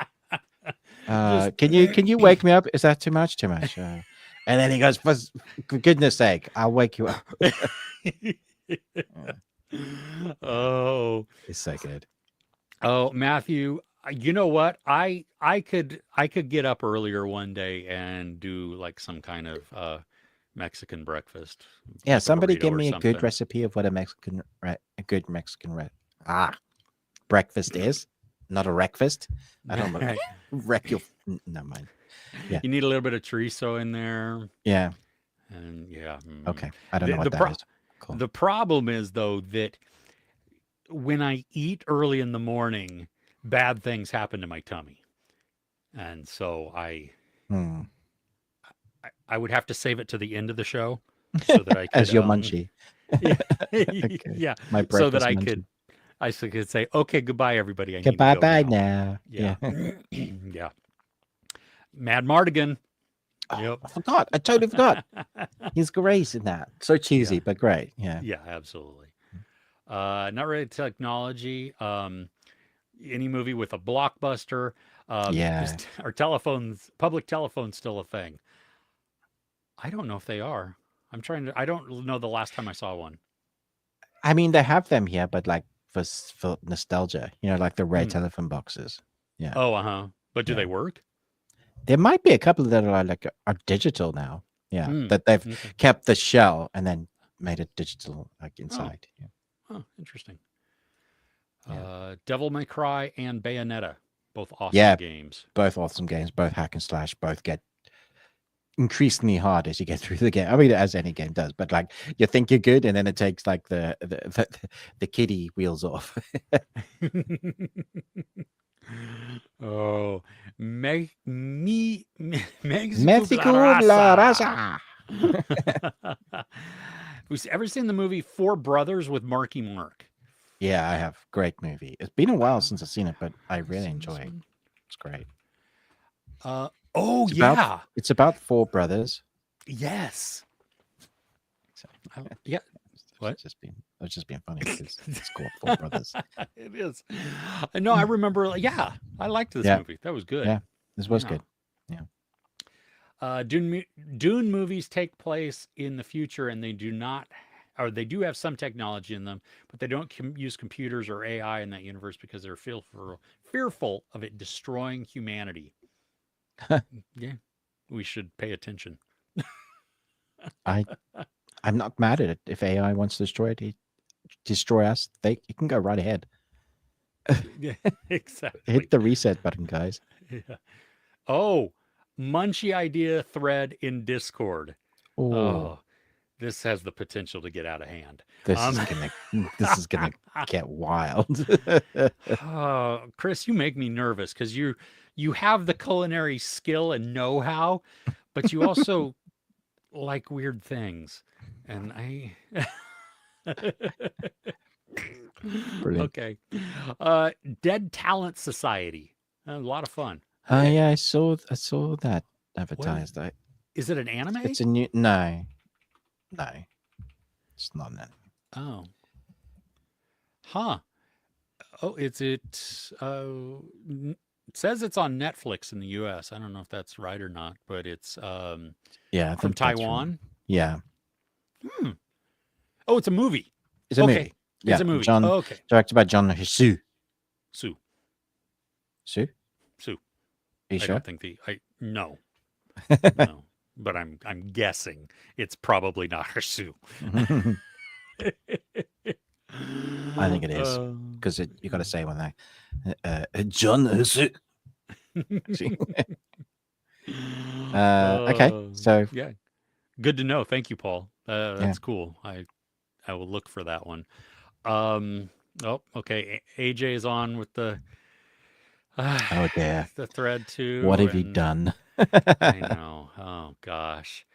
Can you wake me up? Is that too much? And then he goes, for goodness sake, I'll wake you up. Oh, It's so good. Oh, Matthew, you know what? I could get up earlier one day and do like some kind of Mexican breakfast. Yeah, like a somebody burrito give or me a good something. recipe of what a good Mexican breakfast is, not a breakfast. I don't know. Wreck your. Never mind. Yeah. You need a little bit of chorizo in there. Yeah. And yeah. Okay. I don't know what that is. Cool. The problem is though that when I eat early in the morning, bad things happen to my tummy. And so I would have to save it to the end of the show so that I could as your munchie. Okay. Yeah. My breakfast So that munchie. I could say, okay, goodbye, everybody. I Goodbye, need to go bye now. now. Yeah. Yeah. Mad Mardigan. Oh, Yep. I forgot. I totally forgot. He's great in that. So cheesy, but great. Yeah. Yeah, absolutely. Not really technology. Any movie with a blockbuster. Yeah. Are public telephones still a thing? I don't know if they are. I don't know the last time I saw one. I mean, they have them here, but like for nostalgia, like the red telephone boxes. Yeah. Oh, But do they work? There might be a couple that are digital now. Yeah. That they've kept the shell and then made it digital inside. Oh. Yeah. Oh, interesting. Yeah. Devil May Cry and Bayonetta, both awesome games. Both awesome games, both hack and slash, both get increasingly hard as you get through the game. I mean, as any game does, but like you think you're good, and then it takes like the kiddie wheels off. Oh, Mexico la raza. Who's ever seen the movie Four Brothers with Marky Mark? Yeah, I have. Great movie. It's been a while since I've seen it, but I really enjoy it. It's great. It's about four brothers. Yes. Yeah. What? It's just being funny because it's called Four Brothers. It is. No, I remember. Yeah, I liked this movie. That was good. Yeah, this was good. Yeah. Dune movies take place in the future, and they do have some technology in them, but they don't use computers or AI in that universe because they're fearful of it destroying humanity. Yeah, we should pay attention. I'm not mad at it. If AI wants to destroy us, it can go right ahead. Yeah, exactly. Hit the reset button, guys. Yeah. Oh, Munchie idea thread in Discord. Oh, this has the potential to get out of hand. This is gonna get wild. Chris, you make me nervous because you have the culinary skill and know-how, but you also like weird things, and I. Brilliant. Okay. Dead Talent Society. A lot of fun. Oh Eh, yeah, I saw that What advertised. is it? An anime? It's a new no, no, it's not an anime. Oh, huh. Oh, it says it's on Netflix in the U.S. I don't know if that's right or not, but it's Yeah, I from think that's right. Taiwan. Yeah, Hmm. Oh, it's a movie. it's a movie. Okay, it's Yeah, a movie. John Okay, directed by John Hisu. Sue, Sue, Sue. are you I sure? don't think I no, no, but I'm guessing it's probably not her Sue. I think it is Uh, because you got to say when they John Hisu. See? Okay, uh, so yeah, good to know. Thank you, Paul. yeah. That's cool. I will look for that one. Um. Oh, okay. AJ is on with uh, Oh dear, the thread what too, have you and done? I know. Oh gosh.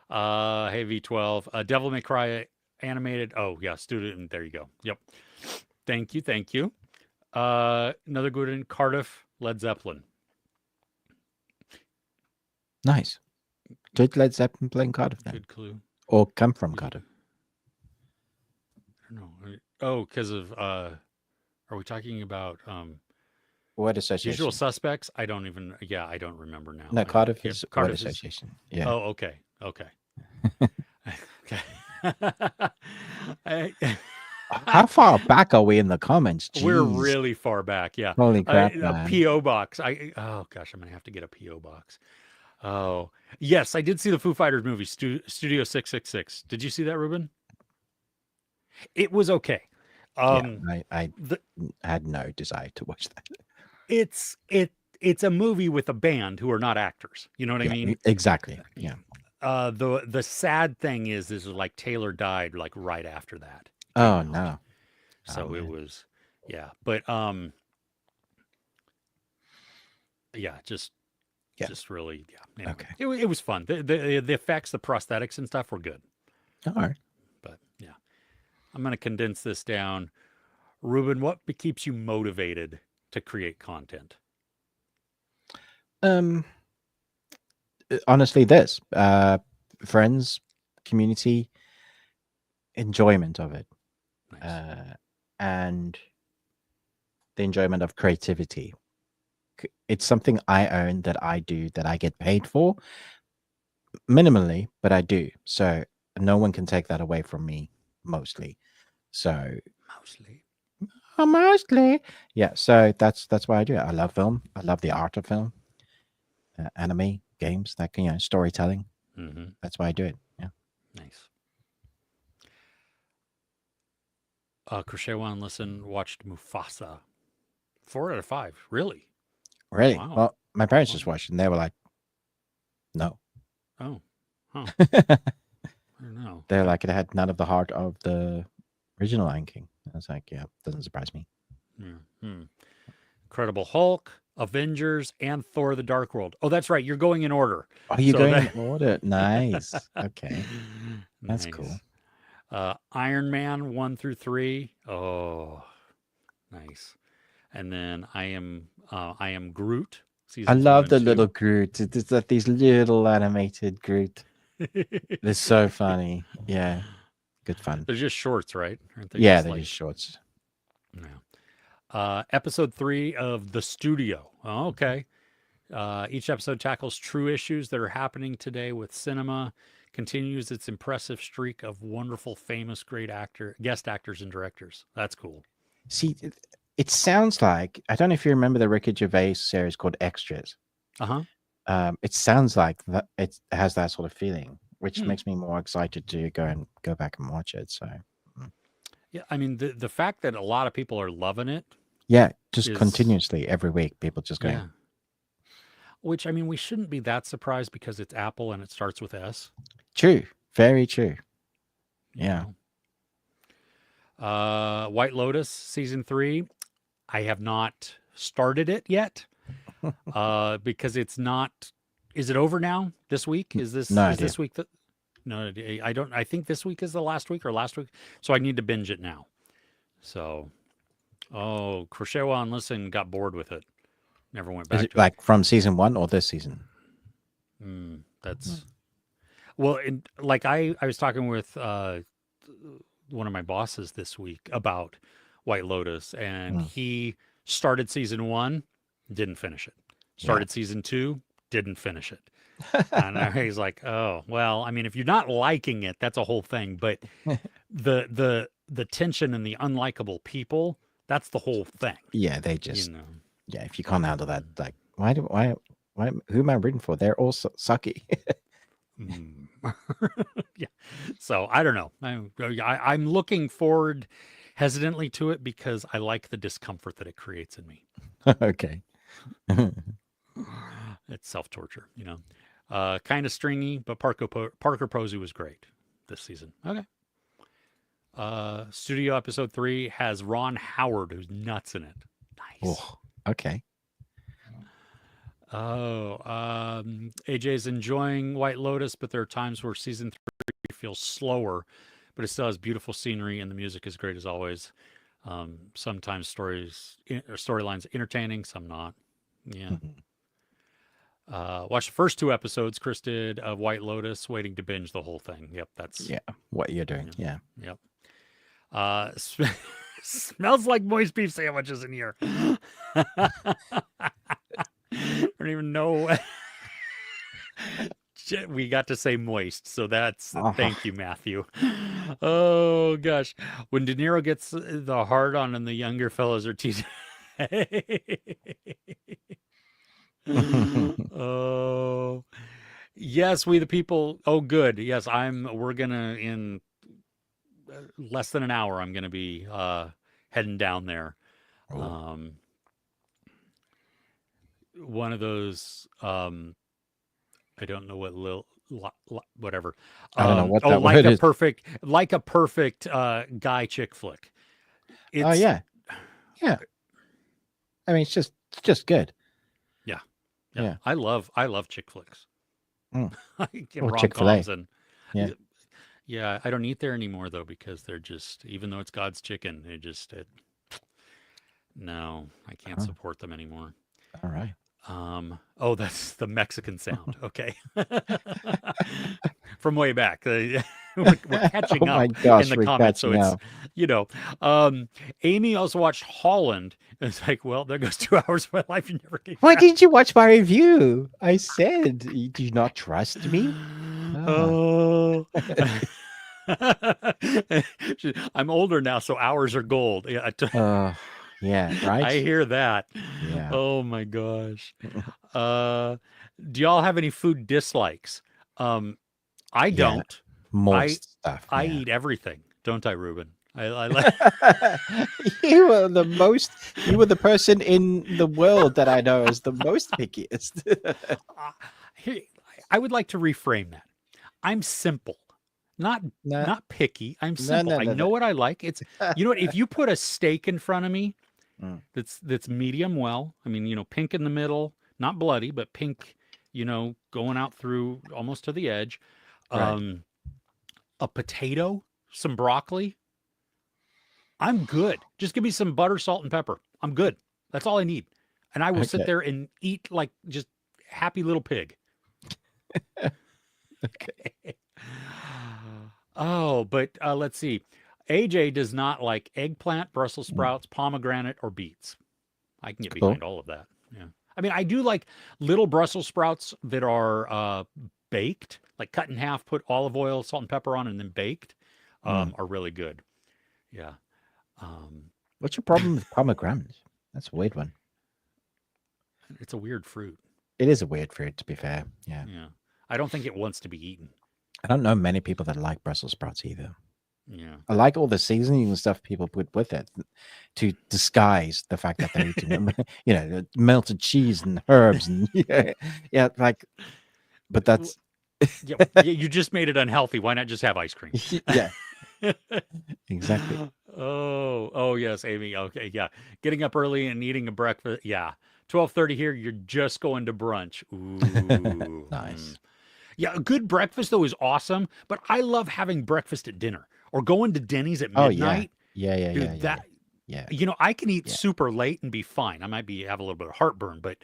Hey V12. Devil May Cry animated. Oh yeah, student. There you go. Yep. Thank you. Thank you. Another good in Cardiff. Led Zeppelin. Nice. Did Led Zeppelin play in Cardiff then, Good clue. or come from Usual. Cardiff? I don't know. Oh, because of are we talking about Word Usual association. Suspects? I don't even. Yeah, I don't remember now. No, Cardiff Yeah, is word Cardiff is. association. Yeah. Oh, okay, okay, okay. I, How far back are we in the comments? we're Jeez. really far back. Yeah, Holy crap, a man. PO box. Oh gosh, I'm gonna have to get a PO box. Oh yes, I did see the Foo Fighters movie, Studio 666. Did you see that, Ruben? It was okay. Yeah, Um, I the had no desire to watch that. it's it it's a movie with a band who are not actors. You know what I Yeah, mean? exactly. Yeah. The sad thing is like Taylor died like right after that came Oh out. no. Oh So it man. was yeah, but yeah, Yeah. just really yeah. Anyway, Okay. it was fun. The effects, the prosthetics and stuff were good. All right. But yeah, I'm gonna condense this down. Ruben, what keeps you motivated to create content? Um. Honestly, this friends, community, enjoyment of it, Nice. and the enjoyment of creativity. It's something I own that I do that I get paid for minimally, but I do. So no one can take that away from me mostly. So Mostly. mostly, yeah. So that's why I do it. I love film. I love the art of film, anime, games, that storytelling. Mm-hmm. That's why I do it. Yeah. Nice. Crochet One Listen watched Mufasa. 4 out of 5. Really? Really? Wow. Well, my parents Wow. just watched it and they were like, no. Oh. Huh. I don't know. They're like, it had none of the heart of the original Lion King. I was like, yeah, doesn't surprise me. Yeah. Hmm. Incredible Hulk, Avengers, and Thor: The Dark World. Oh, that's right. You're going in order. Are you So going in that order? Nice. Okay. That's cool. nice. Iron Man 1 through 3. Oh, nice. And then I am Groot I seasons one love and the little two. Groot. It's like these little animated Groot. It's so funny. Yeah. Good fun. They're just shorts, right? Aren't they Yeah, just they're just like shorts. yeah. Episode 3 of The Studio. Oh, okay. Each episode tackles true issues that are happening today with cinema, continues its impressive streak of wonderful, famous, great guest actors and directors. That's cool. See, it sounds like, I don't know if you remember the Ricky Gervais series called Extras. Uh huh. It sounds like that it has that sort of feeling, which Hmm. makes me more excited to go back and watch it. So Yeah, I mean the fact that a lot of people are loving it yeah, just is continuously every week, people just going, yeah. Which I mean we shouldn't be that surprised because it's Apple and it starts with S. true, very true. You Yeah. know. White Lotus season 3. I have not started it yet. Because it's not. Is it over now? This week? No Is idea. this week? No, I don't. I think this week is the last week or last week. So I need to binge it now. So, oh, Crochet and Listen got bored with it. Never went Is back it to it. like from season 1 or this season? That's well, like I was talking with one of my bosses this week about White Lotus, and Mm. he started season 1, didn't finish it. Started season 2, didn't finish it. And he's like, "Oh, well, I mean, if you're not liking it, that's a whole thing. But the tension and the unlikable people, that's the whole thing. Yeah, they You just know." if you can't handle that, like why who am I rooting for? They're all sucky. Mm. Yeah. So I don't know. I'm looking forward hesitantly to it because I like the discomfort that it creates in me. Okay. It's self-torture, you know. Kind of stringy, but Parker Posey was great this season. Okay. Studio episode 3 has Ron Howard, who's nuts in it. Nice. Oh, okay. Oh, AJ's enjoying White Lotus, but there are times where season 3 feels slower, but it still has beautiful scenery and the music is great as always. Sometimes storylines entertaining, some not. Yeah. Watched the first 2 episodes Chris did of White Lotus, waiting to binge the whole thing. Yep, that's what you're doing. Yeah. Yep. Smells like moist beef sandwiches in here. I don't even know. We got to say moist, so that's thank you, Matthew. Oh gosh, when De Niro gets the hard on and the younger fellows are teasing. Oh yes, we the people. Oh good, yes, we're gonna in less than an hour. I'm gonna be heading down there. One of those I don't know what whatever. I don't know what that like word a is. like a perfect guy chick flick. Oh yeah. I mean, it's just good. Yeah. I love chick flicks. Or Rom-coms and yeah. I don't eat there anymore though because they're just, even though it's God's chicken, no, I can't support them anymore. All right. Oh, that's the Mexican sound. Okay. From way back. We're catching up in the comments. So it's, you know, Amy also watched Holland. It's like, well, there goes 2 hours of my life. You never came Why back. didn't you watch my review? I said, do you not trust me? Oh. I'm older now, so hours are gold. Yeah. Yeah, right. I hear that. Yeah. Oh my gosh. Do y'all have any food dislikes? I don't. Most stuff. I eat everything, don't I, Ruben? I like. You were the person in the world that I know is the most pickiest. I would like to reframe that. I'm simple. Not picky. I'm simple. I know what I like. It's, you know what, if you put a steak in front of me that's medium well, I mean, you know, pink in the middle, not bloody, but pink, you know, going out through almost to the edge. Right. A potato, some broccoli. I'm good. Just give me some butter, salt, and pepper. I'm good. That's all I need. And I will sit there and eat like just happy little pig. Okay. Oh, but let's see. AJ does not like eggplant, Brussels sprouts, pomegranate, or beets. I can get behind all of that. Yeah. I mean, I do like little Brussels sprouts that are baked, like cut in half, put olive oil, salt, and pepper on, and then baked, are really good. Yeah. What's your problem with pomegranates? That's a weird one. It's a weird fruit. It is a weird fruit, to be fair. Yeah. Yeah. I don't think it wants to be eaten. I don't know many people that like Brussels sprouts either. Yeah. I like all the seasoning and stuff people put with it to disguise the fact that they're eating, you know, melted cheese and herbs and like, but that's you just made it unhealthy. Why not just have ice cream? Yeah. Exactly. Oh yes, Amy. Okay, yeah. Getting up early and eating a breakfast. Yeah. 12:30 here, you're just going to brunch. Ooh. Nice. Yeah, a good breakfast though is awesome, but I love having breakfast at dinner or going to Denny's at midnight. Yeah. Dude, Yeah. You know, I can eat Yeah. super late and be fine. I might have a little bit of heartburn, but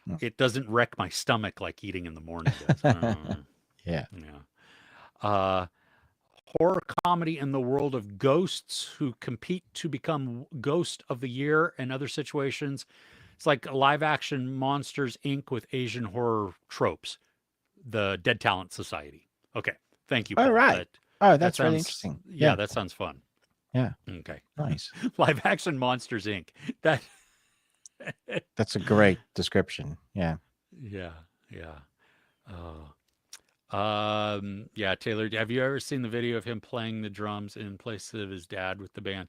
Mm. it doesn't wreck my stomach like eating in the morning does. Yeah. Yeah. Uh, horror comedy in the world of ghosts who compete to become ghost of the year and other situations. It's like live action Monsters Inc. with Asian horror tropes. The Dead Talent Society. Okay. Thank you, All Paul. right. Oh, That that's really sounds, interesting. yeah, Yeah. that sounds fun. Yeah. Okay. Nice. Live action Monsters Inc. That That's a great description. Yeah. yeah, yeah. Oh. Yeah, Taylor, have you ever seen the video of him playing the drums in place of his dad with the band?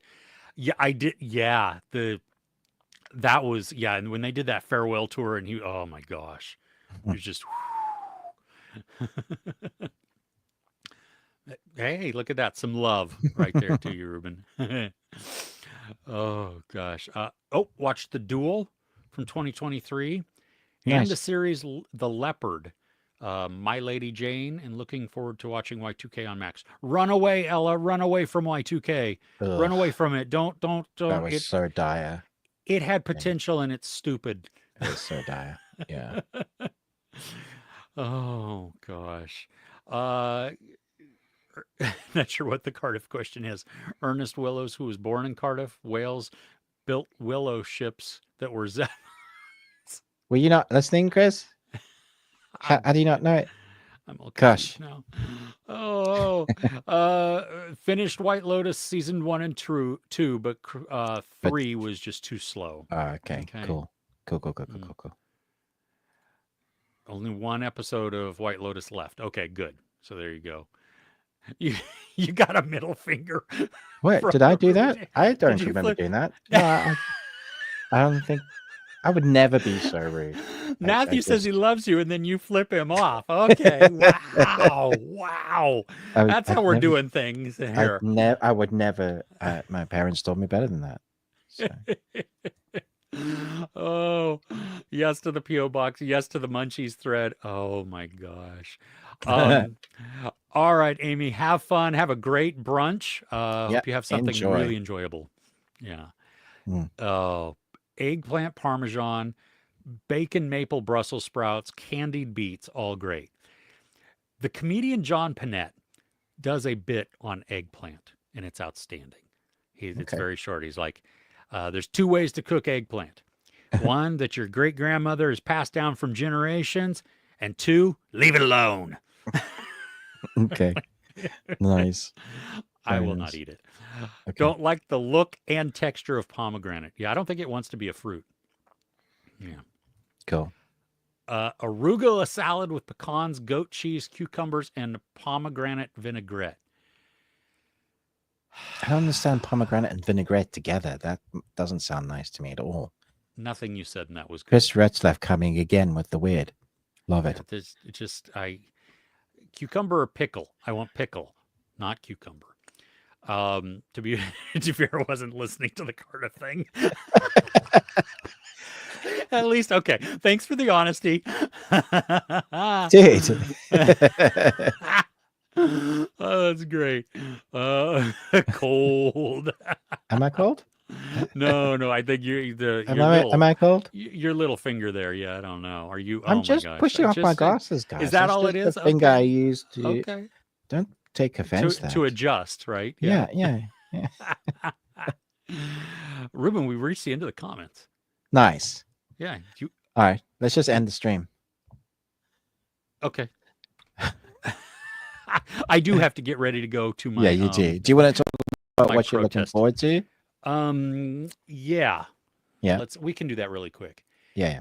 Yeah, I did. Yeah, that was, yeah, and when they did that farewell tour and oh my gosh. He was just Hey, look at that. Some love right there to you, Ruben. Oh gosh. Watch The Duel from 2023 and the Nice. series The Leopard, My Lady Jane, and looking forward to watching Y2K on Max. Run away, Ella. Run away from Y2K. Run away Ugh, from it. Don't. that was It so dire. it had Yeah, potential and it's stupid. it was so dire. Yeah. Oh gosh. Uh, Not sure what the Cardiff question is. Ernest Willows, who was born in Cardiff, Wales, built willow ships that were Were you not listening, Chris? How, I'm, how do you not know it? I'm all Gosh. confused now. Oh, finished White Lotus season 1 and 2, but But 3 was just too slow. okay, Okay. cool. Cool. Only one episode of White Lotus left. Okay, good. So there you go. You you got a middle finger. What from did I the do that? Ruben. I Did don't you remember flip? doing that. No, I don't think I would never be so rude. Matthew says just he loves you, and then you flip him off. Okay, wow, wow. That's how I'd we're never doing things here. I would never my parents told me better than that. So Oh, yes to the PO box. Yes to the Munchies thread. Oh my gosh. Um, all right, Amy. Have fun. Have a great brunch. yeah, Hope you have something enjoy. really enjoyable. Yeah. Mm. Oh, eggplant parmesan, bacon maple Brussels sprouts, candied beets, all great. The comedian John Panette does a bit on eggplant, and it's outstanding. It's Okay. very short. He's like, there's 2 ways to cook eggplant. One, that your great grandmother has passed down from generations, and 2, leave it alone. Okay. Nice. I Very will nice. not eat it. Okay. Don't like the look and texture of pomegranate. Yeah, I don't think it wants to be a fruit. Yeah. Cool. Arugula salad with pecans, goat cheese, cucumbers, and pomegranate vinaigrette. I don't understand pomegranate and vinaigrette together. That doesn't sound nice to me at all. Nothing you said in that was good. Chris Retzlaff coming again with the weird. Love it. Cucumber or pickle. I want pickle, not cucumber. To be fair, I wasn't listening to the Cardiff thing. At least, okay. Thanks for the honesty. Dude. Oh, that's great. Cold. Am I cold? No. I think Am I cold? your little finger there. Yeah, I don't know. Are you? I'm Oh my just gosh! pushing off my glasses, guys. Is that That's all it just is? the finger I Okay. used to. Okay. Don't take offense. To adjust, right? Yeah. Ruben, we reached the end of the comments. Nice. Yeah. All right. Let's just end the stream. Okay. I do have to get ready to go to my. Yeah, you do. Do you want to talk about my what you're looking protest. forward to? Yeah. Yeah. We can do that really quick. Yeah.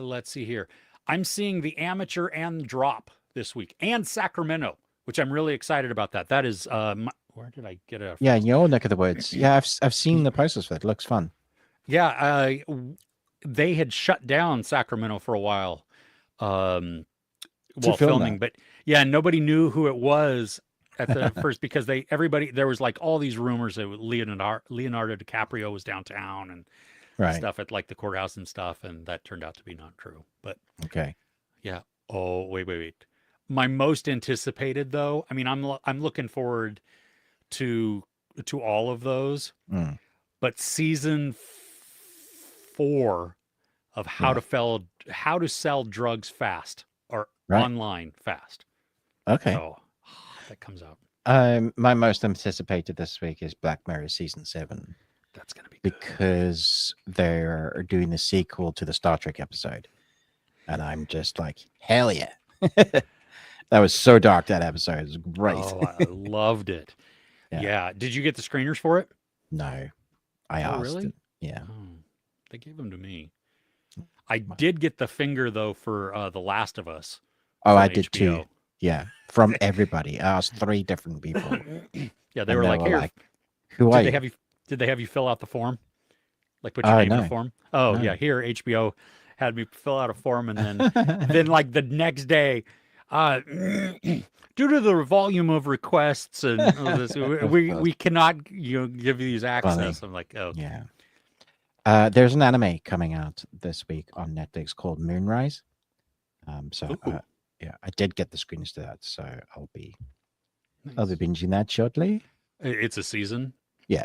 Let's see here. I'm seeing The Amateur and Drop this week, and Sacramento, which I'm really excited about. That is where did I get a? Yeah, in your neck of the woods. Yeah, I've seen the posters for it. It looks fun. Yeah, they had shut down Sacramento for a while, while filming, but yeah, nobody knew who it was at the first because there was like all these rumors that Leonardo DiCaprio was downtown and stuff at like the courthouse and stuff, and that turned out to be not true. But okay, yeah. Oh, wait. My most anticipated though, I mean, I'm looking forward to all of those. Mm. but season 4 of Yeah. how to sell drugs fast or Right. online fast. Okay. So that comes out. My most anticipated this week is Black Mirror season 7 That's gonna be good. because they're doing the sequel to the Star Trek episode, and I'm just like, hell yeah! That was so dark. That episode it was great. Oh, I loved it. Yeah. Yeah. Did you get the screeners for it? No, I Oh, asked. really? Yeah. Oh, they gave them to me. I did get the finger though for The Last of Us. Oh, I from did too. HBO. Yeah, from everybody. I asked 3 different people, Yeah, they and were they like, were "Here, like, "Who are did they you?" have you? Did they have you fill out the form? Like put your Oh name in a no, form?" Oh no. yeah, here HBO had me fill out a form, and then like the next day, due to the volume of requests and all this, Of we course. we cannot give you these Funny. access. I'm like, oh Yeah. There's an anime coming out this week on Netflix called Moonrise. So Ooh, yeah, I did get the screens to that, so I'll be nice. binging that shortly. It's a season. Yeah.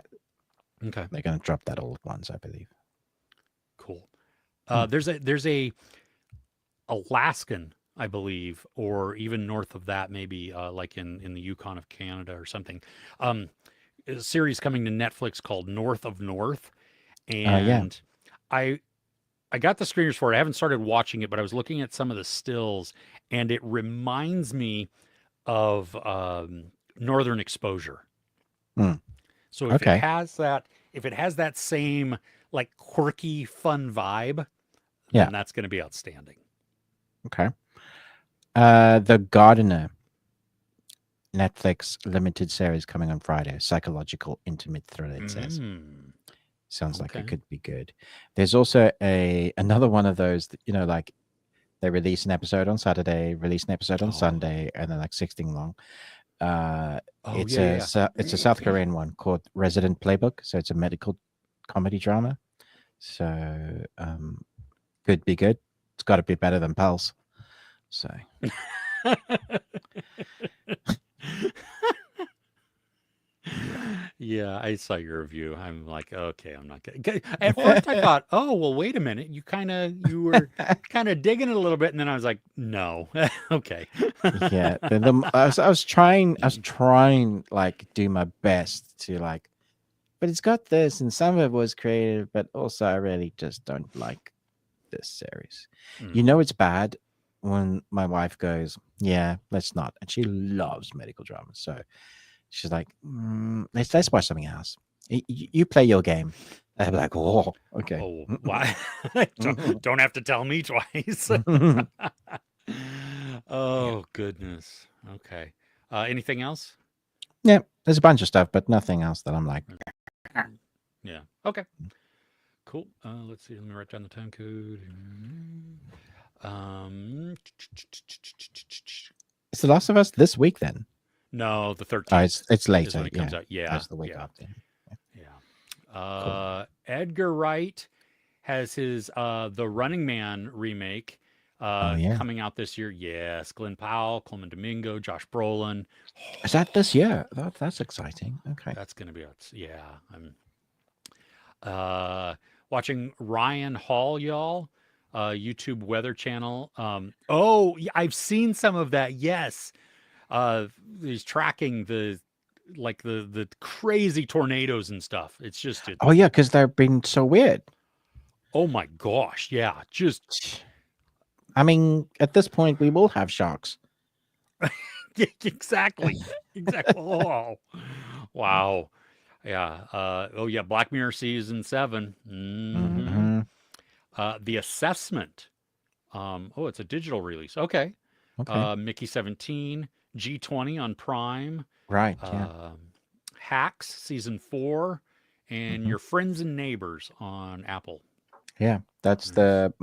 Okay. They're gonna drop that all at once, I believe. Cool. Hmm. There's a Alaskan, I believe, or even north of that, maybe like in the Yukon of Canada or something. A series coming to Netflix called North of North, Yeah. and I got the screeners for it. I haven't started watching it, but I was looking at some of the stills, and it reminds me of Northern Exposure. Hmm. So if it Okay. has that same like quirky, fun vibe, Yeah. then that's going to be outstanding. Okay. The Gardener Netflix limited series coming on Friday. Psychological intimate thriller, it says. Mm, Sounds like it okay. could be good. There's also another one of those that, like they release an episode on Saturday, release an episode on Oh. Sunday, and then like 16 long. Oh It's yeah. it's a South Korean one called Resident Playbook. So it's a medical comedy drama. So could be good. It's got to be better than Pulse. So Yeah, I saw your review. I'm like, okay, I'm not gonna. At first, I thought, oh, well, wait a minute. You were kind of digging it a little bit, and then I was like, no, okay. yeah, I was trying like do my best to like, but it's got this, and some of it was creative, but also I really just don't like this series. You Mm. know, it's bad when my wife goes, "Yeah, let's not," and she loves medical drama, so she's like, let's watch something else. You play your game." I'm like, "Oh, okay." Oh, why? Don't have to tell me twice. Oh goodness. Okay. Anything else? Yeah, there's a bunch of stuff, but nothing else that I'm like. Yeah. Okay. Cool. Let's see. Let me write down the time code. It's The Last of Us this week, then. No, the 13th. Oh, it's is later. when it comes out. Yeah. That's the week Yeah. after. Yeah. Cool. Edgar Wright has his The Running Man remake yeah. coming out this year. Yes, Glenn Powell, Coleman Domingo, Josh Brolin. Is that this year? That's exciting. Okay. That's gonna be yeah. I'm watching Ryan Hall, y'all. YouTube Weather Channel. Oh, yeah, I've seen some of that. Yes. He's tracking the crazy tornadoes and stuff. It's just Oh yeah, because they've been so weird. oh my gosh, yeah, just I mean, at this point, we will have sharks. exactly. Oh, wow. Yeah. Oh yeah, Black Mirror season 7. Mhm. The Assessment. Oh, it's a digital release. Okay. Okay. Mickey 17, G20 on Prime. Right. Yeah. Hacks season 4, and Mhm. Your Friends and Neighbors on Apple. Yeah. That's the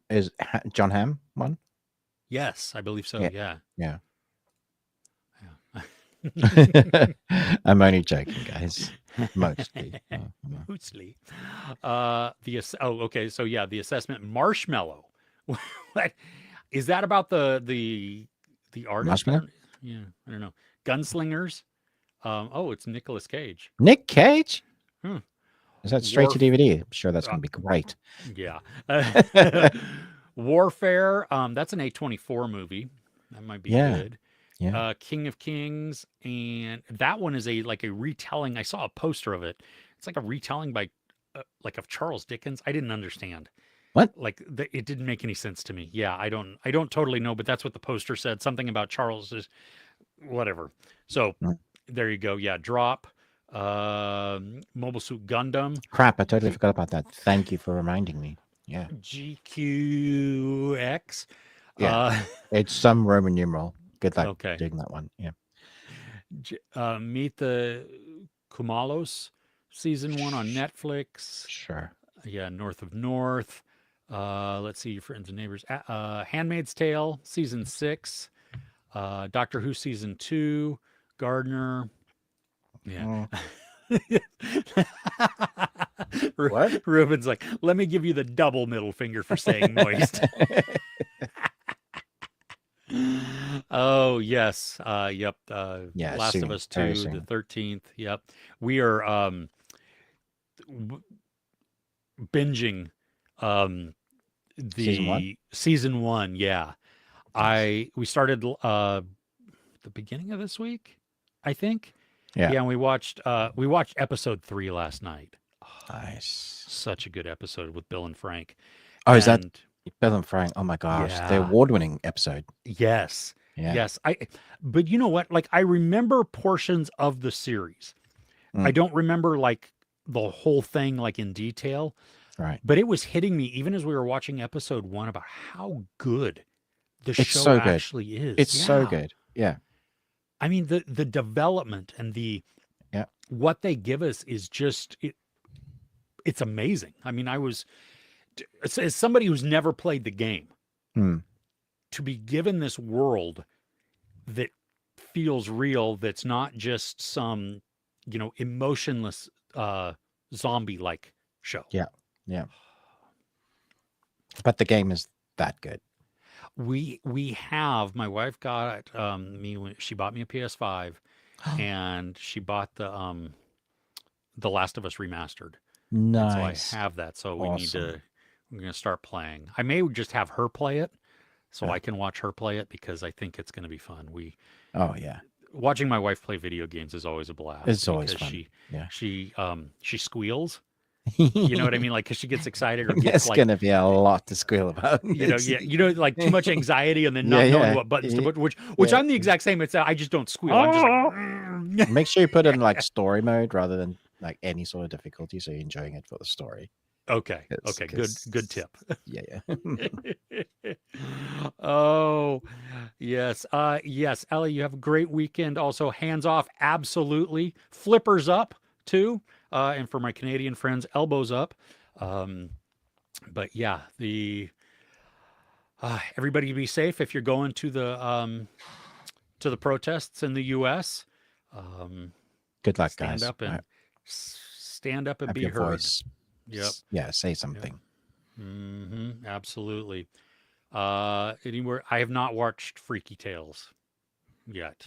is John Hamm one? Yes, I believe so. Yeah. Yeah. I'm only joking, guys. Mostly. Mostly. Okay. So yeah, The Assessment. Marshmallow. What is that about? The artist? Marshmallow? I don't know. Gunslingers. Oh, it's Nicolas Cage. Nick Cage? Is that straight to Warf DVD? I'm sure that's uh, going to be great. yeah. Warfare, that's an A24 movie. That might be Yeah, good. yeah. King of Kings, and that one is like a retelling. I saw a poster of it. It's like a retelling by like of Charles Dickens. I didn't understand. What? Like it didn't make any sense to me. Yeah, I don't totally know, but that's what the poster said. Something about Charles's whatever. So Mm. there you go. Yeah, Drop, Mobile Suit Gundam, Crap, I totally forgot about that. Thank you for reminding me. Yeah, GQX. yeah. Uh, It's some Roman numeral. Good luck okay. doing that one. Yeah. Meet the Kumalos, season 1 on Netflix. Sure. Yeah, North of North. Let's see, Your Friends and Neighbors. Handmaid's Tale, season 6. Doctor Who, season 2. Gardener. Yeah. Mm. What? Ruben's like, let me give you the double middle finger for saying moist. Oh, yes. Yep. Yeah, Last of soon. Us Very 2, the soon. 13th. Yep. We are binging Season 1? the season 1. Yeah. Nice. We started the beginning of this week, I think. Yeah. Yeah, and we watched episode 3 last night. Nice. Such a good episode with Bill and Frank. Oh, is that And Bill and Frank? Oh my gosh, the yeah, award-winning episode. yes. Yeah. Yes. But you know what? Like I remember portions of the series. I Mm, don't remember like the whole thing like in detail, right. but it was hitting me even as we were watching episode 1 about how good the It's show so good. actually is. It's so Yeah. good. Yeah. I mean the development and Yeah. what they give us is just it's amazing. I mean, as somebody who's never played the game, Hmm. to be given this world that feels real, that's not just some, emotionless zombie like show. Yeah. Yeah. But the game is that good. We have my wife got me when she bought me a PS5 and she bought the Last of Us remastered. And so I Nice. have that. So Awesome. we're going to start playing. I may just have her play it so Yeah. I can watch her play it because I think it's going to be fun. Oh yeah. Watching my wife play video games is always a blast It's always because fun. Yeah. she squeals. You know what I mean? Like, cause she gets excited or gets There's like, gonna be a lot to squeal about. like too much anxiety and then Yeah, not knowing yeah. what buttons to Yeah. put, which Yeah. I'm the exact same. It's I just don't squeal. I'm just like, Make sure you put it in like story mode rather than like any sort of difficulty, so you're enjoying it for the story. okay. It's- Okay. Good tip. Yeah, yeah. Oh, yes. Yes. Ellie, you have a great weekend. Also, hands off. Absolutely. Flippers up too. And for my Canadian friends, elbows up. But yeah, everybody be safe if you're going to the protests in the U.S. Um, Good luck, stand guys. up and stand up and Have be your heard. voice. Yep. Yeah, say something. Absolutely. Anywhere I have not watched Freaky Tales yet.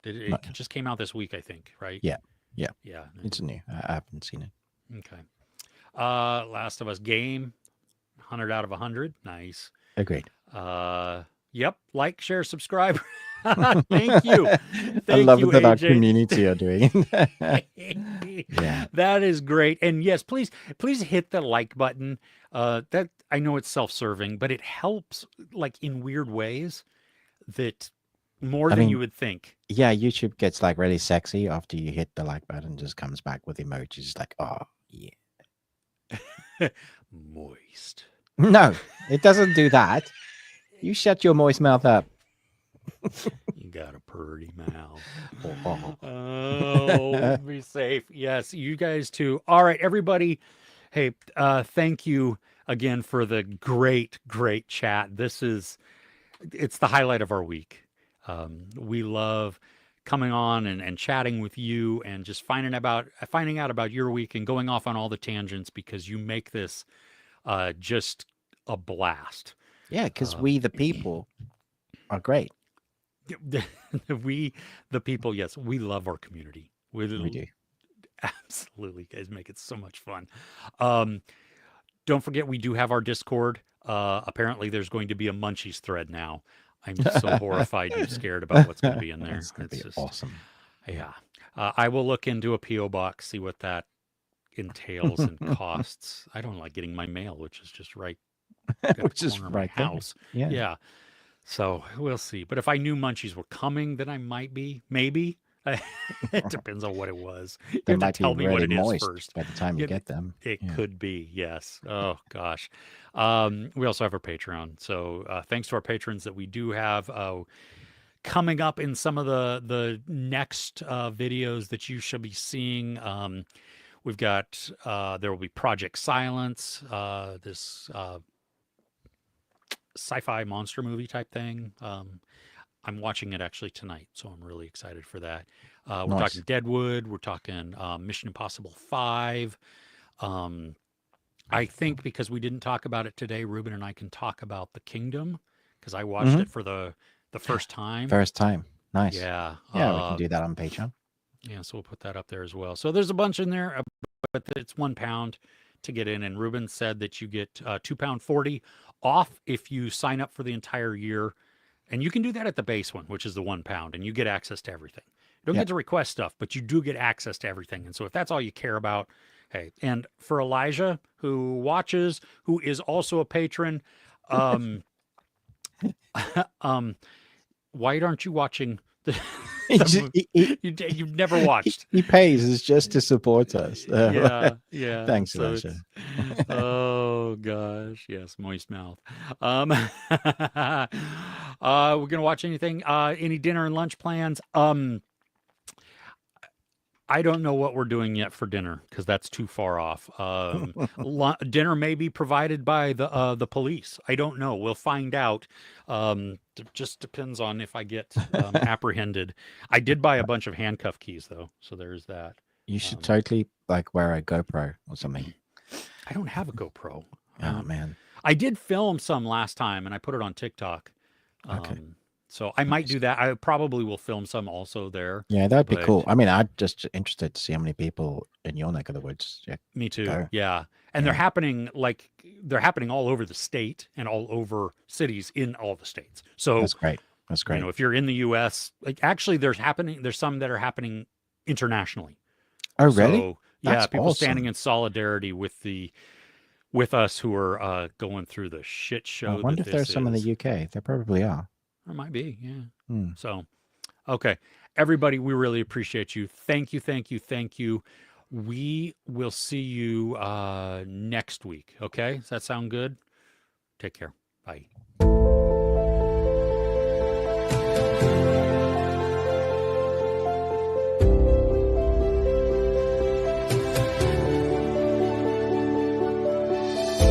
It But- just came out this week, I think, right? Yeah, yeah. Yeah. It's new. I haven't seen it. Okay. Last of Us game, 100 out of 100. Nice. Agreed. Yep. Like, share, subscribe. Thank you. I Thank love you, it that our AJ. community are doing. Yeah. That is great. And yes, please hit the like button. That I know it's self-serving, but it helps like in weird ways that more I than mean, you would think. Yeah, YouTube gets like really sexy after you hit the like button, just comes back with emojis like, oh, yeah. Moist. No, it doesn't do that. You shut your moist mouth up. You got a pretty mouth. Oh. Oh, be safe. Yes, you guys too. All right, everybody. Hey, thank you again for the great chat. It's the highlight of our week. We love coming on and chatting with you and just finding out about your week and going off on all the tangents because you make this just a blast. Yeah, because we, the people, are great. We, the people, yes, we love our community. We do. Absolutely, guys, make it so much fun. Um, don't forget, we do have our Discord. Apparently, there's going to be a Munchies thread now. I'm so horrified and scared about what's going to be in there. That's gonna It's be just, awesome. yeah. I will look into a PO box, see what that entails and costs. I don't like getting my mail, which is just right at the Which is corner of my right there. house. Yeah. Yeah. So we'll see. But if I knew Munchies were coming, then I might be. Maybe. It depends on what it was. You They have to might be tell me what really it is moist first. by the time you It, get them. it Yeah. could be, yes. Oh, gosh. We also have our Patreon. So thanks to our patrons that we do have coming up in some of the next videos that you shall be seeing. We've got, there will be Project Silence, this sci-fi monster movie type thing. I'm watching it actually tonight, so I'm really excited for that. We're Nice. talking Deadwood. We're talking Mission Impossible 5. Um, I think because we didn't talk about it today, Ruben and I can talk about The Kingdom because I watched Mhm. it for the first time. First time. Nice. Yeah. Yeah, we can do that on Patreon. Yeah, so we'll put that up there as well. So there's a bunch in there, but it's £1 to get in. And Ruben said that you get £2.40 off if you sign up for the entire year. And you can do that at the base one, which is the £1, and you get access to everything. You don't Yep. get to request stuff, but you do get access to everything. And so if that's all you care about, hey. And for Elijah, who watches, who is also a patron, um, why aren't you watching He just- you've never watched? he pays is just to support us. Yeah. Thanks, So Elijah. oh gosh, yes, moist mouth. We're gonna watch anything? Any dinner and lunch plans? I don't know what we're doing yet for dinner because that's too far off. Dinner may be provided by the police. I don't know. We'll find out. It just depends on if I get apprehended. I did buy a bunch of handcuff keys though, so there's that. You should totally like wear a GoPro or something. I don't have a GoPro. Oh man. I did film some last time and I put it on TikTok. Okay. So I might Nice. do that. I probably will film some also there. Yeah, that'd be But- cool. I mean, I'm just interested to see how many people in your neck of the woods. Yeah. Me too. Go. Yeah. And they're happening all over the state and all over cities in all the states. So That's great. That's great. you know, if you're in the US, like actually there's some that are happening internationally. Oh, really? So, yeah, That's people standing awesome. in solidarity with us who are going through the shit show. I wonder if that there's this some in is. the UK. There probably are. There might be, yeah. Hmm. So, okay. Everybody, we really appreciate you. Thank you, thank you, thank you. We will see you next week. Okay? Does that sound good? Take care. Bye.